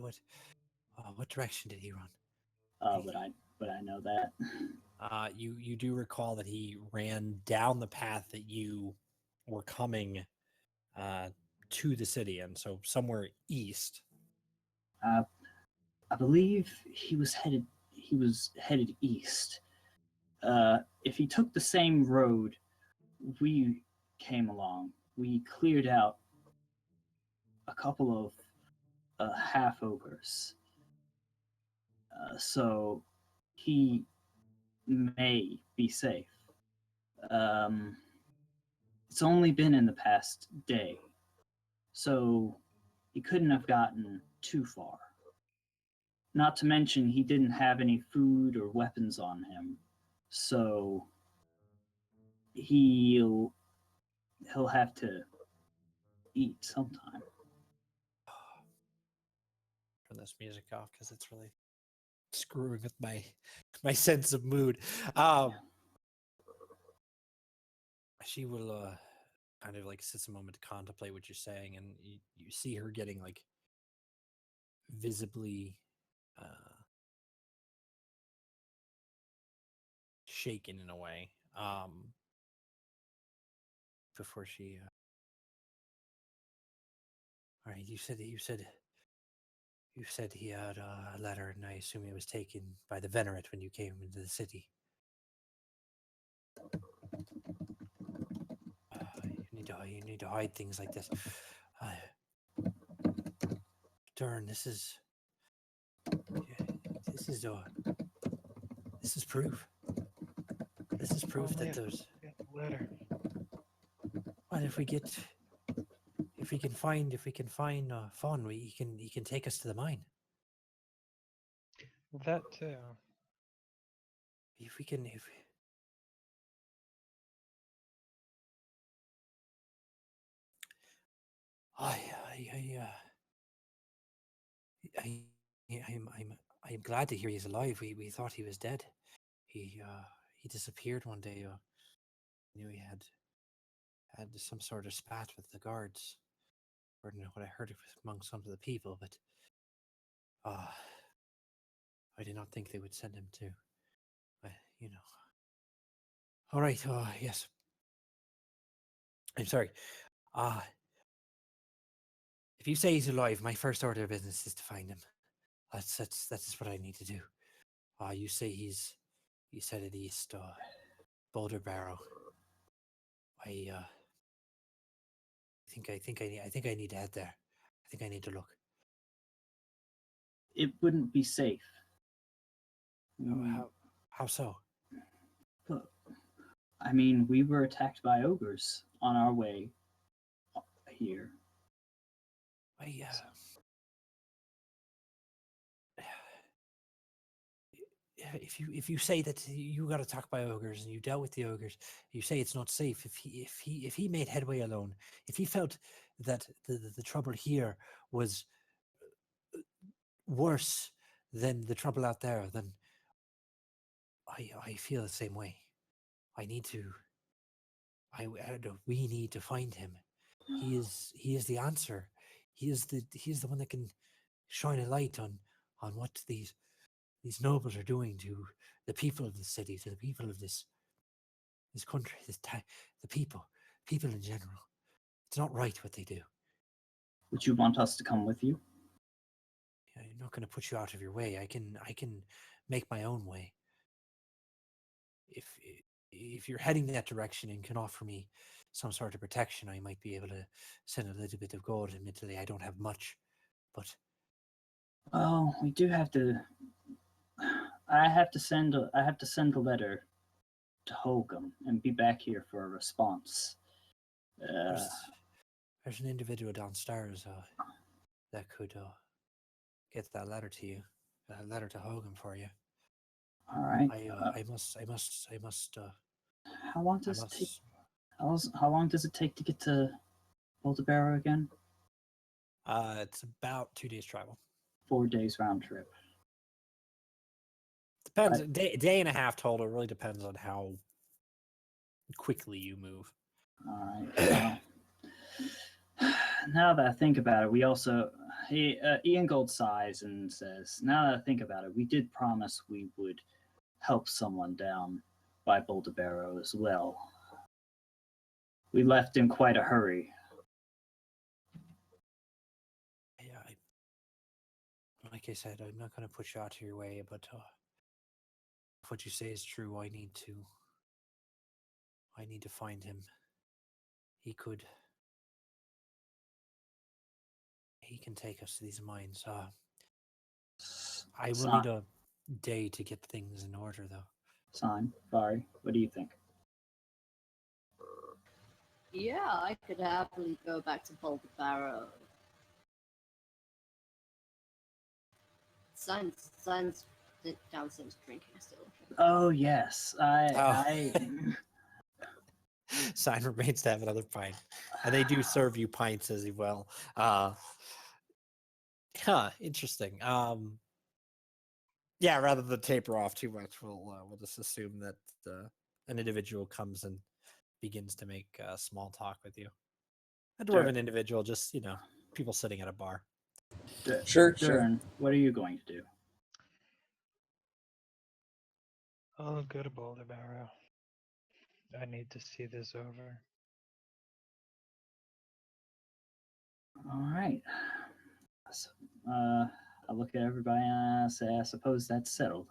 direction did he run? But I know that. You do recall that he ran down the path that you were coming to the city, and so somewhere east. I believe he was headed east. If he took the same road we came along, we cleared out a couple of half ogres. So he may be safe. It's only been in the past day, so he couldn't have gotten too far. Not to mention, he didn't have any food or weapons on him, so he'll have to eat sometime. Turn this music off because it's really screwing with my sense of mood. She will kind of like sits a moment to contemplate what you're saying, and you see her getting like visibly shaken in a way before she all right, you said he had a letter, and I assume it was taken by the Venerate when you came into the city. You need to hide things like this. Darn, this is proof. This is proof that there's. Letter. Well, if we can find Fawn, he can take us to the mine. That too. If we can, I'm glad to hear he's alive. We thought he was dead. He disappeared one day. Knew he had some sort of spat with the guards. Or what I heard among some of the people, but I did not think they would send him to. All right. Yes. I'm sorry. If you say he's alive, my first order of business is to find him. That's what I need to do. You say he's headed east, Boulder Barrow. I think I need to head there. I think I need to look. It wouldn't be safe. How so? Look, I mean, we were attacked by ogres on our way here. If you say that you got attacked by ogres and you dealt with the ogres, you say it's not safe. If he made headway alone, if he felt that the trouble here was worse than the trouble out there, then I feel the same way. We need to find him. He is the answer. He is the one that can shine a light on on what these nobles are doing to the people of the city, to the people of this country, the people in general. It's not right what they do. Would you want us to come with you? I'm not going to put you out of your way. I can make my own way. If you're heading that direction and can offer me some sort of protection, I might be able to send a little bit of gold. Admittedly, I don't have much, but well, we do have to. I have to send a letter to Holcomb and be back here for a response. There's an individual downstairs that could get that letter to you, a letter to Hogan for you. All right. I must. How long does it take? How long does it take to get to Boulder again? It's about 2 days travel. 4 days round trip. Depends. Day and a half total. It really depends on how quickly you move. All right. Now that I think about it, we also Ian Gold sighs and says, "Now that I think about it, we did promise we would help someone down by Boulder as well. We left in quite a hurry." Yeah, like I said, I'm not going to put you out of your way, but if what you say is true, I need to find him. He can take us to these mines. I will need a day to get things in order, though. Sign. Sorry. What do you think? Yeah, I could happily go back to Boulder. Sign's downstairs drinking still. Oh yes, I Sign remains to have another pint, and they do serve you pints as well. Interesting. Yeah, rather than taper off too much, we'll just assume that an individual comes and begins to make small talk with you. A dwarven individual, just people sitting at a bar. Sure. Durin, what are you going to do? I'll go to Boulder. I need to see this over. All right. So, I look at everybody and I say, I suppose that's settled.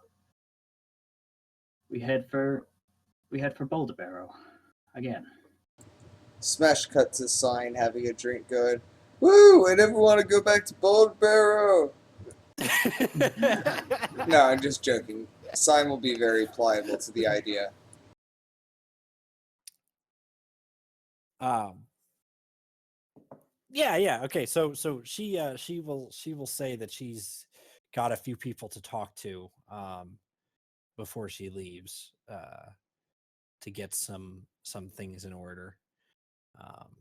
We head for Boulder again. Smash cut to Sign having a drink going, "Woo! I never want to go back to Bold. No, I'm just joking. Sign will be very pliable to the idea. Yeah. Okay. So she will say that she's got a few people to talk to before she leaves to get some things in order.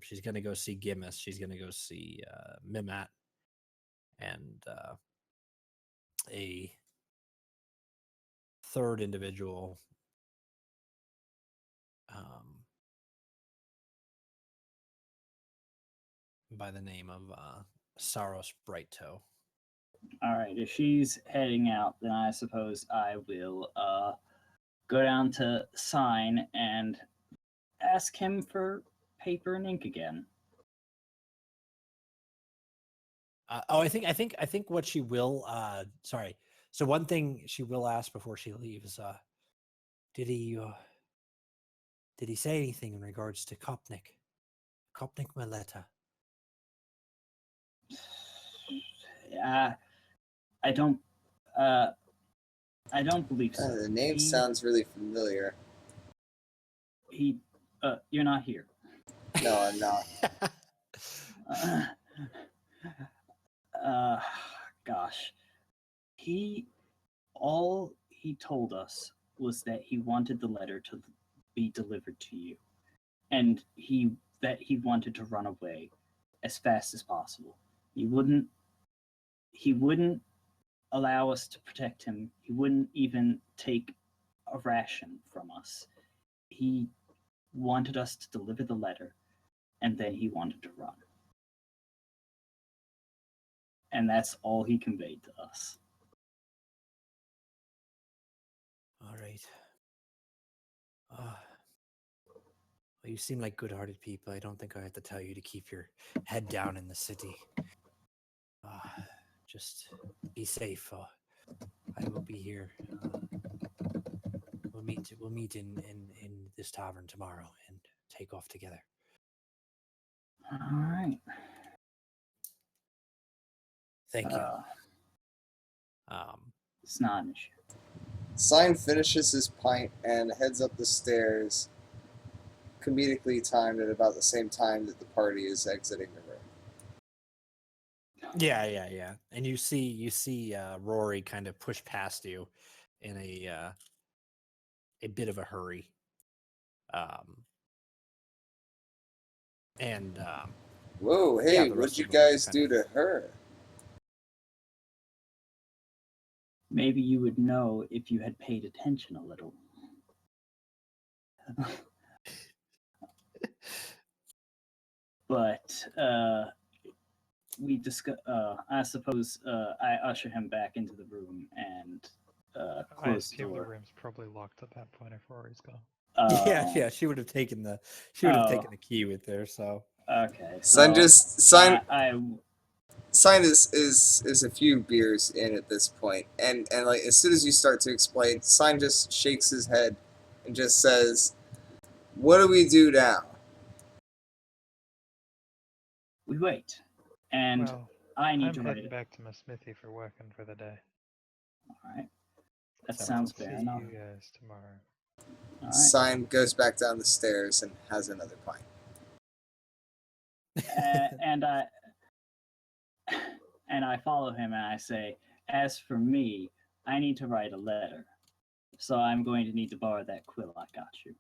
She's gonna go see Gimmis. She's gonna go see Mimat and a third individual. By the name of Saros Brighttoe. All right, if she's heading out, then I suppose I will go down to Sign and ask him for paper and ink again. I think what she will. Sorry. So one thing she will ask before she leaves. Did he say anything in regards to Kopnik Maleta? I don't believe so. The name sounds really familiar. You're not here. No, I'm not. Gosh. All he told us was that he wanted the letter to be delivered to you, and that he wanted to run away as fast as possible. He wouldn't allow us to protect him. He wouldn't even take a ration from us. He wanted us to deliver the letter, and then he wanted to run. And that's all he conveyed to us. right. Well, you seem like good-hearted people. I don't think I have to tell you to keep your head down in the city. Just be safe. I will be here. We'll meet in this tavern tomorrow and take off together. All right. Thank you. It's not an issue. Sign finishes his pint and heads up the stairs, comedically timed at about the same time that the party is exiting the room. Yeah. And you see Rory kind of push past you in a bit of a hurry. Whoa, hey, the what'd rest you of them guys kind do of- to her? Maybe you would know if you had paid attention a little. But we discuss. I suppose I usher him back into the room and I close the assume the door. room's probably locked at that point if Rory's gone. Yeah. She would have taken the key with her. So Okay. Sign So Sign is a few beers in at this point, and like as soon as you start to explain, Sign just shakes his head and just says, "What do we do now?" we wait, and Well, I need I'm to write heading it. back to my smithy for working for the day. All right. That Sounds sounds See fair enough. you guys tomorrow. All right. Sign goes back down the stairs and has another pint. And I follow him and I say, as for me, I need to write a letter, so I'm going to need to borrow that quill I got you.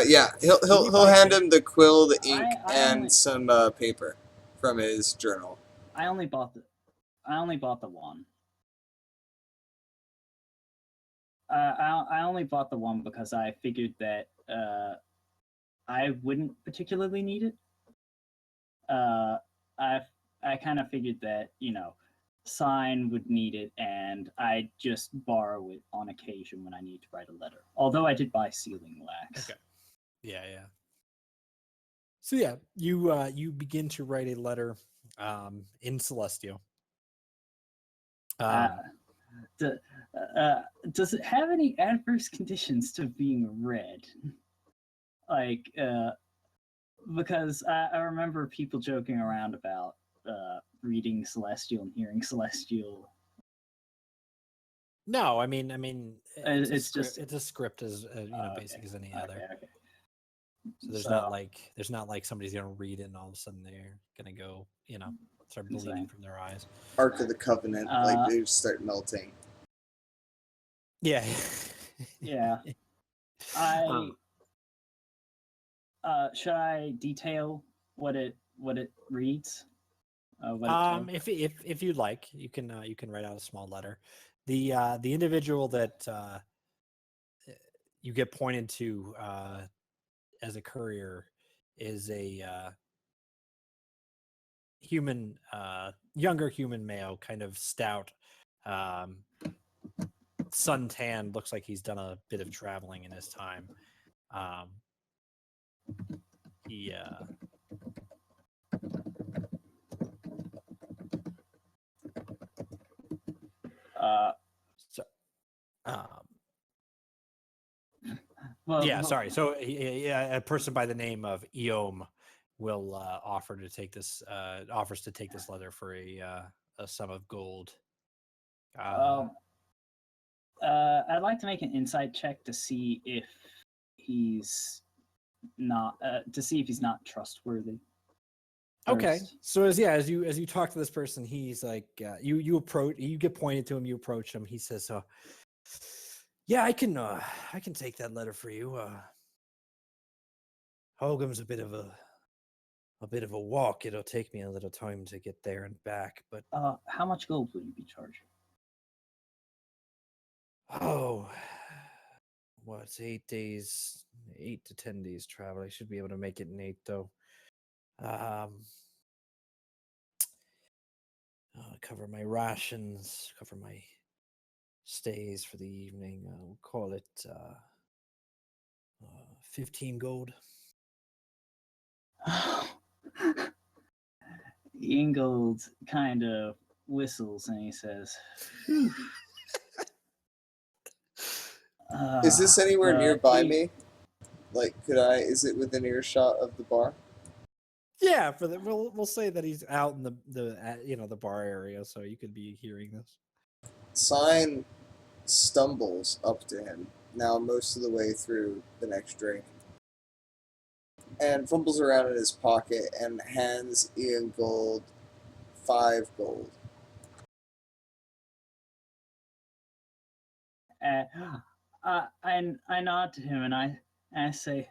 Yeah, he'll hand him the quill, the ink, and some paper from his journal. I only bought the one. I only bought the one because I figured that I wouldn't particularly need it. I kind of figured that Sign would need it, and I just borrow it on occasion when I need to write a letter. Although I did buy sealing wax. Okay. Yeah. So yeah, you begin to write a letter in Celestial. Does it have any adverse conditions to being read? Like, because I remember people joking around about reading Celestial and hearing Celestial. No, I mean, it's just it's a script as basic as any other. Okay. So there's not like somebody's gonna read it and all of a sudden they're gonna go, start bleeding from their eyes. Ark of the Covenant, like they just start melting. Yeah. Yeah. Should I detail what it reads? If you'd like, you can write out a small letter. The individual that you get pointed to as a courier is a human, younger human male, kind of stout, suntanned. Looks like he's done a bit of traveling in his time. He sorry. So a person by the name of Eom will offers to take this letter for a sum of gold. I'd like to make an insight check to see if he's not trustworthy. Okay. First. So as you talk to this person, he's like, you get pointed to him, you approach him. He says, yeah, I can take that letter for you. Hogum's a bit of a walk. It'll take me a little time to get there and back, but how much gold will you be charging? Oh, what's 8 days, 8 to 10 days travel. I should be able to make it in 8 though. Cover my rations, cover my stays for the evening. We'll call it 15 gold. Ingold kind of whistles and he says, Is this anywhere nearby he- me? Like, is it within earshot of the bar? Yeah, we'll say that he's out in the bar area, so you could be hearing this. Sign stumbles up to him, now most of the way through the next drink, and fumbles around in his pocket and hands Ian Gold 5 gold. I nod to him and I say,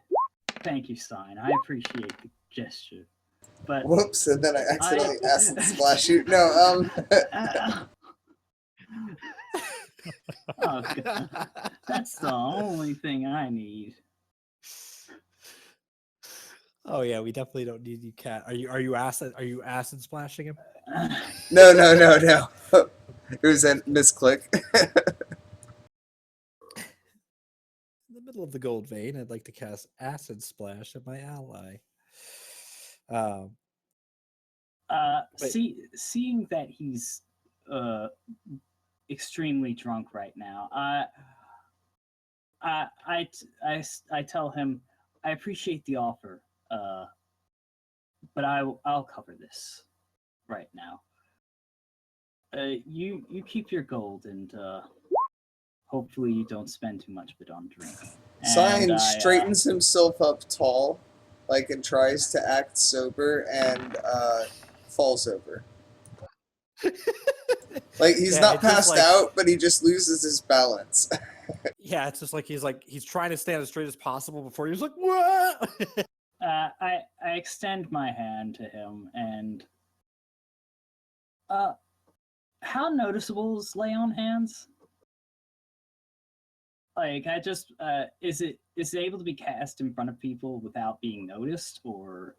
"Thank you, Stein. I appreciate the gesture." But Whoops, and then I accidentally acid splash you. No, oh, God. That's the only thing I need. Oh yeah, we definitely don't need you, cat. Are you acid splashing him? no. It was a misclick. In the middle of the gold vein, I'd like to cast acid splash at my ally. Seeing that he's extremely drunk right now, I tell him I appreciate the offer, but I'll cover this right now. You keep your gold and hopefully you don't spend too much of it on drink. Sign straightens himself up tall, and tries to act sober and falls over. He's not passed out, but he just loses his balance. Yeah, it's just he's trying to stand as straight as possible before he's like, what? I extend my hand to him and how noticeable is lay on hands? Is it able to be cast in front of people without being noticed, or?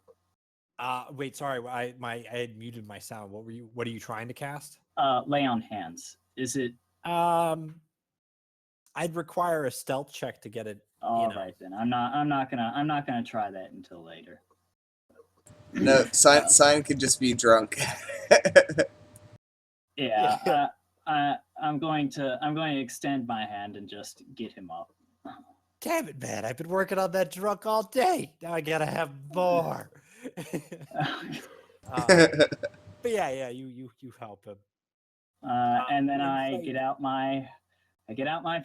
Wait, sorry, I had muted my sound. What are you trying to cast? Lay on hands. Is it? I'd require a stealth check to get it. All right then. I'm not gonna try that until later. No, sign could just be drunk. Yeah. I'm going to extend my hand and just get him up. Damn it, man! I've been working on that drunk all day. Now I gotta have more. But yeah, you help him. And then I get out my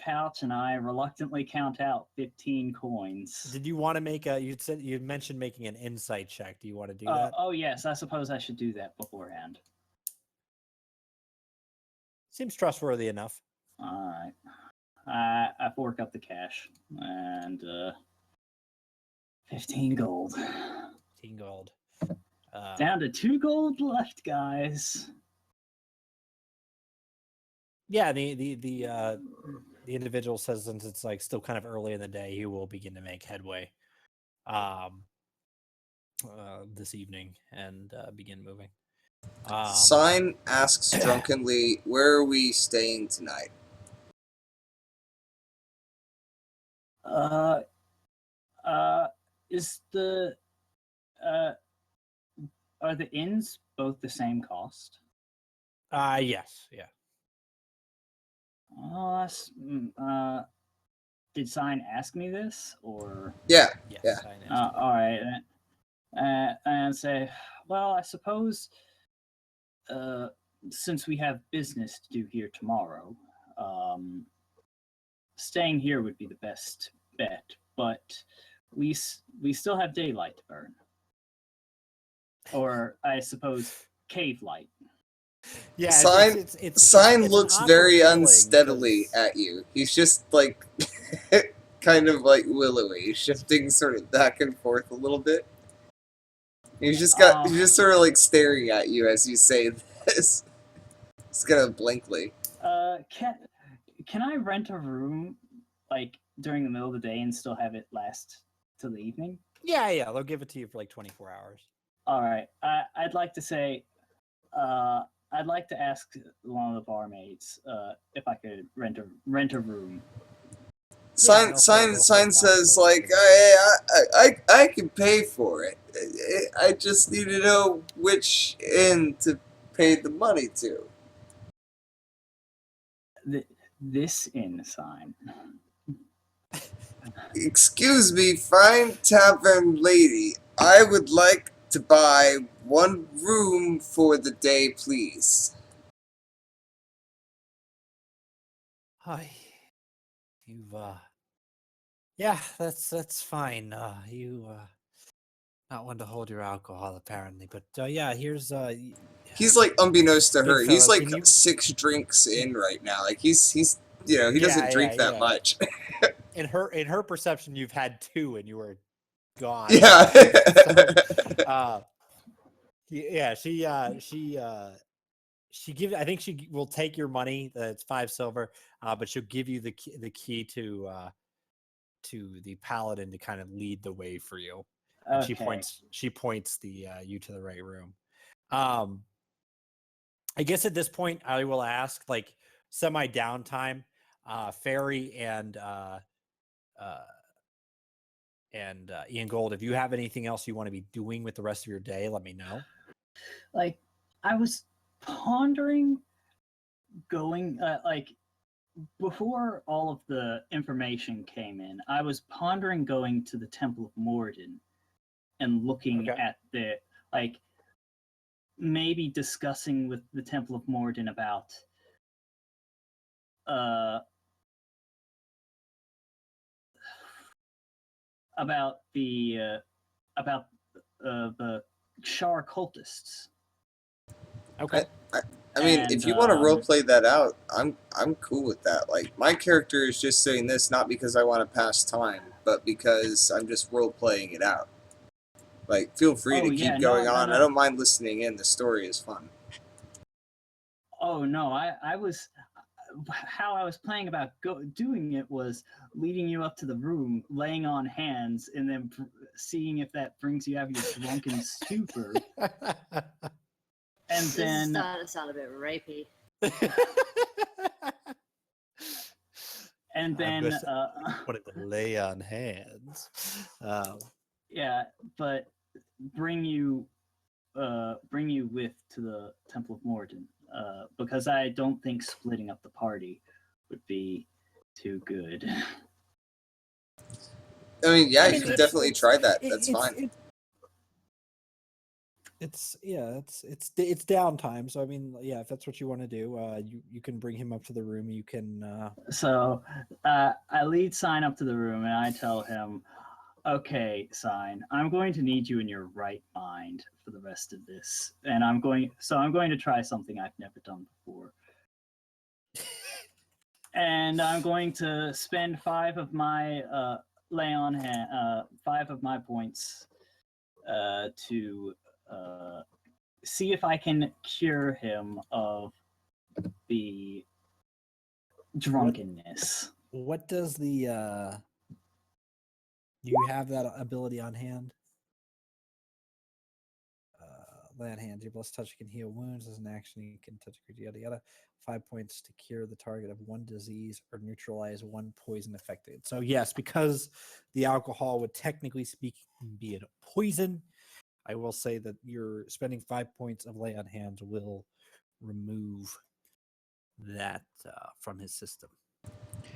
pouch and I reluctantly count out 15 coins. Did you want to make you mentioned making an insight check? Do you want to do that? Oh yes, I suppose I should do that beforehand. Seems trustworthy enough. All right. I fork up the cash and 15 gold. 15 gold. Down to 2 gold left, guys. Yeah, the individual says since it's still kind of early in the day, he will begin to make headway this evening and begin moving. Sign asks drunkenly, "Where are we staying tonight?" Is the are the inns both the same cost? Yes, yeah. Did Sign ask me this, or? Yeah. Yes, Yeah. All right. And say, well, I suppose, since we have business to do here tomorrow, staying here would be the best bet. But we still have daylight to burn, or I suppose cave light. Yeah, Sign looks very unsteadily at you. He's just kind of willowy, shifting sort of back and forth a little bit. He's just sort of staring at you as you say this. He's kind of blankly. Can I rent a room during the middle of the day and still have it last till the evening? Yeah, they'll give it to you for 24 hours. All right. I'd like to say, I'd like to ask one of the barmaids if I could rent a room. Sign go for it, sign 5 says silver like for I can pay for it. I just need to know which inn to pay the money to. This inn sign. Excuse me, fine tavern lady. I would like to buy 1 room for the day, please. Hi. You've yeah, that's fine. You not one to hold your alcohol apparently, but yeah, here's He's like unbeknownst to Big her. He's fella, like can you- 6 drinks in right now. Like he's he Yeah, doesn't drink yeah, that yeah. much. in her perception, you've had 2 and you were gone. Yeah. uh, yeah, she gives. I think she will take your money. It's 5 silver, but she'll give you the key to the paladin to kind of lead the way for you. And Okay. she points the you to the right room. I guess at this point I will ask, like, semi downtime, Fairy and Ian Gold, if you have anything else you want to be doing with the rest of your day, let me know. Like, I was pondering going like before all of the information came in, I was pondering going to the Temple of Morden and looking Okay. at the, like, maybe discussing with the Temple of Morden about the Shar cultists. Okay. I mean, And, if you want to roleplay that out, I'm cool with that. Like, my character is just saying this not because I want to pass time, but because I'm just roleplaying it out. Like, feel free to keep going on. I don't mind listening in. The story is fun. Oh no, I was how I was playing about doing it was leading you up to the room, laying on hands, and then seeing if that brings you out of your drunken stupor. And then this is starting to sound a bit rapey. And then what it lay on hands. Yeah, but bring you with to the Temple of Morden, because I don't think splitting up the party would be too good. I mean, yeah, you can definitely try that. That's fine. It's downtime, so I mean, yeah, if that's what you want to do, you can bring him up to the room. You can. So I lead Sign up to the room and I tell him, "Okay, Sign, I'm going to need you in your right mind for the rest of this, and I'm going to try something I've never done before." And I'm going to spend 5 of my lay on hand, 5 of my points to see if I can cure him of the drunkenness. What does the do you have that ability on hand? Lay on hands. Your blessed touch can heal wounds. As an action, you can touch a yada yada. 5 points to cure the target of 1 disease or neutralize 1 poison affected. So yes, because the alcohol would technically speaking be a poison, I will say that you're spending 5 points of lay on hands will remove that from his system.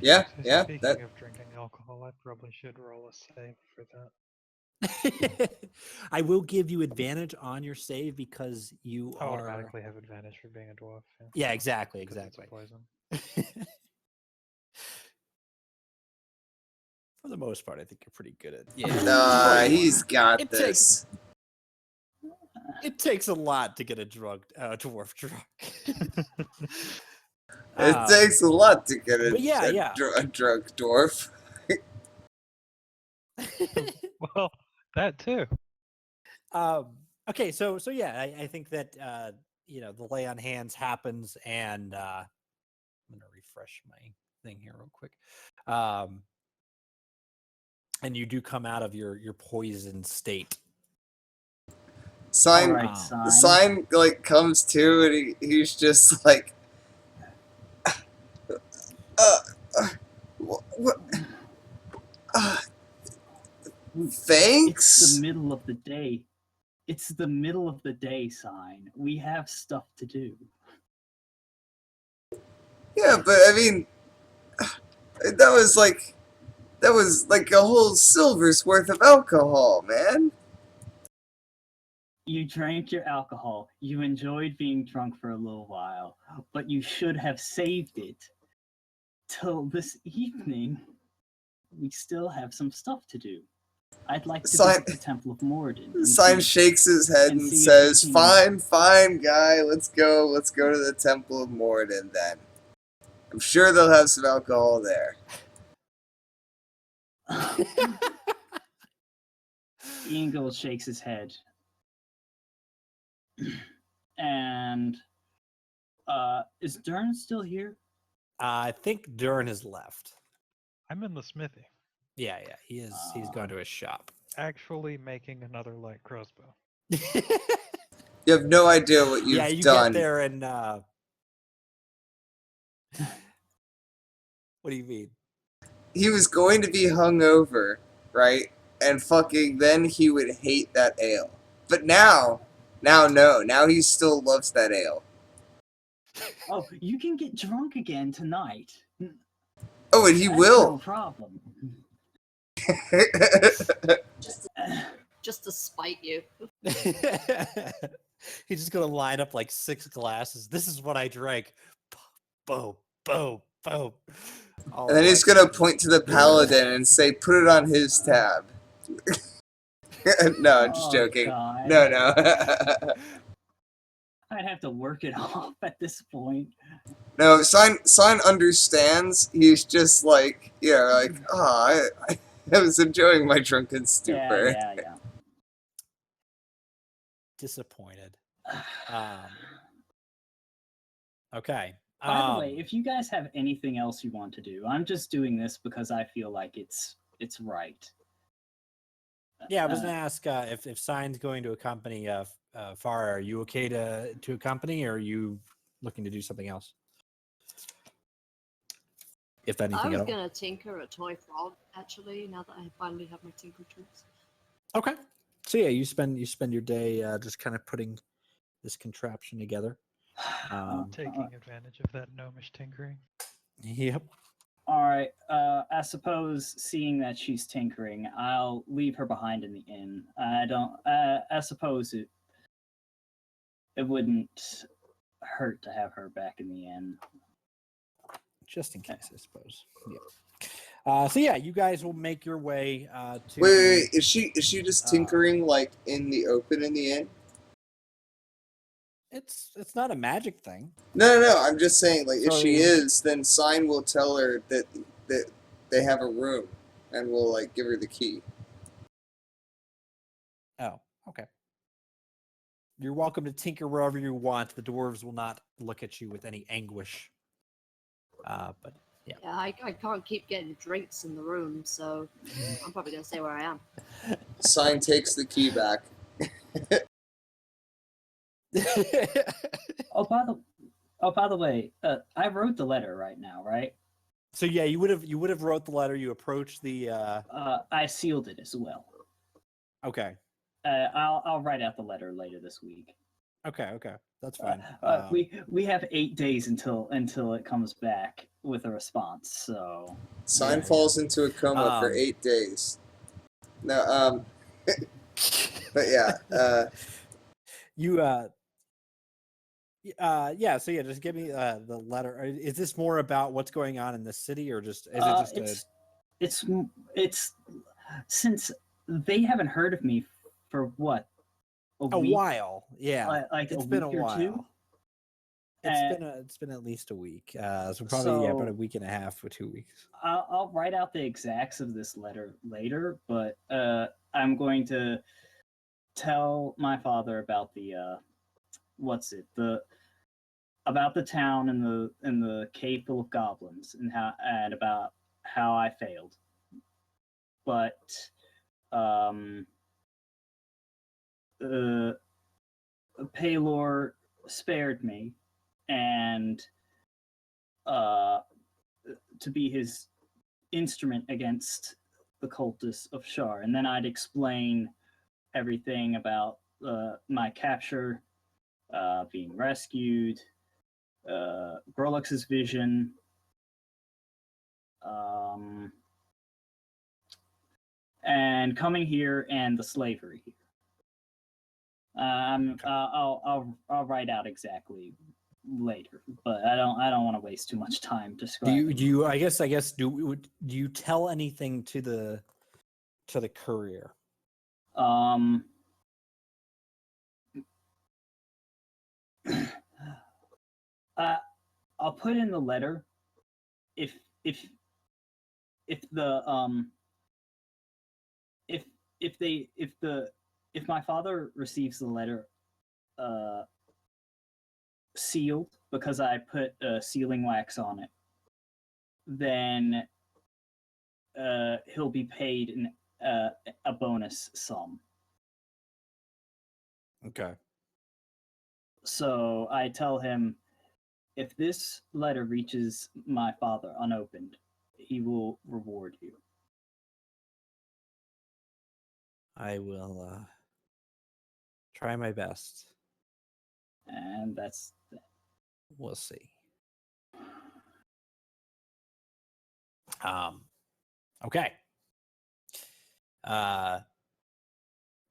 Yeah, So yeah. speaking of drinking alcohol, I probably should roll a save for that. I will give you advantage on your save because you automatically have advantage for being a dwarf. Yeah, exactly. It's a poison. For the most part, I think you're pretty good at. Yeah, he's got this. It takes a lot to get a dwarf drunk. It takes a lot to get a drunk dwarf. Well, that too. Okay, so yeah, I think that the lay on hands happens, and I'm gonna refresh my thing here real quick. And you do come out of your poison state. Sign, Alright, Wow. sign like comes to, and he's just like, what? Uh, It's thanks. the middle of the day. It's the middle of the day, Sign. We have stuff to do. Yeah, but I mean, that was like a whole silver's worth of alcohol, man. You drank your alcohol. You enjoyed being drunk for a little while, but you should have saved it till this evening. We still have some stuff to do. I'd like to Sign, visit the Temple of Morden. And Sign see, shakes his head and see if we says, can- fine, guy, let's go to the Temple of Morden then. I'm sure they'll have some alcohol there. Ingold shakes his head. And is Dern still here? I think Dern has left. I'm in the smithy, Yeah, he is. He's gone to his shop. actually making another light crossbow. You have no idea what you've yeah, you done. get there and what do you mean? He was going to be hungover, right? And fucking then he would hate that ale. But now no. Now he still loves that ale. Oh, you can get drunk again tonight. Oh, and he That's will. no problem. Just to spite you. He's just gonna line up like 6 glasses. This is what I drank. Boom, boom, boom. And then he's gonna point to the paladin and say, "Put it on his tab." No, I'm just joking. God. No. I'd have to work it off at this point. No, Sign understands. He's just like, I was enjoying my drunken stupor. Yeah. Disappointed. Okay. By the way, if you guys have anything else you want to do, I'm just doing this because I feel like it's right. Yeah, I was gonna ask if Sign's going to accompany Farah. Are you okay to accompany, or are you looking to do something else? If anything I was at all. gonna tinker a toy frog, actually, now that I finally have my tinker tools. Okay. So yeah, you spend your day just kind of putting this contraption together. Taking advantage of that gnomish tinkering. Yep. All right. I suppose seeing that she's tinkering, I'll leave her behind in the inn. I don't. I suppose it wouldn't hurt to have her back in the inn. Just in case, I suppose. Yeah. So yeah, you guys will make your way to. Wait, is she just tinkering like in the open in the inn? It's not a magic thing. No. I'm just saying, like, if So- she is, then Sign will tell her that they have a room, and we'll like give her the key. Oh, okay. You're welcome to tinker wherever you want. The dwarves will not look at you with any anguish. But yeah. Yeah, I can't keep getting drinks in the room, so I'm probably gonna stay where I am. Sign takes the key back. Oh, by the way, I wrote the letter right now, right? So yeah, you would have wrote the letter. You approached the. I sealed it as well. Okay. I'll write out the letter later this week. Okay. That's fine. We have 8 days until it comes back with a response. So Sign Yeah, falls into a coma for 8 days. No, but yeah, you yeah. So yeah, just give me the letter. Is this more about what's going on in the city, or just is it just it's since they haven't heard of me for what a week? while? Yeah, like it's a been a week or while. two. It's been at least a week. So probably about a So- week and a half or 2 weeks. I'll write out the exacts of this letter later, but I'm going to tell my father about the about the town and the cave full of goblins and about how I failed. But Paylor spared me, and to be his instrument against the cultists of Shar. And then I'd explain everything about my capture, being rescued, Grolux's vision, and coming here and the slavery here. I'll write out exactly later, but I don't want to waste too much time describing. Do you I guess do you tell anything to the courier? I'll put in the letter if my father receives the letter sealed, because I put sealing wax on it, then he'll be paid a bonus sum. Okay. So I tell him, if this letter reaches my father unopened, he will reward you. I will try my best. And that's that. We'll see. Okay.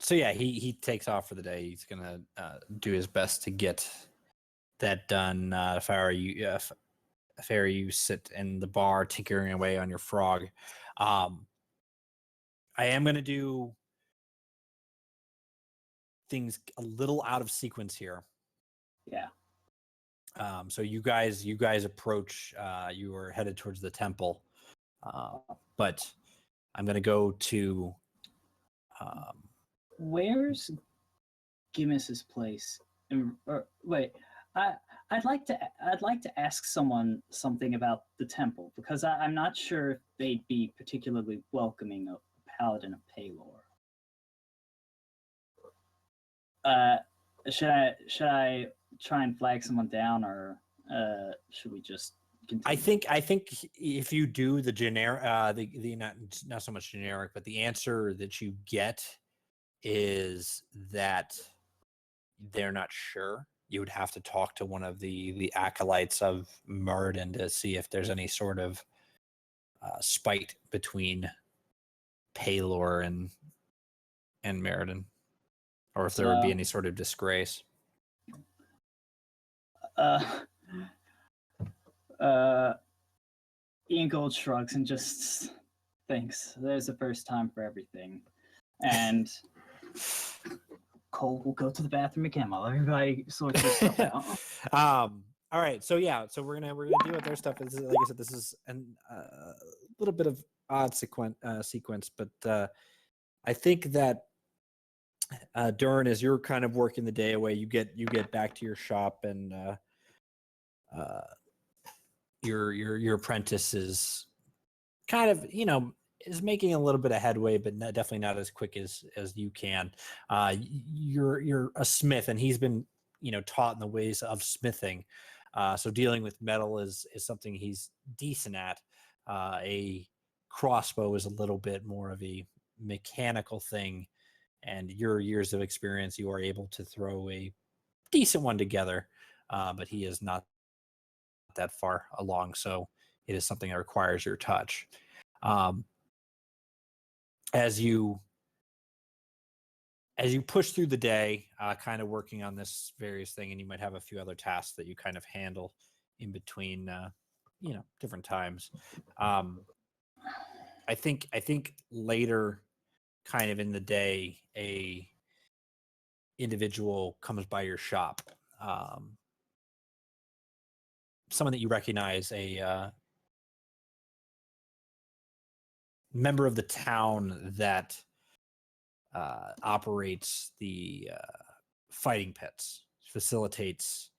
So yeah, he takes off for the day. He's gonna do his best to get that done. If I were you, sit in the bar tinkering away on your frog. I am gonna do things a little out of sequence here. Yeah. So you guys approach. You are headed towards the temple, but I'm gonna go to. Where's Gimmis's place? Wait, I'd like to ask someone something about the temple, because I'm not sure if they'd be particularly welcoming of a paladin of Paylor. Should I try and flag someone down, or should we just continue? I think if you do the generic, the not so much generic, but the answer that you get is that they're not sure. You would have to talk to one of the acolytes of Murden to see if there's any sort of spite between Paylor and Meriden, or if there would be any sort of disgrace. Ian Gold shrugs and just thinks, there's a first time for everything. And Cole will go to the bathroom again while everybody sorts their stuff out. All right, so yeah, so we're gonna deal with their stuff. Like I said, this is a little bit of odd sequence, but I think that Durin, as you're kind of working the day away, you get back to your shop, and your apprentice is kind of, is making a little bit of headway, but definitely not as quick as you can. You're a smith, and he's been taught in the ways of smithing. So dealing with metal is something he's decent at. A crossbow is a little bit more of a mechanical thing, and your years of experience, you are able to throw a decent one together, but he is not that far along, so it is something that requires your touch. As you push through the day, kind of working on this various thing, and you might have a few other tasks that you kind of handle in between, different times. I think later, kind of in the day, a individual comes by your shop. Someone that you recognize, a member of the town that operates the fighting pits, facilitates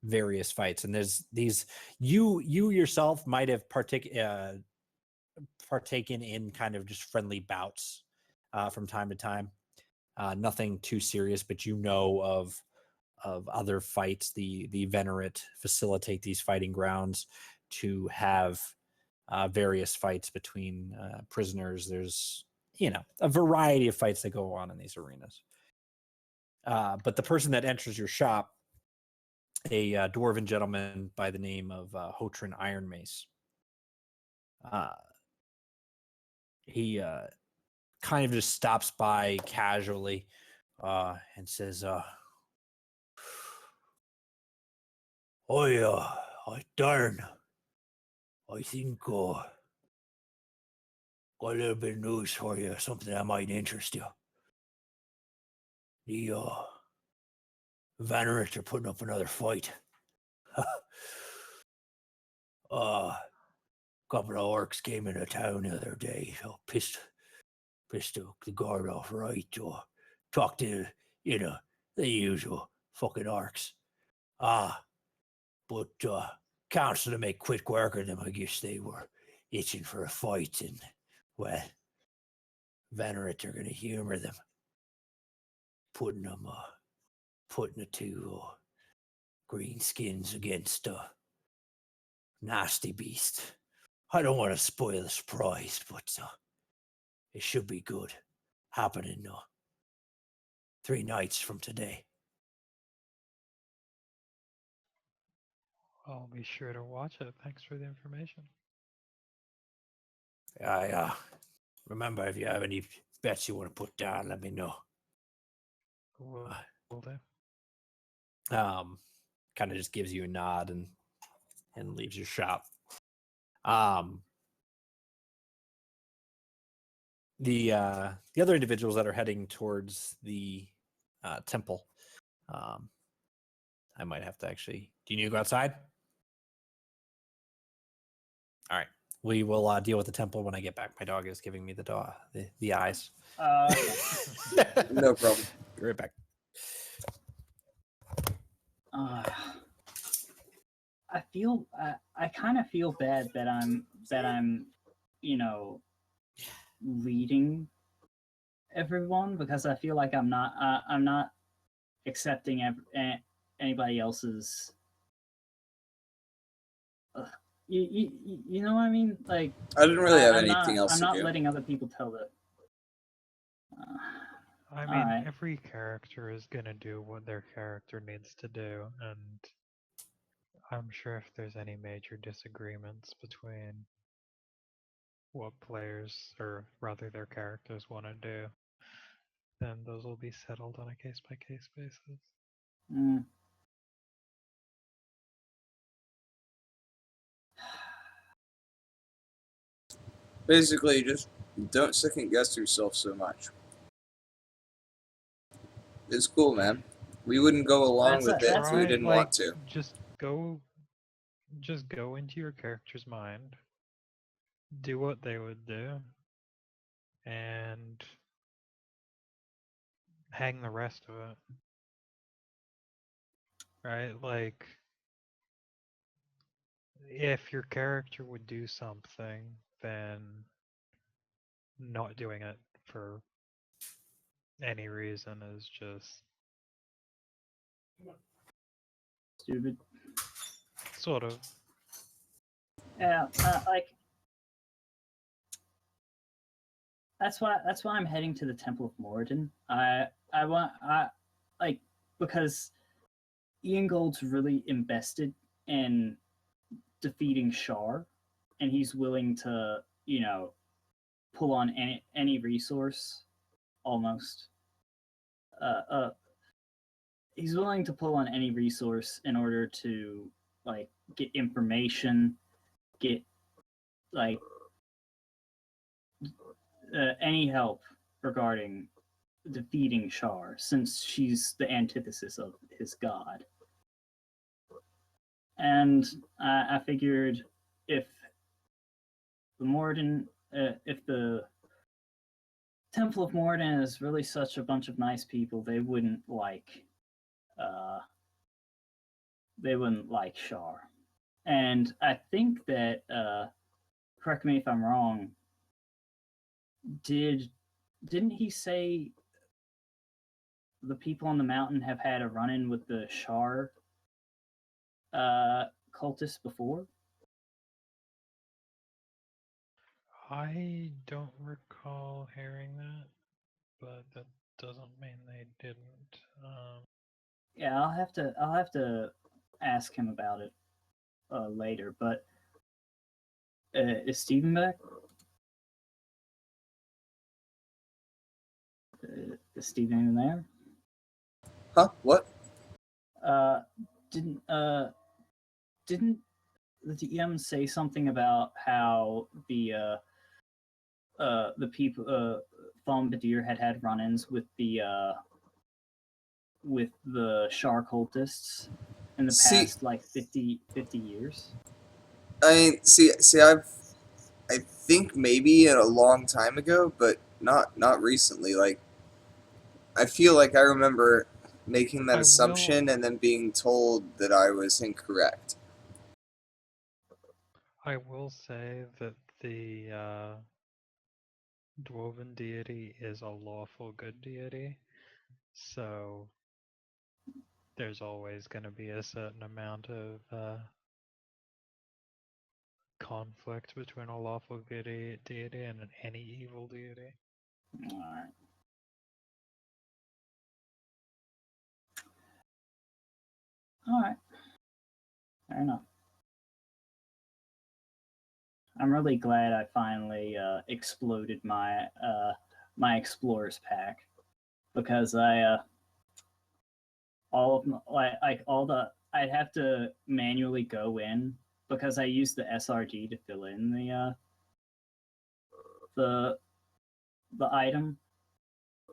various fights, and there's these. You yourself might have partaken in kind of just friendly bouts from time to time. Nothing too serious, but of other fights. The Venerate facilitate these fighting grounds to have various fights between prisoners. There's a variety of fights that go on in these arenas. But the person that enters your shop, a dwarven gentleman by the name of Hotrin Iron Mace, he kind of just stops by casually and says, Darn, I think got a little bit of news for you, something that might interest you. The Vanarits are putting up another fight. Couple of orcs came into town the other day, pissed the guard off right, talked to, the usual fucking orcs. But council to make quick work of them, I guess they were itching for a fight, and, well, Vanarits are going to humor them, putting the two greenskins against a nasty beast. I don't want to spoil the surprise, but it should be good. Happening 3 nights from today. I'll be sure to watch it. Thanks for the information. Remember, if you have any bets you want to put down, let me know. Will do. Kind of just gives you a nod and leaves your shop. The other individuals that are heading towards the temple, I might have to actually. Do you need to go outside? All right. We will deal with the temple when I get back. My dog is giving me the eyes. No problem. Be right back. I kind of feel bad that I'm leading everyone, because I feel like I'm not accepting anybody else's. You know what I mean? Like, I didn't really have I'm anything not, else I'm to not do. letting other people tell the. I mean, Alright. every character is gonna do what their character needs to do, and I'm sure if there's any major disagreements between what players, or rather their characters, want to do, then those will be settled on a case-by-case basis. Mm. Basically, just don't second guess yourself so much. It's cool, man. We wouldn't go along with it if we didn't want to. Just go into your character's mind, do what they would do, and hang the rest of it. Right? Like, if your character would do something, then not doing it for any reason is just Stupid. sort of. Yeah, like that's why I'm heading to the Temple of Moradin. Because Ian Gold's really invested in defeating Shar, and he's willing to, pull on any resource, almost. He's willing to pull on any resource in order to, like, get information, get, like, any help regarding defeating Shar, since she's the antithesis of his god. And I figured if the Temple of Moradin is really such a bunch of nice people, they wouldn't like Shar. And I think that, correct me if I'm wrong, didn't he say the people on the mountain have had a run-in with the Shar cultists before? I don't recall hearing that, but that doesn't mean they didn't. Yeah, I'll have to ask him about it later. But is Steven back? Is Steven even there? Huh? What? Uh, didn't didn't the DM say something about how the people Thombadir had run-ins with the Shar cultists in the See, past like 50 years? I mean, I think maybe a long time ago, but not recently. Like, I feel like I remember making that I will. assumption and then being told that I was incorrect. I will say that the dwarven deity is a lawful good deity, so there's always going to be a certain amount of conflict between a lawful good deity and any evil deity. All right. All right. Fair enough. I'm really glad I finally exploded my my explorer's pack, because I all of like all the I'd have to manually go in because I used the SRG to fill in the item,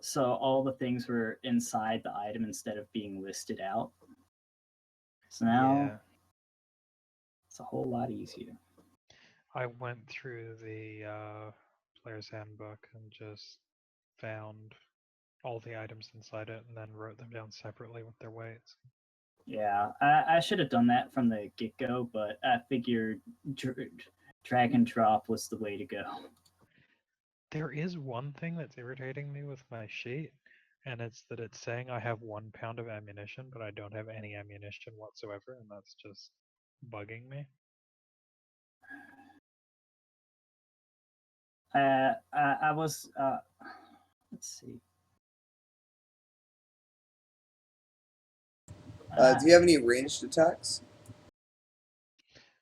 so all the things were inside the item instead of being listed out. So now it's a whole lot easier. I went through the player's handbook and just found all the items inside it and then wrote them down separately with their weights. Yeah, I should have done that from the get-go, but I figured drag and drop was the way to go. There is one thing that's irritating me with my sheet, and it's that it's saying I have 1 pound of ammunition, but I don't have any ammunition whatsoever, and that's just bugging me. I was let's see. Do you have any ranged attacks?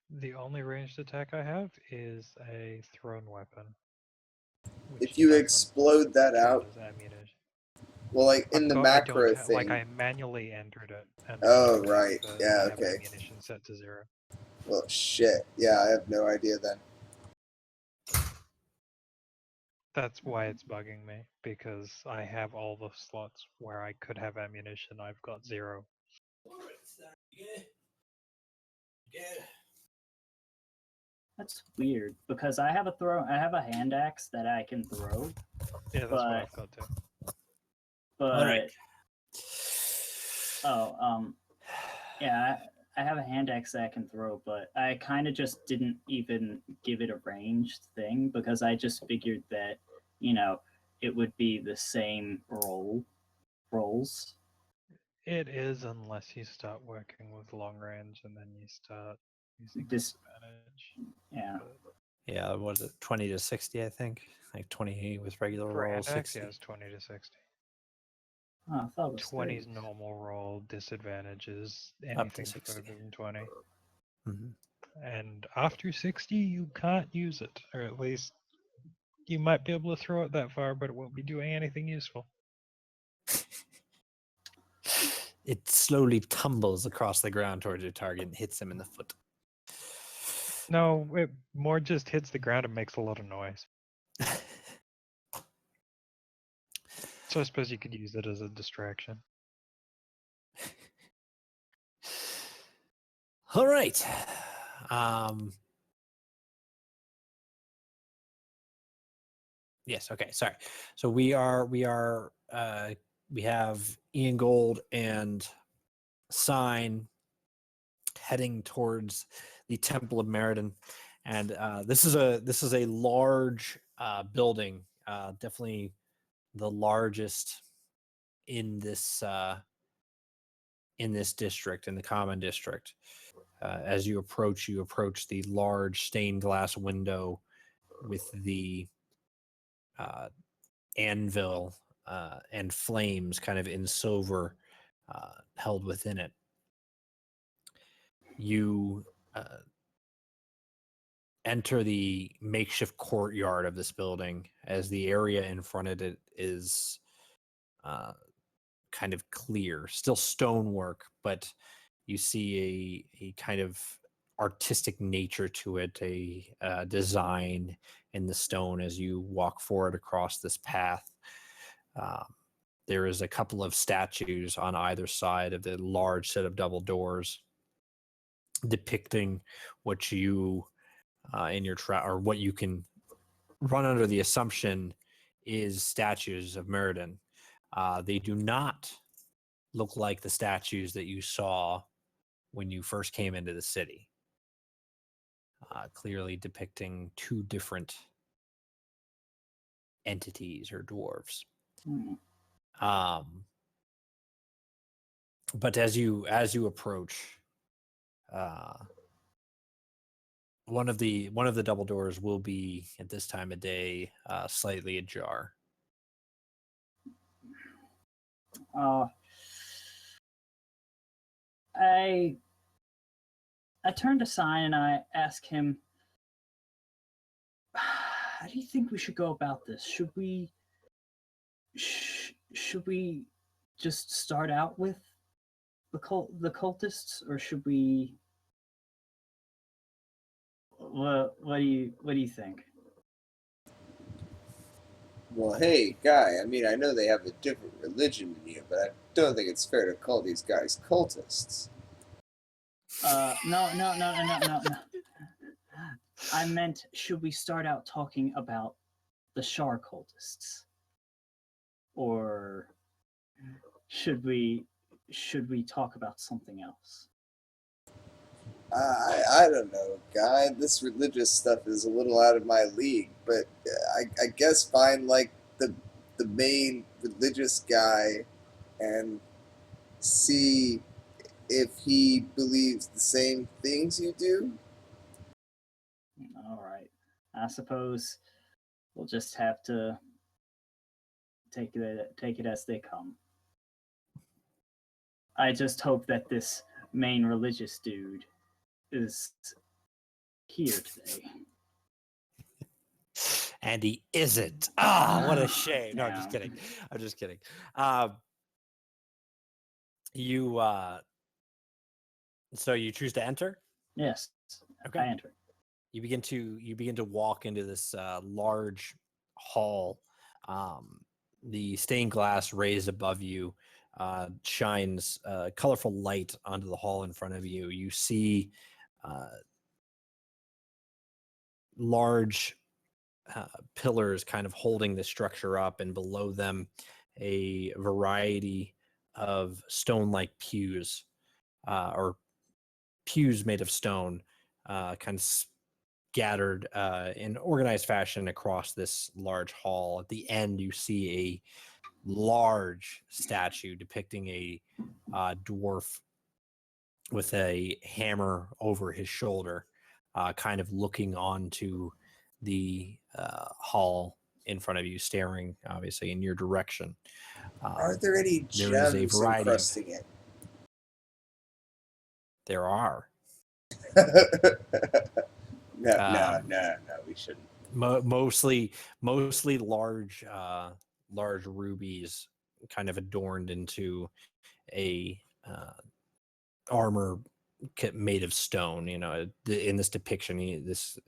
The only ranged attack I have is a thrown weapon. If you doesn't explode that count out, as ammunition. well, like in the I don't macro like thing. I manually entered it, and Oh, I right. Yeah, have okay. ammunition set to 0. Well, shit. Yeah, I have no idea then. That's why it's bugging me, because I have all the slots where I could have ammunition. I've got 0. That's weird because I have a hand axe that I can throw. Yeah, that's what I've got too. But All right. yeah, I have a hand axe that I can throw, but I kind of just didn't even give it a ranged thing because I just figured that, it would be the same rolls. It is, unless you start working with long range and then you start using disadvantage. Yeah. Yeah, what is it? 20 to 60, I think. Like 20 with regular For roll, hand axe, 60. yeah, it's 20 to 60. Oh, I thought it was 20's 30. normal roll, disadvantage is Up to anything 60. further than 20. Mm-hmm. And after 60, you can't use it, or at least you might be able to throw it that far, but it won't be doing anything useful. It slowly tumbles across the ground towards your target and hits him in the foot. No, it more just hits the ground and makes a lot of noise. So I suppose you could use it as a distraction. All right. Yes. Okay. Sorry. So we have Ian Gold and Sign heading towards the Temple of Meriden, and this is a large building, definitely the largest in this district, in the common district. As you approach the large stained glass window with the anvil and flames kind of in silver held within it. You enter the makeshift courtyard of this building, as the area in front of it is kind of clear, still stonework, but you see a kind of artistic nature to it, a design in the stone as you walk forward across this path. There is a couple of statues on either side of the large set of double doors depicting what you in your or what you can run under the assumption is statues of Meriden. They do not look like the statues that you saw when you first came into the city. Clearly depicting two different entities or dwarves. But as you approach, one of the double doors will be at this time of day slightly ajar. I turned to Sign and I asked him, "How do you think we should go about this? Should we just start out with the cultists, or should we? What do you think?" Well, hey, guy, I mean, I know they have a different religion than you, but I don't think it's fair to call these guys cultists. No. I meant, should we start out talking about the Shar cultists? Or should we talk about something else? I don't know, guy. This religious stuff is a little out of my league, but I guess find like the main religious guy and see if he believes the same things you do. All right. I suppose we'll just have to take it as they come. I just hope that this main religious dude is here today. And he isn't. Ah, what a shame. No, I'm just kidding. So you choose to enter? Yes. Okay. I enter. You begin to walk into this large hall. The stained glass raised above you shines colorful light onto the hall in front of you. You see large pillars kind of holding the structure up, and below them a variety of stone-like pews or pews made of stone kind of scattered in organized fashion across this large hall. At the end, you see a large statue depicting a dwarf with a hammer over his shoulder, kind of looking onto the hall in front of you, staring obviously in your direction. Are there any there is a gems variety encrusting it? There are. No, we shouldn't. Mostly large rubies, kind of adorned into a armor made of stone. You know, in this depiction, this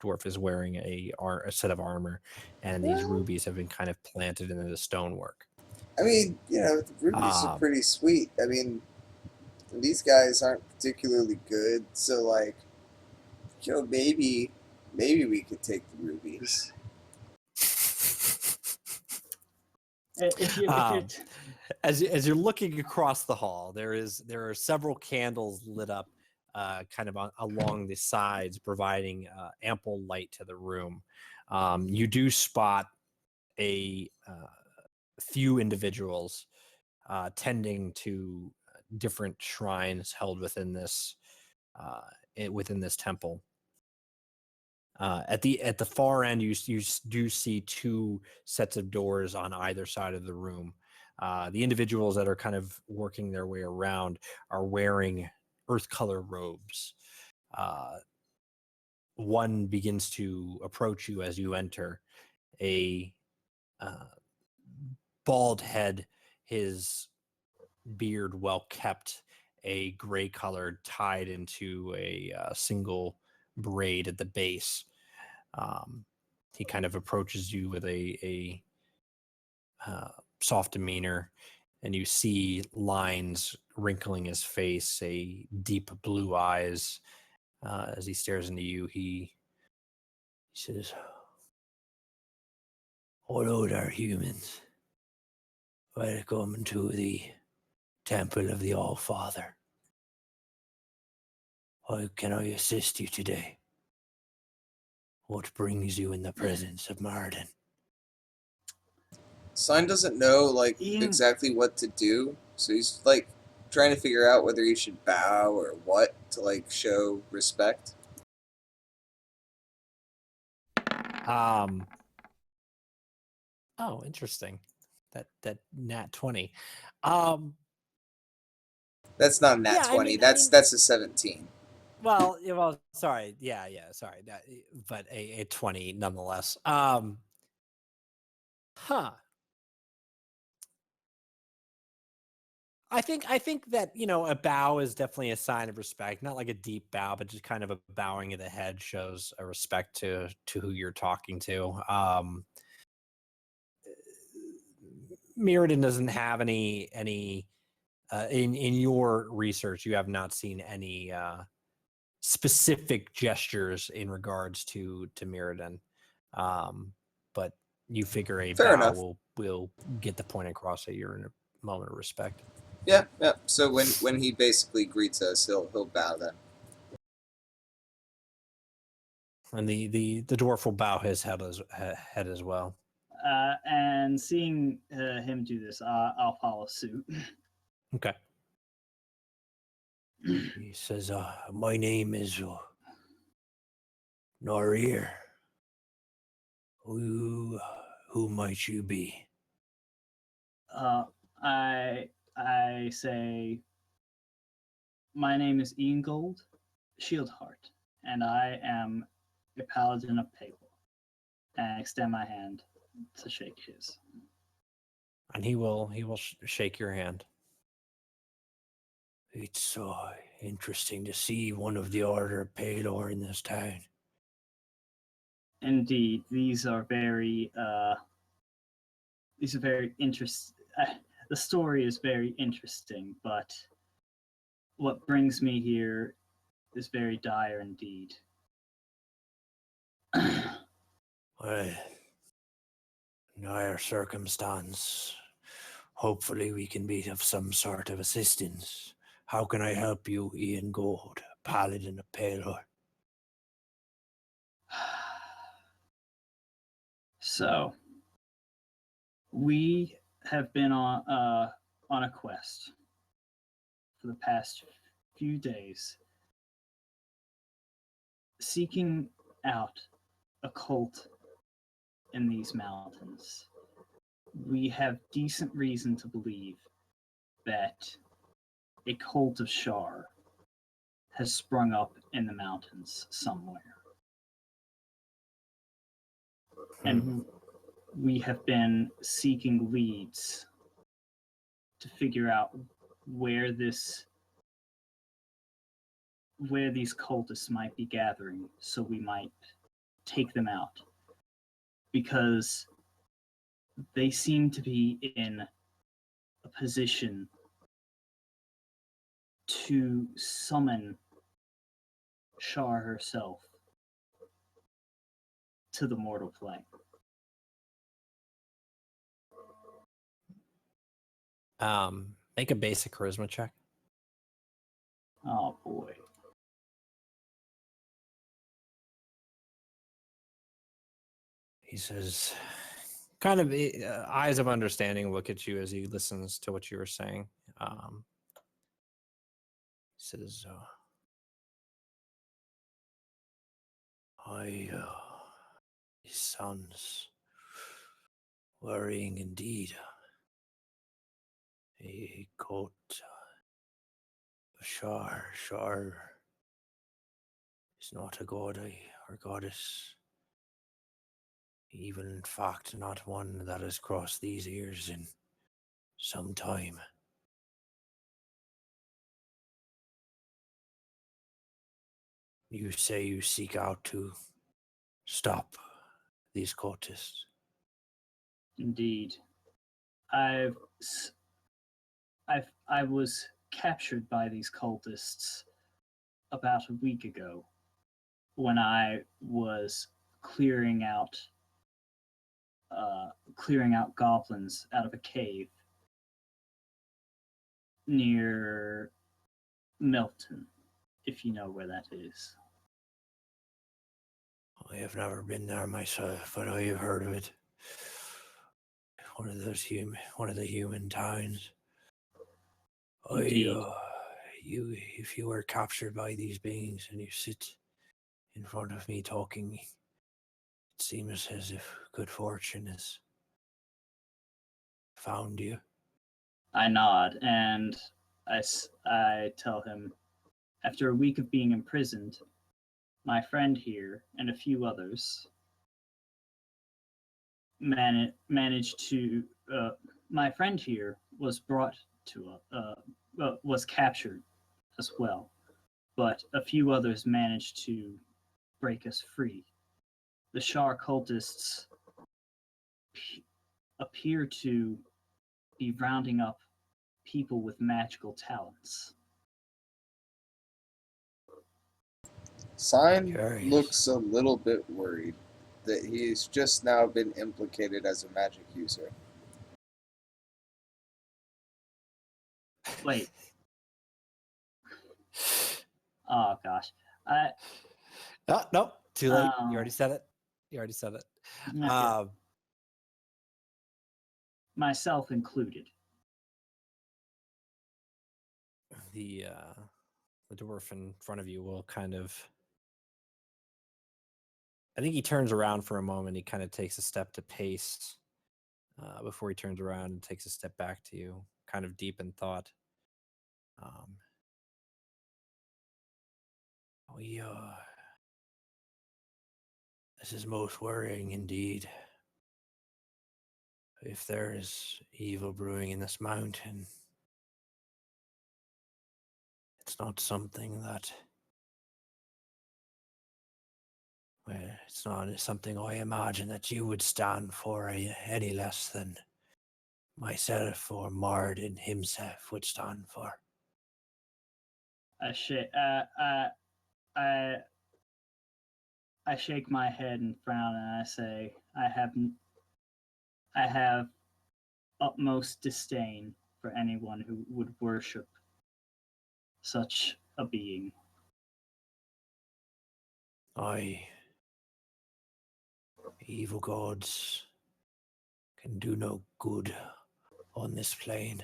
dwarf is wearing a set of armor, and these rubies have been kind of planted into the stonework. I mean, you know, the rubies are pretty sweet. I mean, these guys aren't particularly good, so like, you know, maybe we could take the rubies. As you're looking across the hall, there are several candles lit up, kind of along the sides, providing ample light to the room. You do spot a few individuals tending to different shrines held within this temple. At the far end, you do see two sets of doors on either side of the room. The individuals that are kind of working their way around are wearing earth color robes. One begins to approach you as you enter. A bald head, his beard well kept, a gray color tied into a single braid at the base. He kind of approaches you with a soft demeanor, and you see lines wrinkling his face, a deep blue eyes. As he stares into you, he says, "Hello there, humans. Welcome to the Temple of the All-Father. How can I assist you today? What brings you in the presence of Marden?" Sign doesn't know like Ian- exactly what to do, so he's like trying to figure out whether he should bow or what to like show respect. Oh, interesting. That nat 20. That's not a nat Yeah, I 20. mean- That's a 17. Well, sorry. Yeah, sorry. But a 20 nonetheless. Huh. I think that, a bow is definitely a sign of respect, not like a deep bow, but just kind of a bowing of the head shows a respect to who you're talking to. Mirrodin doesn't have any in your research, you have not seen any specific gestures in regards to Mirrodin. But you figure a Fair bow enough. will get the point across that you're in a moment of respect. Yeah. So when he basically greets us, he'll bow then. And the dwarf will bow his head as well. And seeing him do this, I'll follow suit. Okay. He says, "My name is Rha-Laidair. Who might you be?" I say, my name is Ian Gold, Shieldheart, and I am a paladin of Palor. And I extend my hand to shake his. And he will shake your hand. It's interesting to see one of the Order of Palor in this town. Indeed, these are very interesting. The story is very interesting, but what brings me here is very dire indeed. Well, in our circumstance, hopefully we can be of some sort of assistance. How can I help you, Ian Gold, Paladin of Palor? So, we have been on a quest for the past few days, seeking out a cult in these mountains. We have decent reason to believe that a cult of Shar has sprung up in the mountains somewhere. And we have been seeking leads to figure out where these cultists might be gathering, so we might take them out, because they seem to be in a position to summon Shar herself to the mortal plane. Make a basic charisma check. Oh boy. He says, kind of eyes of understanding look at you as he listens to what you were saying. He says, his son's worrying indeed. He caught Shar. Shar is not a god or goddess. Even in fact, not one that has crossed these ears in some time. You say you seek out to stop these cultists. Indeed. I was captured by these cultists about a week ago when I was clearing out goblins out of a cave near Milton, if you know where that is. I have never been there myself, but I have heard of it. One of the human towns. Indeed. If you were captured by these beings and you sit in front of me talking, it seems as if good fortune has found you. I nod and I tell him, after a week of being imprisoned, my friend here and a few others managed to. My friend here was brought to was captured as well, but a few others managed to break us free. The Shar cultists appear to be rounding up people with magical talents. Sign Curious. looks a little bit worried that he's just now been implicated as a magic user. Wait. Oh gosh. No, too late. Oh. You already said it. Okay. Myself included. The dwarf in front of you will kind of. I think he turns around for a moment. He kind of takes a step to pace before he turns around and takes a step back to you, kind of deep in thought. This is most worrying indeed. If there is evil brewing in this mountain, it's not something that. Well, it's not something I imagine that you would stand for any less than myself or Mardin himself would stand for. I shake my head and frown, and I say, I have utmost disdain for anyone who would worship such a being. Evil gods can do no good on this plane.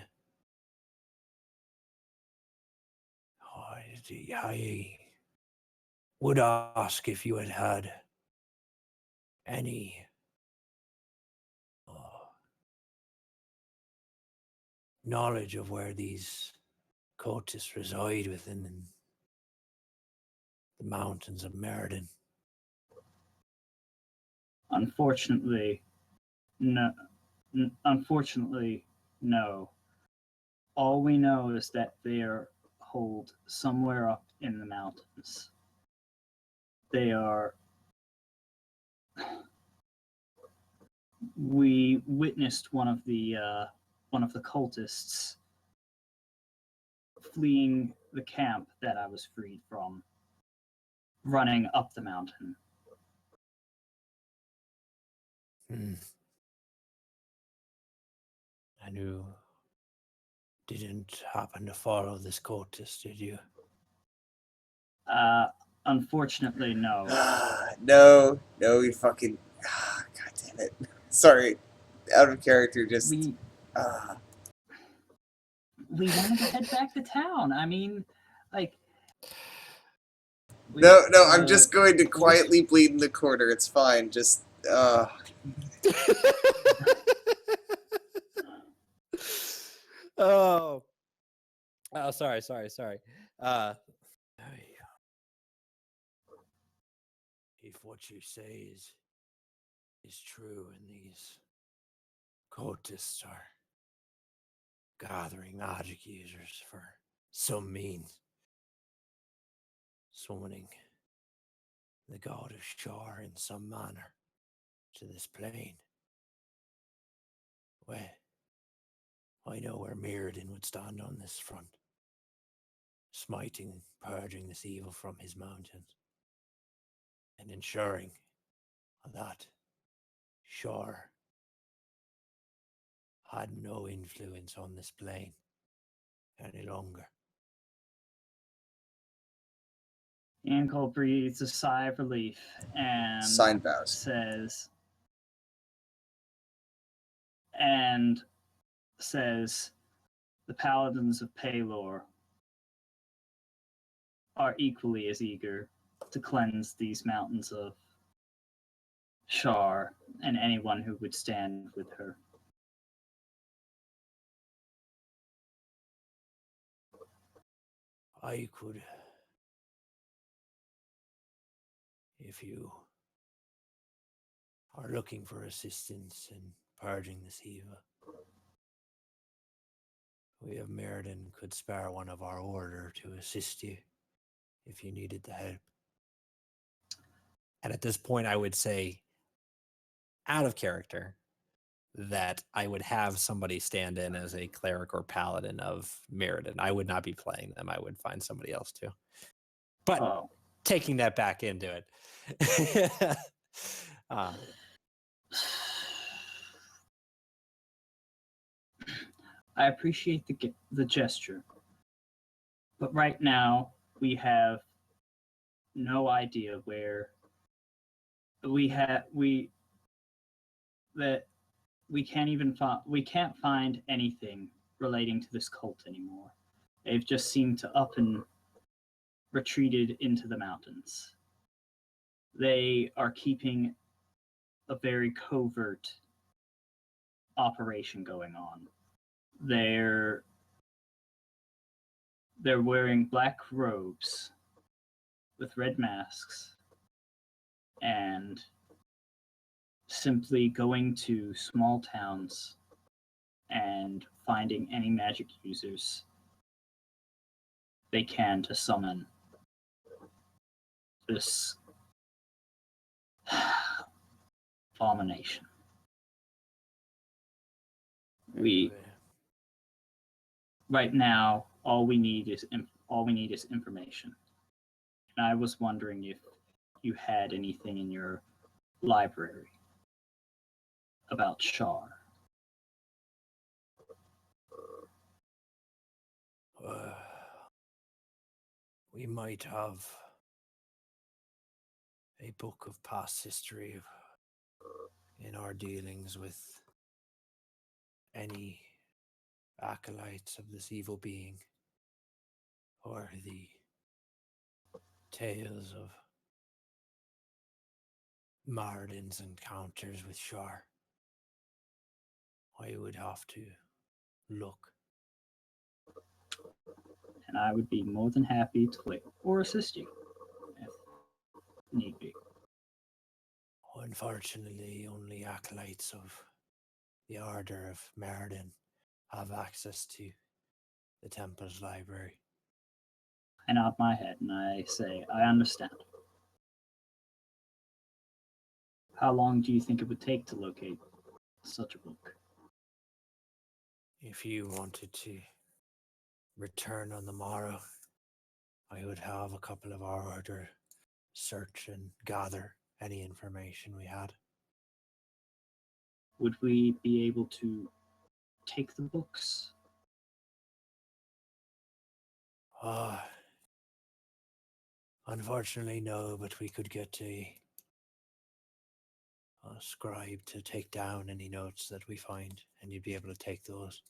I would ask if you had any knowledge of where these cultists reside within the mountains of Meriden. Unfortunately, no. All we know is that they are holed somewhere up in the mountains. They are. We witnessed one of the cultists fleeing the camp that I was freed from, running up the mountain. And you didn't happen to follow this cultist, did you? Unfortunately, no. No, you fucking. God damn it. Sorry. out of character. Just We wanted to head back to town. I mean, like. No, I'm just going to quietly bleed in the corner. It's fine. Just oh, sorry. If what you say is true, and these cultists are gathering magic users for some means, summoning the god of Shar in some manner to this plane, well, I know where Mirrodin would stand on this front, smiting and purging this evil from his mountains, and ensuring that Shar had no influence on this plane any longer. Yankel breathes a sigh of relief and sign vows. says the paladins of Paylor are equally as eager to cleanse these mountains of Shar and anyone who would stand with her. I could, if you are looking for assistance in purging this evil, we of Mirrodin could spare one of our order to assist you if you needed the help. And at this point, I would say, out of character, that I would have somebody stand in as a cleric or paladin of Mirrodin. I would not be playing them. I would find somebody else to. But taking that back into it. I appreciate the gesture, but right now we have no idea where we can't find anything relating to this cult anymore. They've just seemed to up and retreated into the mountains. They are keeping a very covert operation going on. They're wearing black robes with red masks and simply going to small towns and finding any magic users they can to summon this abomination. Right now, all we need is information. And I was wondering if you had anything in your library about Shar. We might have a book of past history in our dealings with any acolytes of this evil being, or the tales of Mirrodin's encounters with Shar. I would have to look. And I would be more than happy to wait or assist you if need be. Unfortunately, only acolytes of the Order of Mirrodin have access to the temple's library. I nod my head and I say, I understand. How long do you think it would take to locate such a book? If you wanted to return on the morrow, I would have a couple of our order search and gather any information we had. Would we be able to take the books? Unfortunately, no, but we could get a scribe to take down any notes that we find, and you'd be able to take those.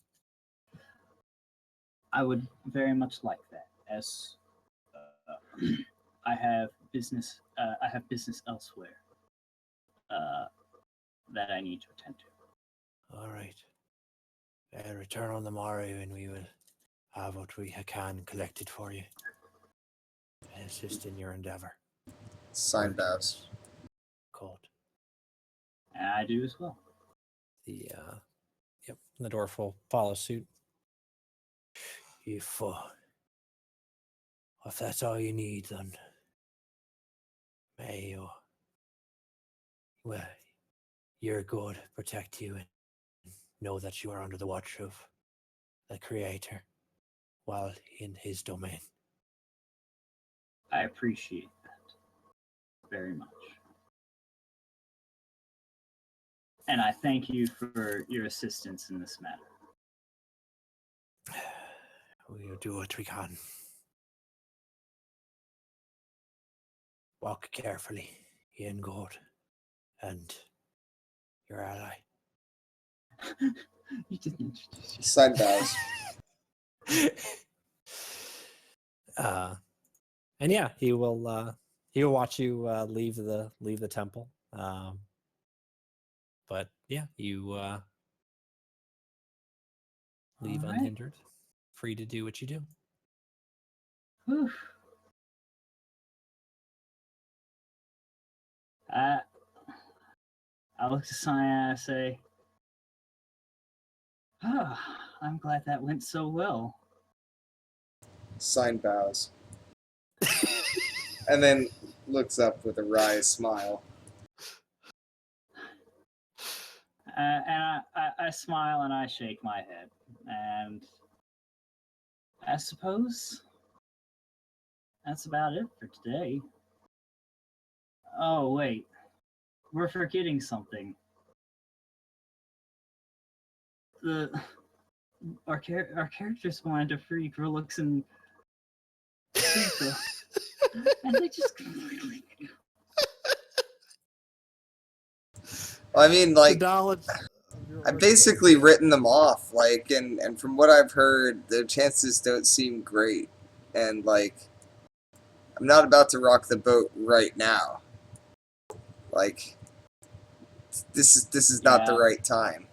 I would very much like that, as I have business. I have business elsewhere that I need to attend to. All right. Return on the morrow, and we will have what we can collected for you. Assist in your endeavor. Sign bows. Cold. And I do as well. The dwarf will follow suit. If that's all you need, then may your God protect you, and know that you are under the watch of the Creator while in his domain. I appreciate that very much. And I thank you for your assistance in this matter. We'll do what we can. Walk carefully, in God, and your ally. You didn't introduce yourself. Sign bows. And yeah, he will watch you leave the temple. But yeah, you leave All right. unhindered, free to do what you do. Whew. I look to Cyan and I say, I'm glad that went so well. Sign bows. And then looks up with a wry smile. And I smile and I shake my head. And I suppose that's about it for today. Oh, wait. We're forgetting something. Our characters wanted to free Grillix and Pizza. And they just... I mean, like, knowledge. I've basically written them off, like, and from what I've heard, the chances don't seem great. And, like, I'm not about to rock the boat right now. Like, this is not the Yeah. right time.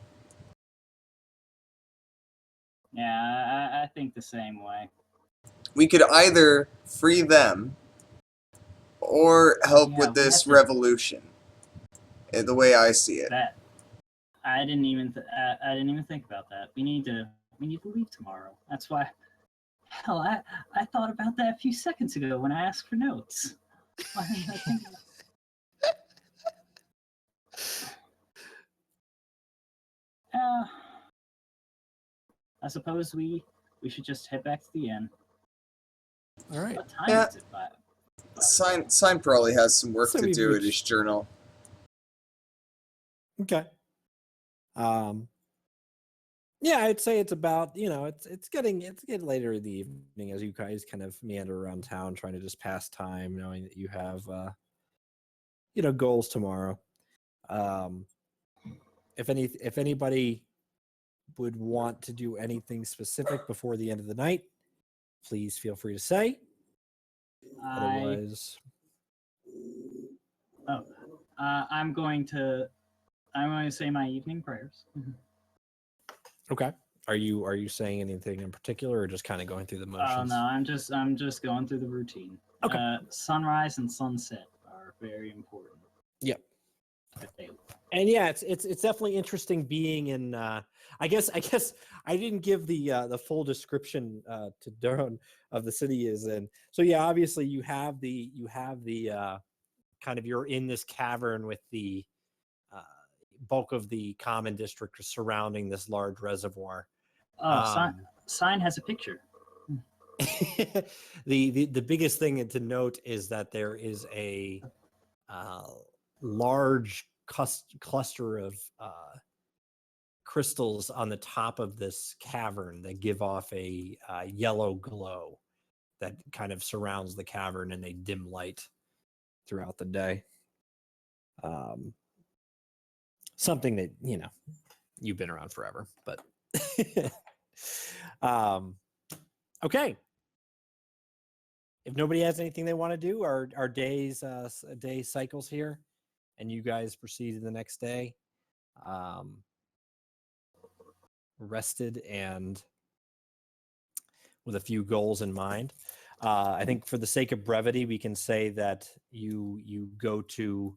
Yeah, I think the same way. We could either free them or help Yeah, with we this have to- revolution. The way I see it. That I didn't even think about that. We need to leave tomorrow. That's why. Hell, I thought about that a few seconds ago when I asked for notes. Why didn't I think of that? I suppose we should just head back to the inn. All right. What time Yeah. is it? By Sign probably has some work So to we've do in reached- his journal. Okay. Yeah, I'd say it's about, it's getting later in the evening as you guys kind of meander around town trying to just pass time, knowing that you have goals tomorrow. If anybody would want to do anything specific before the end of the night, please feel free to say. Otherwise, I'm going to say my evening prayers. okay. Are you saying anything in particular, or just kind of going through the motions? Oh no, I'm just going through the routine. Okay. Sunrise and sunset are very important. Yep. And yeah, it's definitely interesting being in. I guess I didn't give the full description to Durham of the city is in. So yeah, obviously you have the kind of, you're in this cavern with the bulk of the common district surrounding this large reservoir. Oh, Sign has a picture. The biggest thing to note is that there is a large cluster of crystals on the top of this cavern that give off a yellow glow that kind of surrounds the cavern in a dim light throughout the day. something that you've been around forever, but okay. If nobody has anything they want to do, our days day cycles here, and you guys proceed to the next day, rested and with a few goals in mind. I think for the sake of brevity, we can say that you go to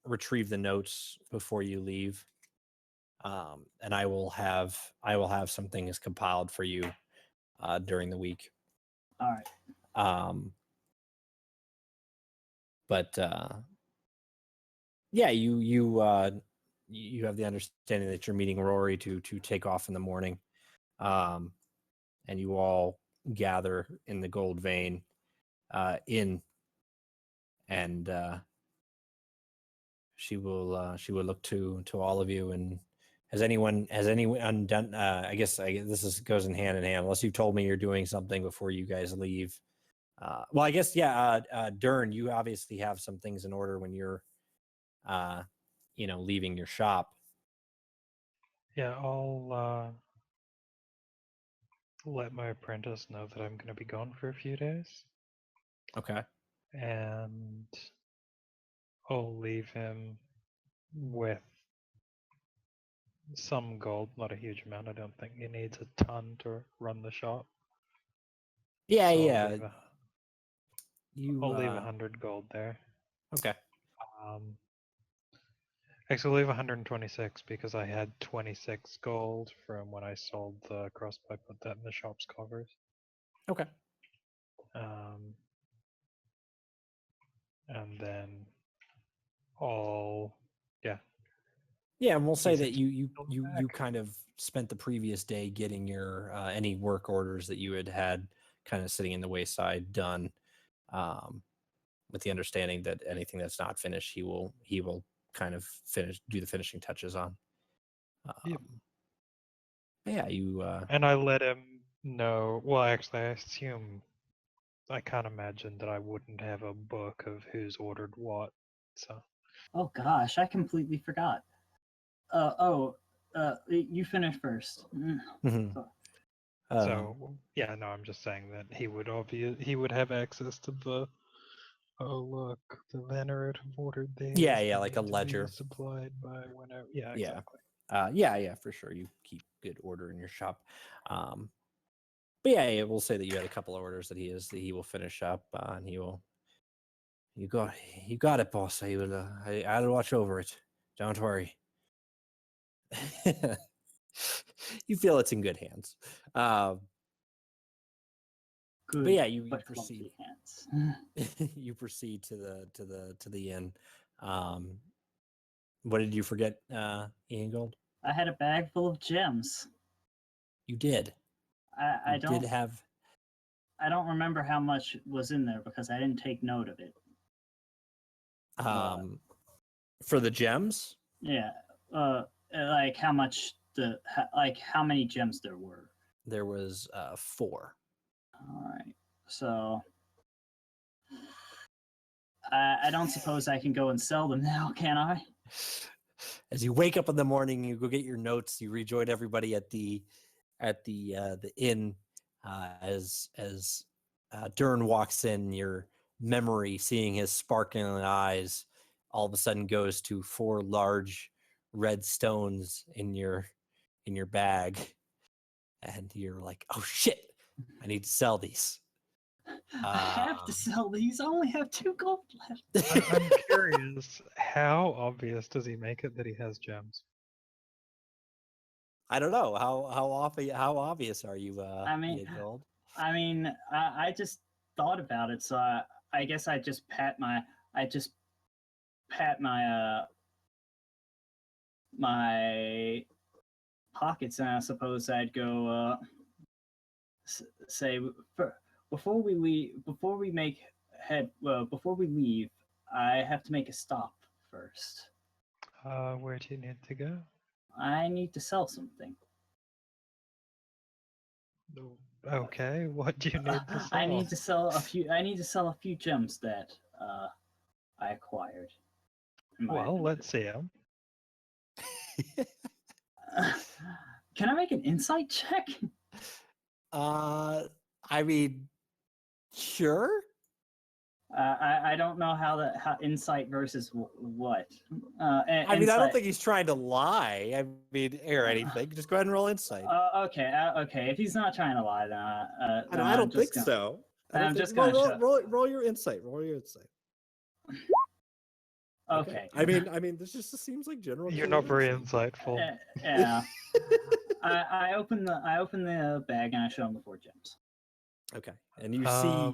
retrieve the notes before you leave, and I will have some things compiled for you during the week. All right. But yeah, you have the understanding that you're meeting Rory to take off in the morning, and you all gather in the Gold Vein inn, and she will look to all of you. And has anyone done? I guess this goes in hand, unless you've told me you're doing something before you guys leave. Well, I guess Dern, you obviously have some things in order when you're leaving your shop. Yeah, I'll let my apprentice know that I'm going to be gone for a few days. Okay. And I'll leave him with some gold, not a huge amount. I don't think he needs a ton to run the shop. Yeah, So yeah. I'll leave 100 gold there. Okay. Actually, I'll leave 126 because I had 26 gold from when I sold the crossbow. I put that in the shop's coffers. Okay. And then yeah, and we'll say that you kind of spent the previous day getting your any work orders that you had kind of sitting in the wayside done, with the understanding that anything that's not finished, he will kind of do the finishing touches on. Yep. Yeah, you and I let him know. Well, actually, I can't imagine that I wouldn't have a book of who's ordered what. So. Oh gosh, I completely forgot. You finish first. Mm-hmm. So yeah, no, I'm just saying that he would have access to the. Oh look, the Venerate have ordered these. Yeah, like a ledger supplied by whenever. Yeah, exactly. Yeah, for sure. You keep good order in your shop. But yeah, we'll say that you had a couple of orders that he will finish up, and he will. You got it, boss. I'll watch over it. Don't worry. You feel it's in good hands. Good, but yeah, you proceed. Hands. You proceed to the inn. What did you forget, Ian Gold? I had a bag full of gems. You did. I don't remember how much was in there because I didn't take note of it. For the gems? Yeah. Like how much how many gems there were? There was 4. All right. So I don't suppose I can go and sell them now, can I? As you wake up in the morning, you go get your notes. You rejoin everybody at the inn. As Dern walks in, your memory, seeing his sparkling eyes, all of a sudden goes to 4 large red stones in your bag, and you're like, "Oh shit! I need to sell these." I have to sell these. I only have 2 gold left. I'm curious, how obvious does he make it that he has gems? I don't know how obvious are you? Gold? I just thought about it, so I guess I just pat my my pockets, and I suppose I'd go say before we leave, I have to make a stop first. Where do you need to go? I need to sell something. Okay, what do you need to sell? I need to sell a few gems that I acquired. Well, let's see them. Can I make an insight check? I mean, sure. I don't know how insight versus what. I mean, I don't Insight. think he's trying to lie. I mean, or anything. Just go ahead and roll insight. Okay. Okay. If he's not trying to lie, then I don't think so. I'm just gonna roll your insight. Roll your insight. Okay. I mean, this just seems like general. You're not very insightful. Yeah. I open the bag and I show him the 4 gems. Okay, and you see.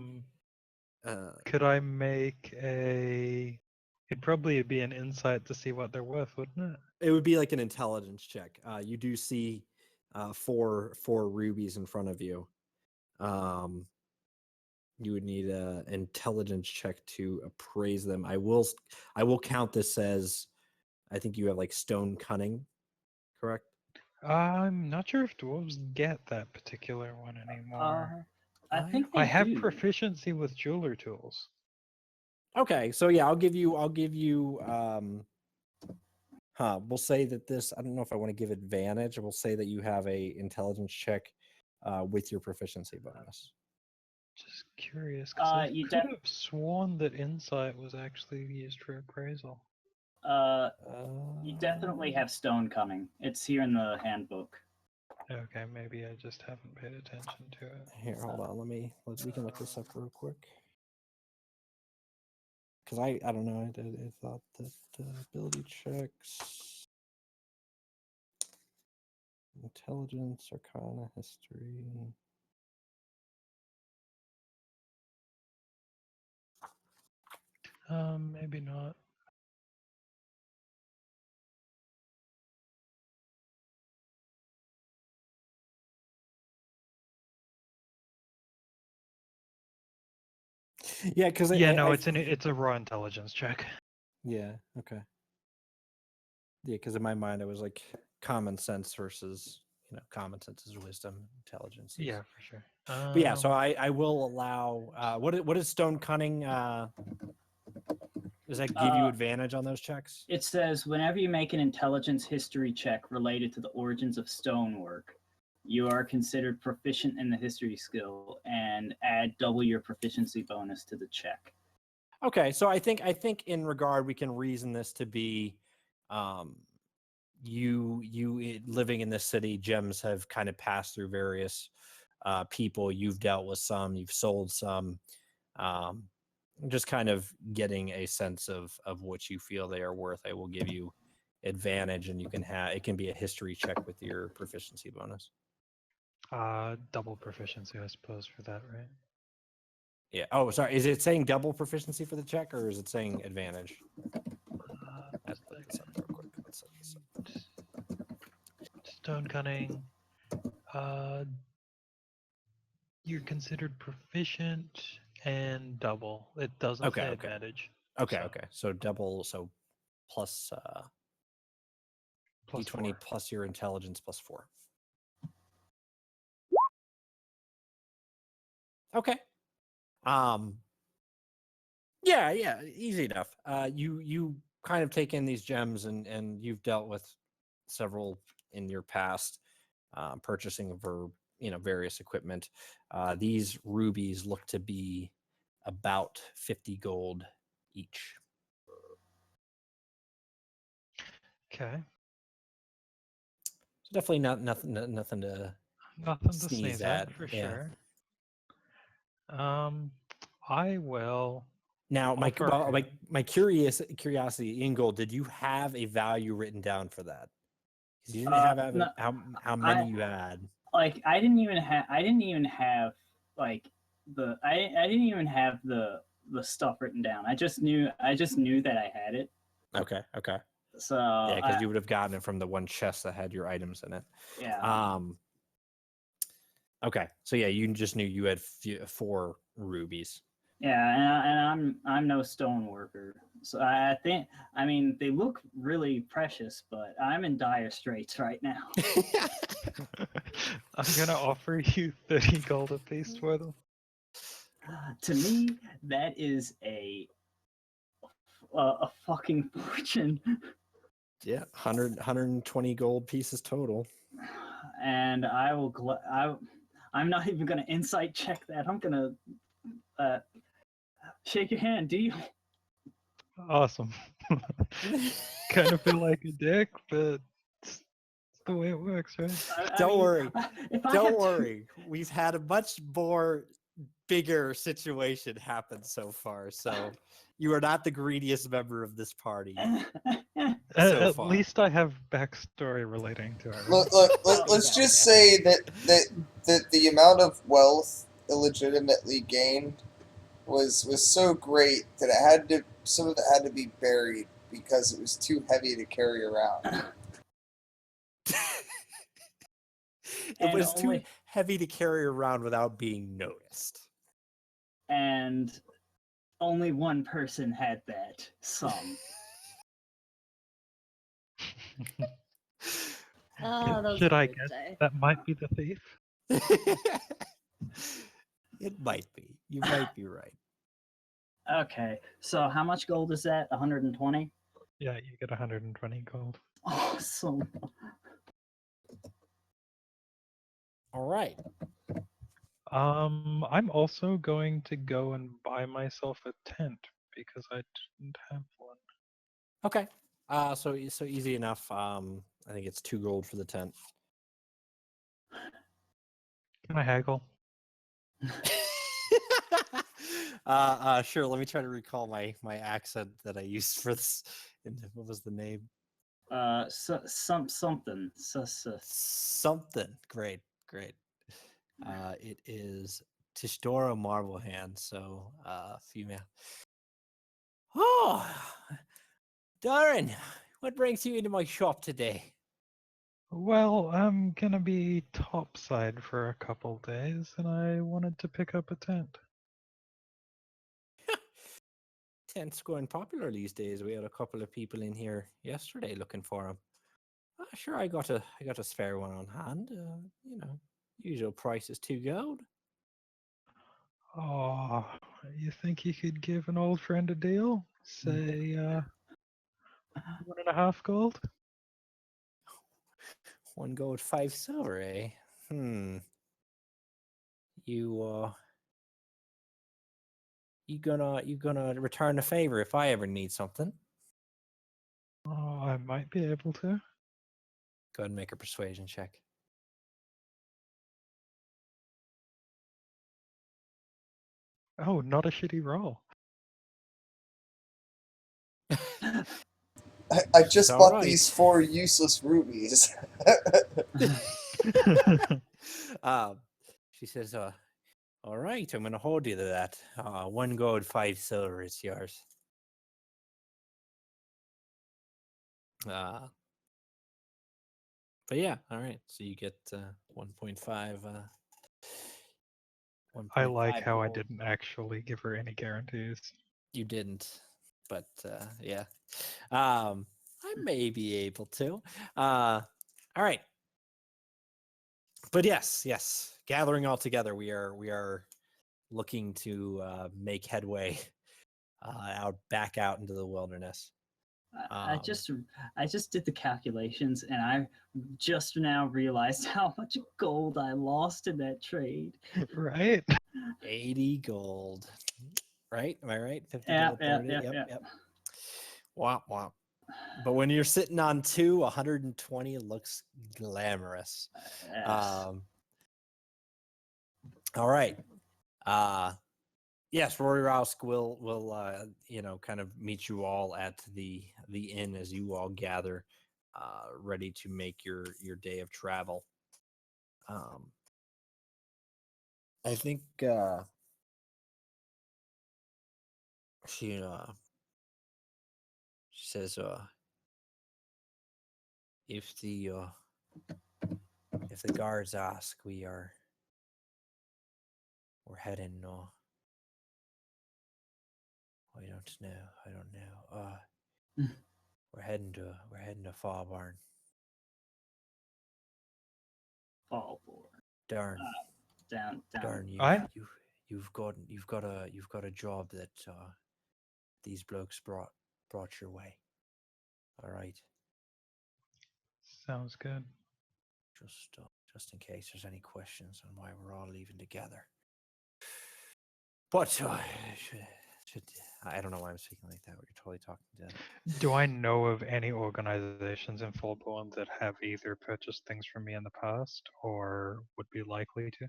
Could I make a? It'd probably be an insight to see what they're worth, wouldn't it? It would be like an intelligence check. You do see 4 rubies in front of you. You would need an intelligence check to appraise them. I will count this as, I think you have like stone cunning, correct? I'm not sure if dwarves get that particular one anymore. I think I have do. proficiency with jeweler tools. Okay, so yeah, I'll give you we'll say that this, I don't know if I want to give advantage. We'll say that you have a intelligence check with your proficiency bonus. Just curious, because I you could have sworn that insight was actually used for appraisal. You definitely have stone coming. It's here in the handbook. Okay, maybe I just haven't paid attention to it. Here, hold on. We can look this up real quick. Because I don't know. I thought that ability checks, intelligence, arcana, history. Maybe not. Yeah, because it's a raw intelligence check. Yeah. Okay. Yeah, because in my mind it was like common sense versus common sense is wisdom, intelligence. Yeah, for sure. But yeah, so I will allow. What is stone cunning? Does that give you advantage on those checks? It says whenever you make an intelligence history check related to the origins of stonework, you are considered proficient in the history skill and add double your proficiency bonus to the check. Okay, so I think in regard we can reason this to be, you living in this city, gems have kind of passed through various people. You've dealt with some, you've sold some. Just kind of getting a sense of what you feel they are worth. I will give you advantage, and you can it can be a history check with your proficiency bonus. Double proficiency, I suppose, for that, right? Yeah. Oh, sorry. Is it saying double proficiency for the check, or is it saying advantage? Let's look this up real quick. Let's look this up. Stone cunning. You're considered proficient and double. It doesn't say advantage. Okay. So double. So plus plus d20 4. plus your intelligence plus 4. Okay. Yeah, easy enough. You kind of take in these gems, and you've dealt with several in your past, purchasing for various equipment. These rubies look to be about 50 gold each. Okay. So definitely nothing to sneeze at for sure. I will. Now, my curiosity, Ingold, did you have a value written down for that? Because you didn't have how many you had. Like I didn't even have like the stuff written down. I just knew that I had it. Okay. So yeah, because you would have gotten it from the one chest that had your items in it. Yeah. Okay, so yeah, you just knew you had 4 rubies. Yeah, and I'm no stone worker, so I mean they look really precious, but I'm in dire straits right now. I'm gonna offer you 30 gold apiece for them. To me, that is a fucking fortune. Yeah, 120 gold pieces total. And I will. I'm not even gonna insight check that. I'm gonna shake your hand. Do you? Awesome. Kind of feel like a dick, but it's the way it works, right? Don't worry. If I Don't had worry. We've had a much more bigger situation happen so far. So you are not the greediest member of this party. So At far. least I have backstory relating to it. Look, Right? let's just say that the amount of wealth illegitimately gained was so great that some of it had to be buried because it was too heavy to carry around. It was too heavy to carry around without being noticed. And only one person had that sum. That was Should a I good guess day. that might be the thief? It might be. You might be right. Okay, so how much gold is that? 120? Yeah, you get 120 gold. Awesome. All right. I'm also going to go and buy myself a tent because I didn't have one. Okay. So easy enough. I think it's 2 gold for the tent. Can I haggle? Sure. Let me try to recall my accent that I used for this. What was the name? Something. Something. Great. It is Tishdora Marblehand, so female. Oh, Darren, what brings you into my shop today? Well, I'm gonna be topside for a couple days, and I wanted to pick up a tent. Tent's going popular these days. We had a couple of people in here yesterday looking for them. Sure, I got a spare one on hand. Usual price is 2 gold. Oh, you think you could give an old friend a deal? Say, 1.5 gold? 1 gold, 5 silver, eh? You gonna return the favor if I ever need something? Oh, I might be able to. Go ahead and make a persuasion check. Oh, not a shitty roll. I just All bought right. these 4 useless rubies. She says, all right, I'm gonna hold you to that. 1 gold, 5 silver is yours. But yeah, all right. So you get 1.5. I like how gold. I didn't actually give her any guarantees. You didn't, but yeah. I may be able to. All right. But yes. Gathering all together, we are looking to make headway back out into the wilderness. I just did the calculations, and I just now realized how much gold I lost in that trade. Right? 80 gold. Right? Am I right? 50 Yeah, gold, 30? yeah. Yep. Womp womp. But when you're sitting on 120 looks glamorous. Yes. All right. Yes, Rory Rousk will kind of meet you all at the inn as you all gather, ready to make your day of travel. I think she says if the guards ask, we're heading. I don't know. We're heading to Fall Barn. Fallborn. Darn. Down. Darn, I- you've got a job that these blokes brought your way. All right. Sounds good. Just in case there's any questions on why we're all leaving together. But I don't know why I'm speaking like that. You're totally talking to. Do I know of any organizations in Fullborn that have either purchased things from me in the past or would be likely to?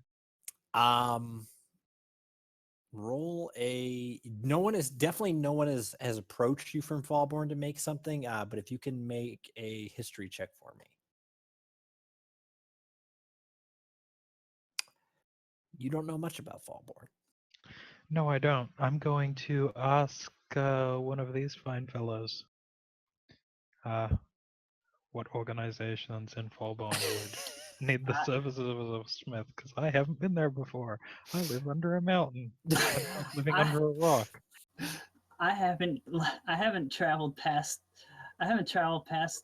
Roll a. No one has approached you from Fallborn to make something. But if you can make a history check for me. You don't know much about Fallborn. No, I don't. I'm going to ask one of these fine fellows what organizations in Fallborn would need the services of a smith, because I haven't been there before. I live under a mountain. I'm like living under a rock. I haven't traveled past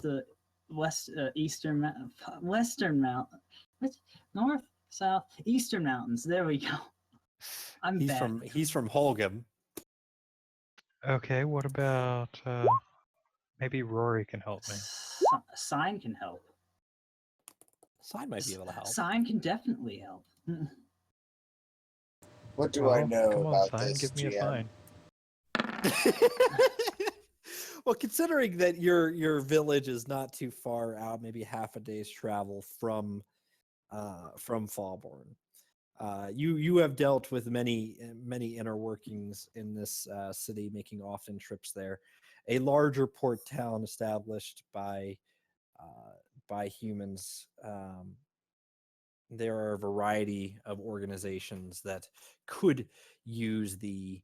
the western mountain, north, south, eastern mountains. There we go. He's from Holgham. Okay, what about maybe Rory can help me? Sign can help. Sign might be able to help. Sign can definitely help. What do I know come on, about sign, this, give me GM? a sign. Well, considering that your village is not too far out, maybe half a day's travel from Fallborn, you have dealt with many inner workings in this city, making often trips there. A larger port town established by humans. There are a variety of organizations that could use the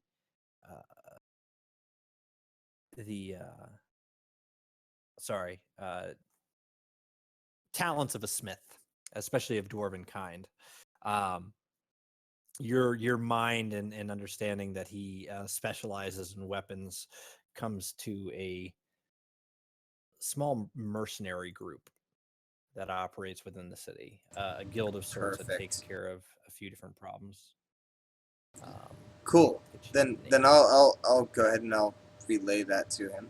talents of a smith, especially of dwarven kind. Your mind and understanding that he specializes in weapons comes to a small mercenary group that operates within the city, a guild of sorts that takes care of a few different problems. Cool. Then I'll go ahead and I'll relay that to him.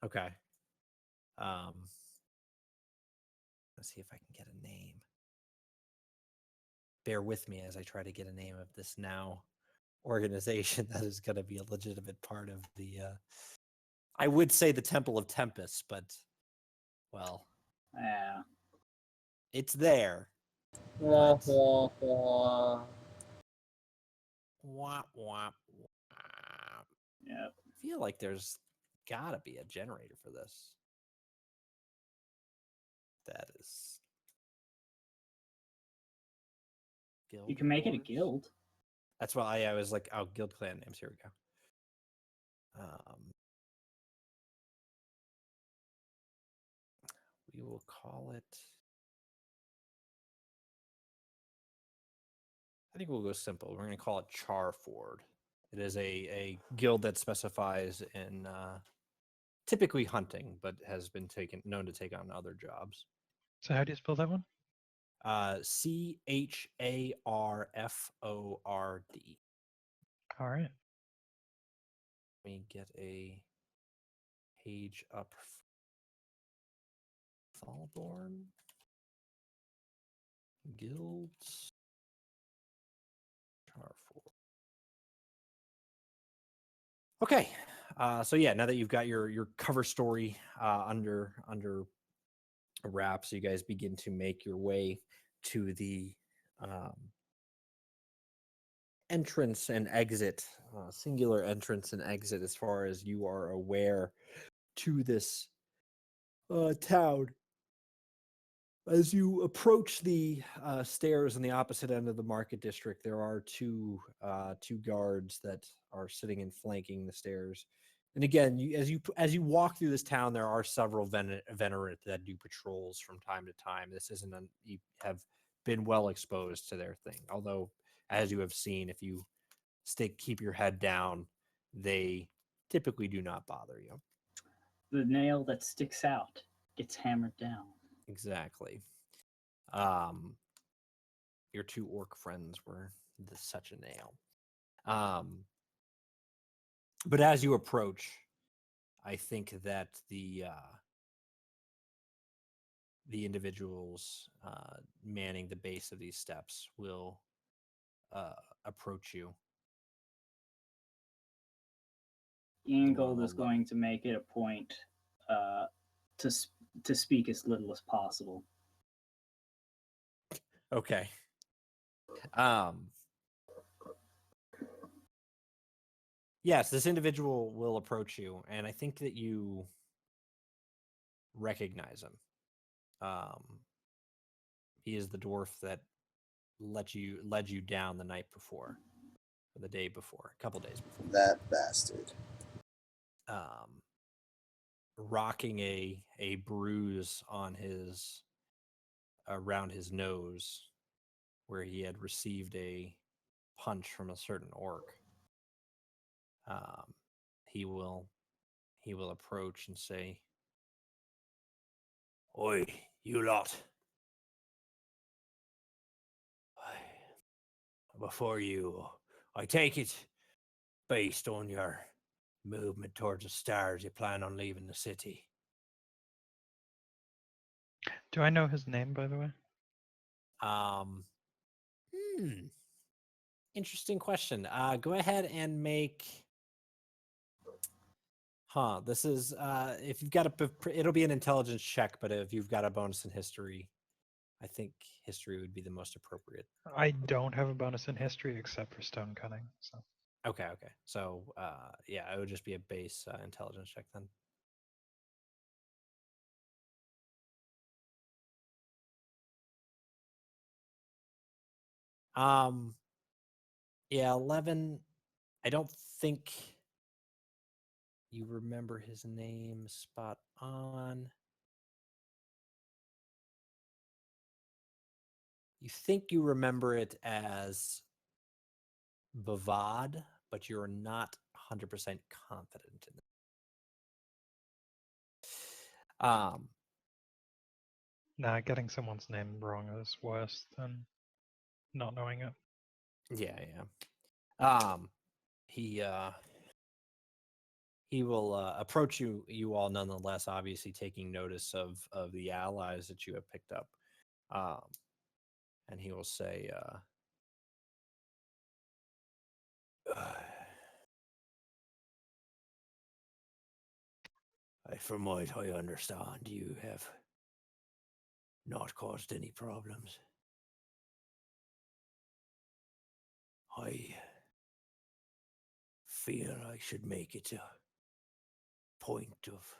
Okay. Let's see if I can get a name. Bear with me as I try to get a name of this now organization that is going to be a legitimate part of the. I would say the Temple of Tempest, but well, yeah, it's there. Wah, But... wah, wah. Wah, wah, wah. Yeah. I feel like there's gotta be a generator for this. That is guild. You can make it a guild. That's why I was like, oh, guild clan names. Here we go. We will call it. I think we'll go simple. We're going to call it Charford. It is a guild that specifies in typically hunting, but has been known to take on other jobs. So how do you spell that one? Charford. All right. Let me get a page up. Fallborn guilds. Charford. Okay. So yeah, now that you've got your cover story under wraps, you guys begin to make your way to the entrance and exit, singular entrance and exit, as far as you are aware, to this town. As you approach the stairs on the opposite end of the market district, there are two guards that are sitting and flanking the stairs. And again, as you walk through this town, there are several veterans that do patrols from time to time. This isn't you have been well exposed to their thing. Although, as you have seen, if you keep your head down, they typically do not bother you. The nail that sticks out gets hammered down. Exactly. Your two orc friends were such a nail. But as you approach, I think that the the individuals manning the base of these steps will approach you. Ingold is going to make it a point to speak as little as possible. Okay. Yes, this individual will approach you, and I think that you recognize him. He is the dwarf that led you down the night before, or the day before, a couple days before. That bastard. Rocking a bruise on his around his nose, where he had received a punch from a certain orc. He will approach and say, "Oi, you lot! Before you, I take it, based on your movement towards the stars, you plan on leaving the city." Do I know his name, by the way? Interesting question. Go ahead and make. This is if you've got it'll be an intelligence check, but if you've got a bonus in history, I think history would be the most appropriate. I don't have a bonus in history except for stone cutting. So Okay. So yeah, it would just be a base intelligence check then. Yeah, 11. I don't think you remember his name spot on. You think you remember it as Bavad, but you're not 100% confident in it. nah, getting someone's name wrong is worse than not knowing it. Yeah. He will approach you all nonetheless, obviously taking notice of the allies that you have picked up. And he will say, from what I understand, you have not caused any problems. I feel I should make it a point of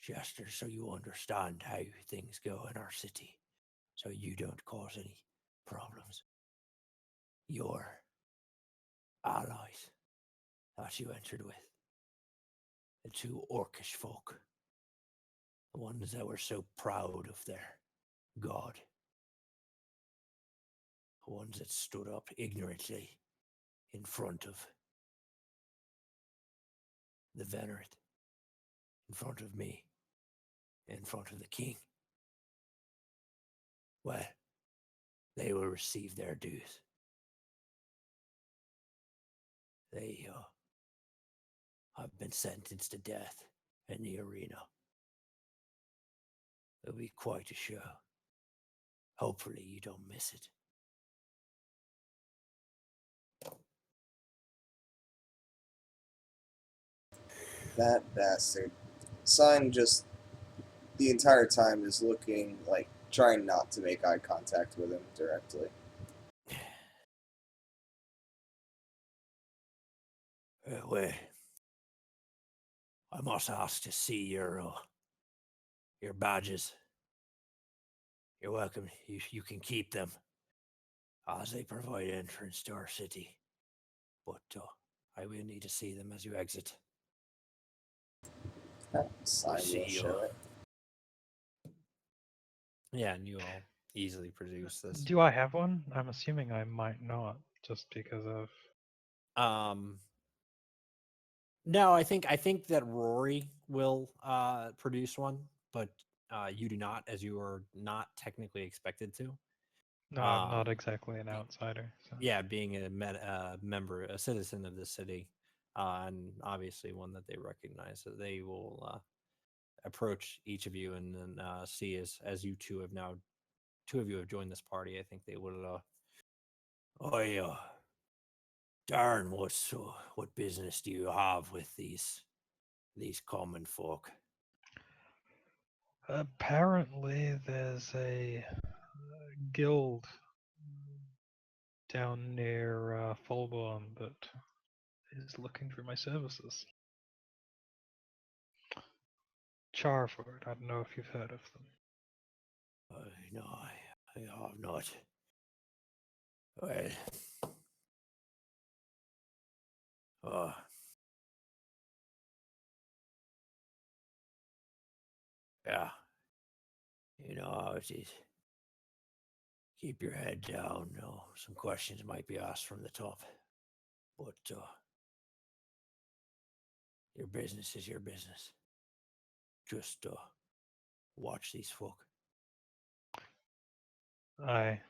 gesture so you understand how things go in our city, so you don't cause any problems. Your allies that you entered with, the two orcish folk, the ones that were so proud of their god, the ones that stood up ignorantly in front of the venerate, in front of me, in front of the king. Well, they will receive their dues. They have been sentenced to death in the arena. It'll be quite a show. Hopefully you don't miss it. That bastard. Sign just the entire time is looking like trying not to make eye contact with him directly. Well, I must ask to see your badges. You're welcome. You can keep them, as they provide entrance to our city. But I will need to see them as you exit. Sign will show it. Yeah, and you all easily produce this. Do I have one? I'm assuming I might not, just because of. No, I think that Rory will produce one, but you do not, as you are not technically expected to. No, I'm not exactly an outsider. So. Yeah, being a citizen of the city, and obviously one that they recognize, so they will approach each of you and then see as you two have now, two of you have joined this party. I think they will. Oh yeah, Darren, what business do you have with these common folk? Apparently, there's a guild down near Folborn that is looking for my services. Charford, I don't know if you've heard of them. No, I have not. Well, uh, yeah, it is. Keep your head down. No, some questions might be asked from the top, but your business is your business. Just watch these folk. Aye.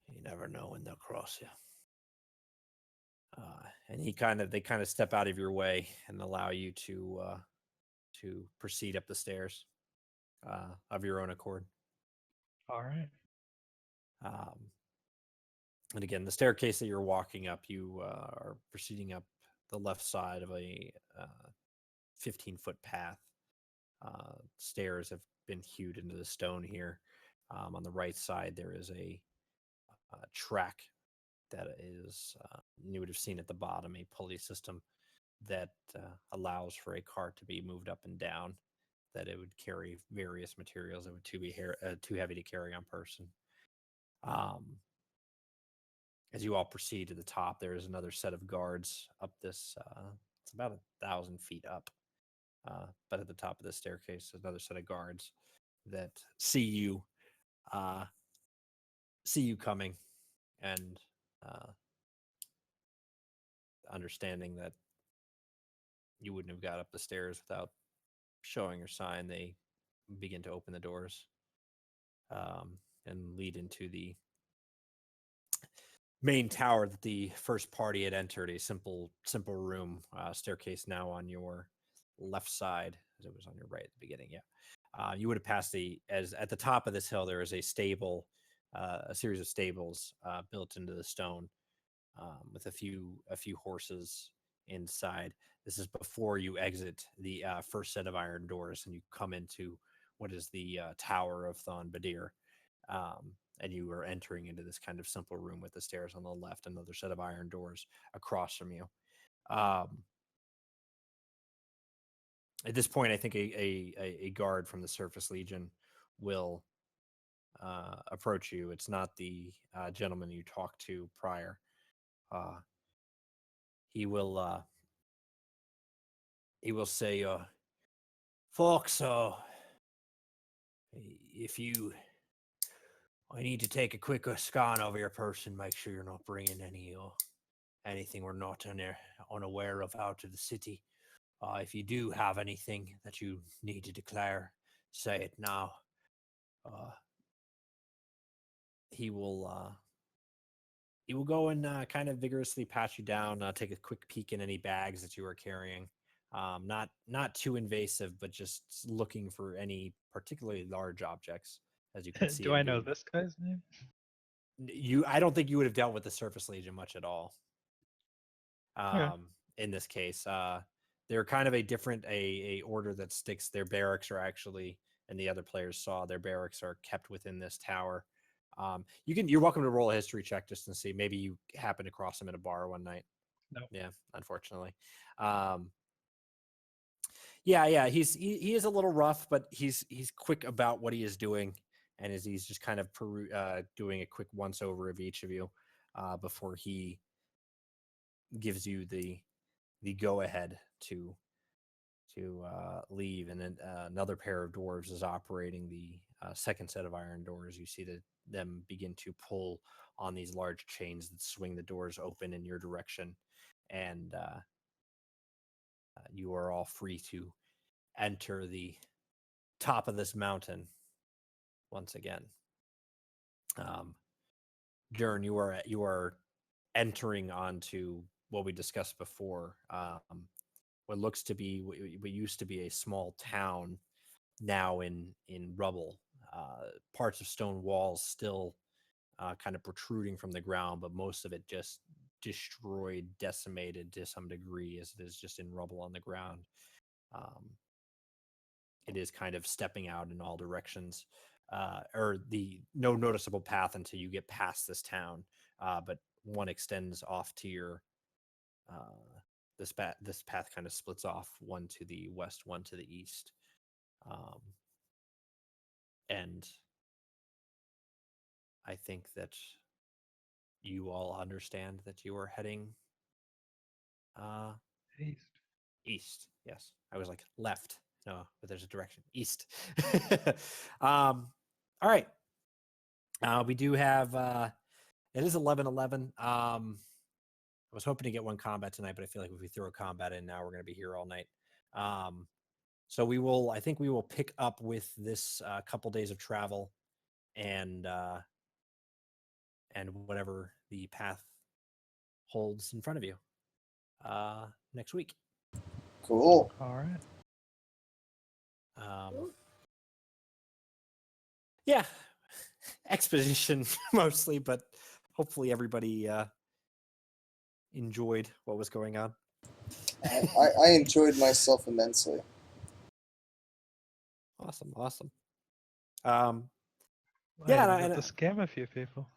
You never know when they'll cross you. And they kind of step out of your way and allow you to proceed up the stairs of your own accord. All right. And again, the staircase that you're walking up, you are proceeding up the left side of a 15-foot path. Stairs have been hewed into the stone here. On the right side, there is a track that is, you would have seen at the bottom, a pulley system that allows for a cart to be moved up and down, that it would carry various materials that would too heavy to carry on person. As you all proceed to the top, there is another set of guards up this, it's about 1,000 feet up. But at the top of the staircase, there's another set of guards that see you coming, and understanding that you wouldn't have got up the stairs without showing your sign, they begin to open the doors and lead into the main tower that the first party had entered. A simple room, staircase now on your left side, as it was on your right at the beginning. Yeah, you would have passed as at the top of this hill. There is a stable, a series of stables built into the stone, with a few horses inside. This is before you exit the first set of iron doors and you come into what is the Tower of Thon-Badir. And you are entering into this kind of simple room with the stairs on the left, another set of iron doors across from you. At this point, I think a guard from the Surface Legion will approach you. It's not the gentleman you talked to prior. He will say, "Folks, if you, I need to take a quick scan over your person, make sure you're not bringing anything we're not unaware of out of the city. If you do have anything that you need to declare, say it now." He will go and kind of vigorously pat you down, take a quick peek in any bags that you are carrying. Not too invasive, but just looking for any particularly large objects, as you can see. Do I know this guy's name? I don't think you would have dealt with the Surface Legion much at all. Okay. In this case, they're kind of a different a order that sticks. Their barracks are actually, and the other players saw, their barracks are kept within this tower. You're welcome to roll a history check just to see. Maybe you happen to cross him at a bar one night. No. Yeah, unfortunately. Yeah. He is a little rough, but he's quick about what he is doing, and he's just kind of doing a quick once over of each of you before he gives you the go ahead to leave. And then another pair of dwarves is operating the second set of iron doors. You see them begin to pull on these large chains that swing the doors open in your direction, and you are all free to enter the top of this mountain once again. Jern, you are entering onto what we discussed before. what looks to be what used to be a small town, now in rubble. Parts of stone walls still kind of protruding from the ground, but most of it just destroyed, decimated to some degree, as it is just in rubble on the ground. It is kind of stepping out in all directions, or the no noticeable path until you get past this town, but one extends off to your this path kind of splits off, one to the west, one to the east, and I think that you all understand that you are heading East. east. Yes, I was like left. No, but there's a direction east. All right. We do have. It is 11:11. I was hoping to get one combat tonight, but I feel like if we throw a combat in now, we're going to be here all night. So we will. I think we will pick up with this couple days of travel, and whatever the path holds in front of you next week. Cool. All right. Yeah, exposition mostly, but hopefully everybody enjoyed what was going on. I enjoyed myself immensely. Awesome. I Yeah, got to scam a few people.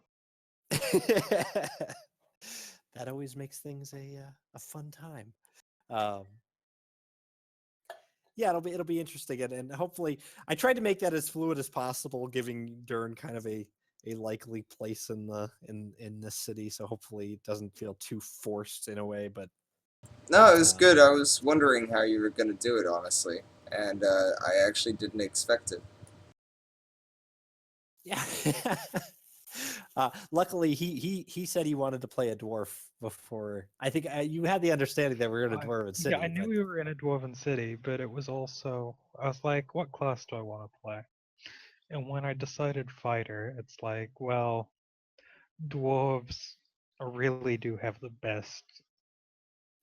that always makes things a fun time. Yeah, it'll be interesting, and hopefully, I tried to make that as fluid as possible, giving Dern kind of a likely place in this city. So hopefully, it doesn't feel too forced in a way. But No, it was good. I was wondering how you were going to do it, honestly, and I actually didn't expect it. yeah. Luckily, he said he wanted to play a dwarf before. I think you had the understanding that we were in a dwarven city. Yeah, I knew we were in a dwarven city, but it was also, I was like, what class do I want to play? And when I decided fighter, it's like, well, dwarves really do have the best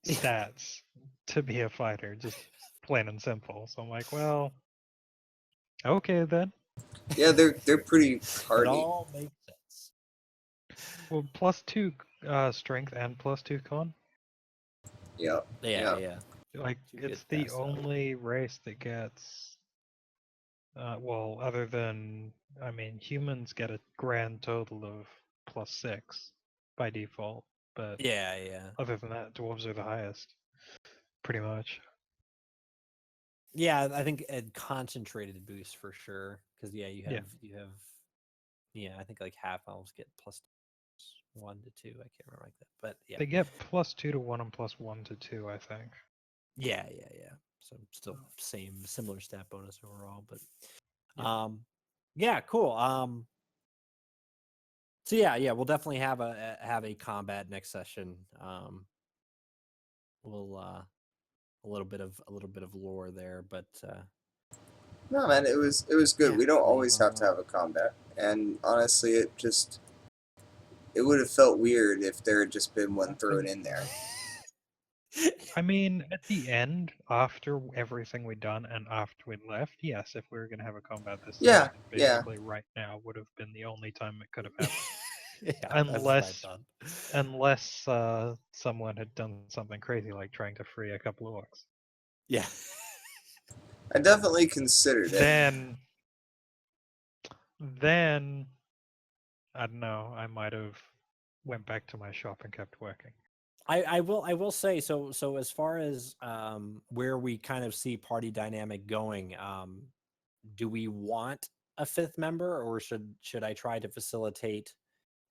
stats to be a fighter, just plain and simple. So I'm like, well, okay then. Yeah, they're pretty It hardy. all makes sense. Well, +2 strength and +2 con. Yeah. Yeah. Like, You it's get the past that. only race that gets, well, other than, I mean, humans get a grand total of +6 by default, but Yeah. other than that, dwarves are the highest, pretty much. Yeah, I think a concentrated boost for sure. Because you have I think like half elves get +1 to 2. I can't remember like that, but yeah, They get +2 to 1 and +1 to 2, I think. yeah. So still similar stat bonus overall, but yeah, cool. So yeah, we'll definitely have a combat next session. We'll a little bit of lore there, but No, man, it was good. Yeah, We don't we always have to have a combat, and honestly, it would have felt weird if there had just been one thrown in there. I mean, at the end, after everything we'd done and after we left, yes, if we were going to have a combat this Yeah, session, basically right now would have been the only time it could have happened. unless Unless someone had done something crazy like trying to free a couple of orcs. Yeah. I definitely considered it. Then I don't know, I might have went back to my shop and kept working. I will say so as far as where we kind of see party dynamic going, do we want a fifth member, or should I try to facilitate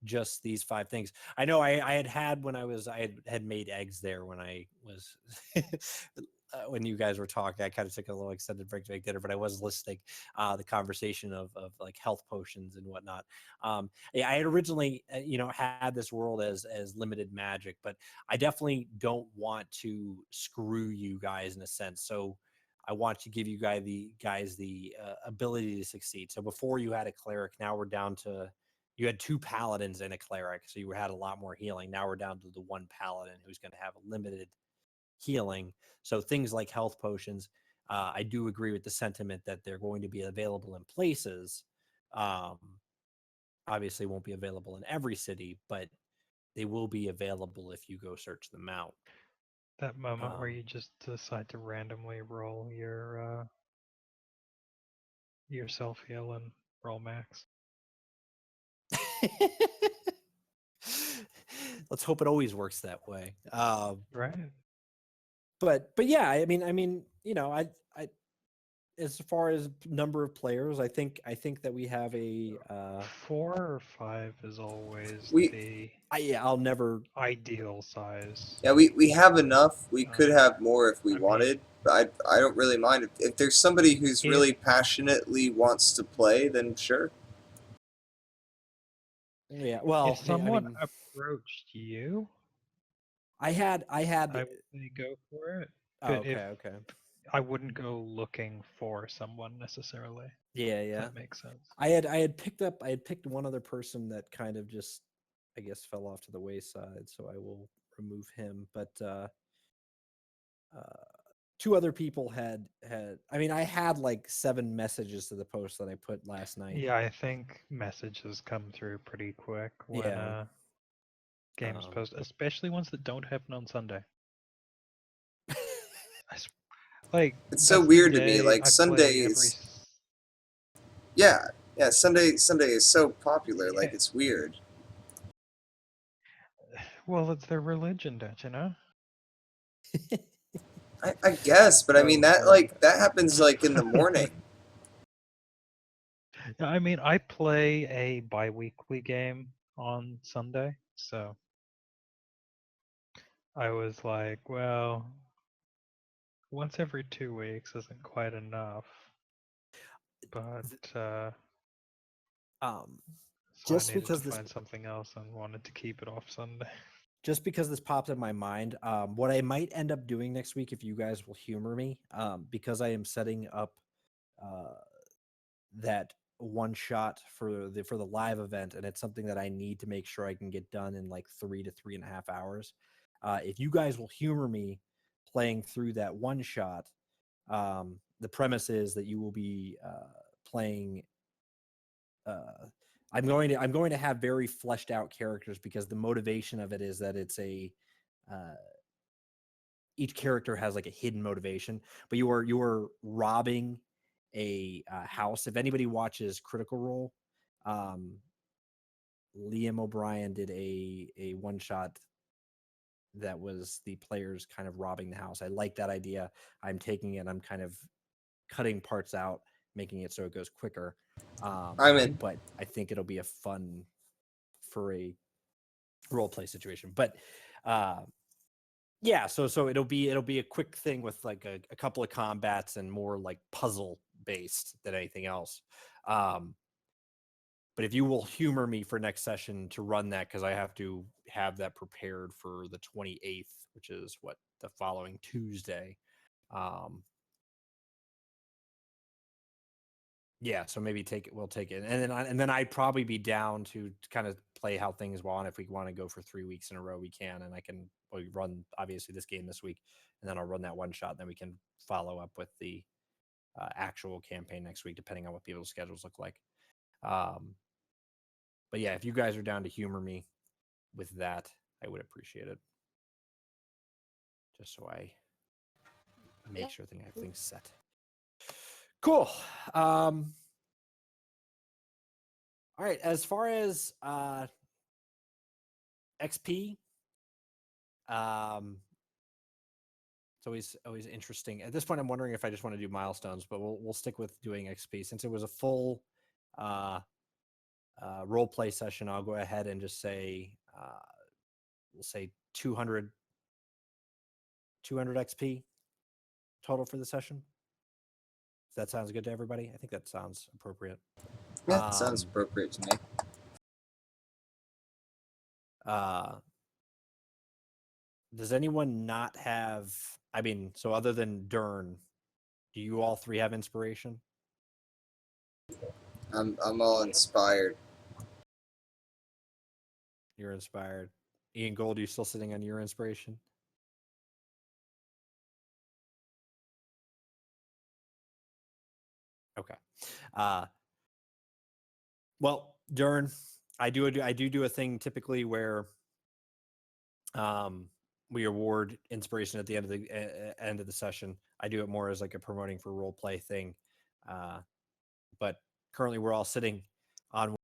just these 5 things? I know I had when I had made eggs there when I was when you guys were talking. I kind of took a little extended break to make dinner, but I was listening the conversation of like health potions and whatnot. Yeah, I had originally had this world as limited magic, but I definitely don't want to screw you guys in a sense. So I want to give you guys the ability to succeed. So before you had a cleric, now we're down to, you had 2 paladins and a cleric, so you had a lot more healing. Now we're down to the 1 paladin who's going to have a limited healing. So things like health potions, I do agree with the sentiment that they're going to be available in places. Obviously won't be available in every city, but they will be available if you go search them out. That moment where you just decide to randomly roll your self heal and roll max. Let's hope it always works that way. Right. But yeah, I mean, you know, I as far as number of players, I think that we have a 4 or 5 is always We- the I'll never. ideal size. Yeah, we have enough. We could Um, have more if we I mean- wanted, but I don't really mind. If there's somebody who's really passionately wants to play, then sure. Yeah, well, if someone I mean, approached you, I had. I would say go for it. Oh, But if okay. I wouldn't go looking for someone necessarily. Yeah. If that makes sense. I had picked one other person that kind of just, I guess, fell off to the wayside, so I will remove him. But two other people had. I mean, I had like 7 messages to the post that I put last night. Yeah, I think messages come through pretty quick when games post, especially ones that don't happen on Sunday. Like It's so that's the weird to me. day Like I Sunday play every is, yeah. Sunday is so popular. Yeah. Like it's weird. Well, it's their religion, don't you know? I guess, but I mean that happens like in the morning. Yeah, I mean, I play a bi-weekly game on Sunday, so I was like, well, once every 2 weeks isn't quite enough. But so just I needed because to find something else and wanted to keep it off Sunday. Just because this popped in my mind, what I might end up doing next week, if you guys will humor me, because I am setting up that one shot for the live event, and it's something that I need to make sure I can get done in like 3 to 3.5 hours. If you guys will humor me playing through that one shot, the premise is that you will be playing. I'm going to have very fleshed out characters, because the motivation of it is that it's a each character has like a hidden motivation, but you are robbing a house. If anybody watches Critical Role, Liam O'Brien did a one shot that was the players kind of robbing the house. I like that idea. I'm taking it, I'm kind of cutting parts out, making it so it goes quicker. I'm in. But I think it'll be a fun for a role play situation. But yeah, so it'll be a quick thing with like a couple of combats and more like puzzle based than anything else. But if you will humor me for next session to run that, because I have to have that prepared for the 28th, which is the following Tuesday. Yeah, so maybe we'll take it, and then I'd probably be down to kind of play how things go on. If we want to go for 3 weeks in a row, we can, and I can run obviously this game this week, and then I'll run that one shot. And then we can follow up with the actual campaign next week, depending on what people's schedules look like. But yeah, if you guys are down to humor me with that, I would appreciate it. Just so I make sure I have things set. Cool. All right. As far as XP, it's always interesting. At this point, I'm wondering if I just want to do milestones, but we'll stick with doing XP since it was a full role play session. I'll go ahead and just say we'll say 200 XP total for the session. If that sounds good to everybody, I think that sounds appropriate. Yeah, sounds appropriate to me. Does anyone not have? I mean, so other than Dern, do you all 3 have inspiration? I'm all inspired. You're inspired. Ian Gold, are you still sitting on your inspiration? Well, Dern, I do a thing typically where we award inspiration at the end of the session. I do it more as like a promoting for role play thing. But currently we're all sitting on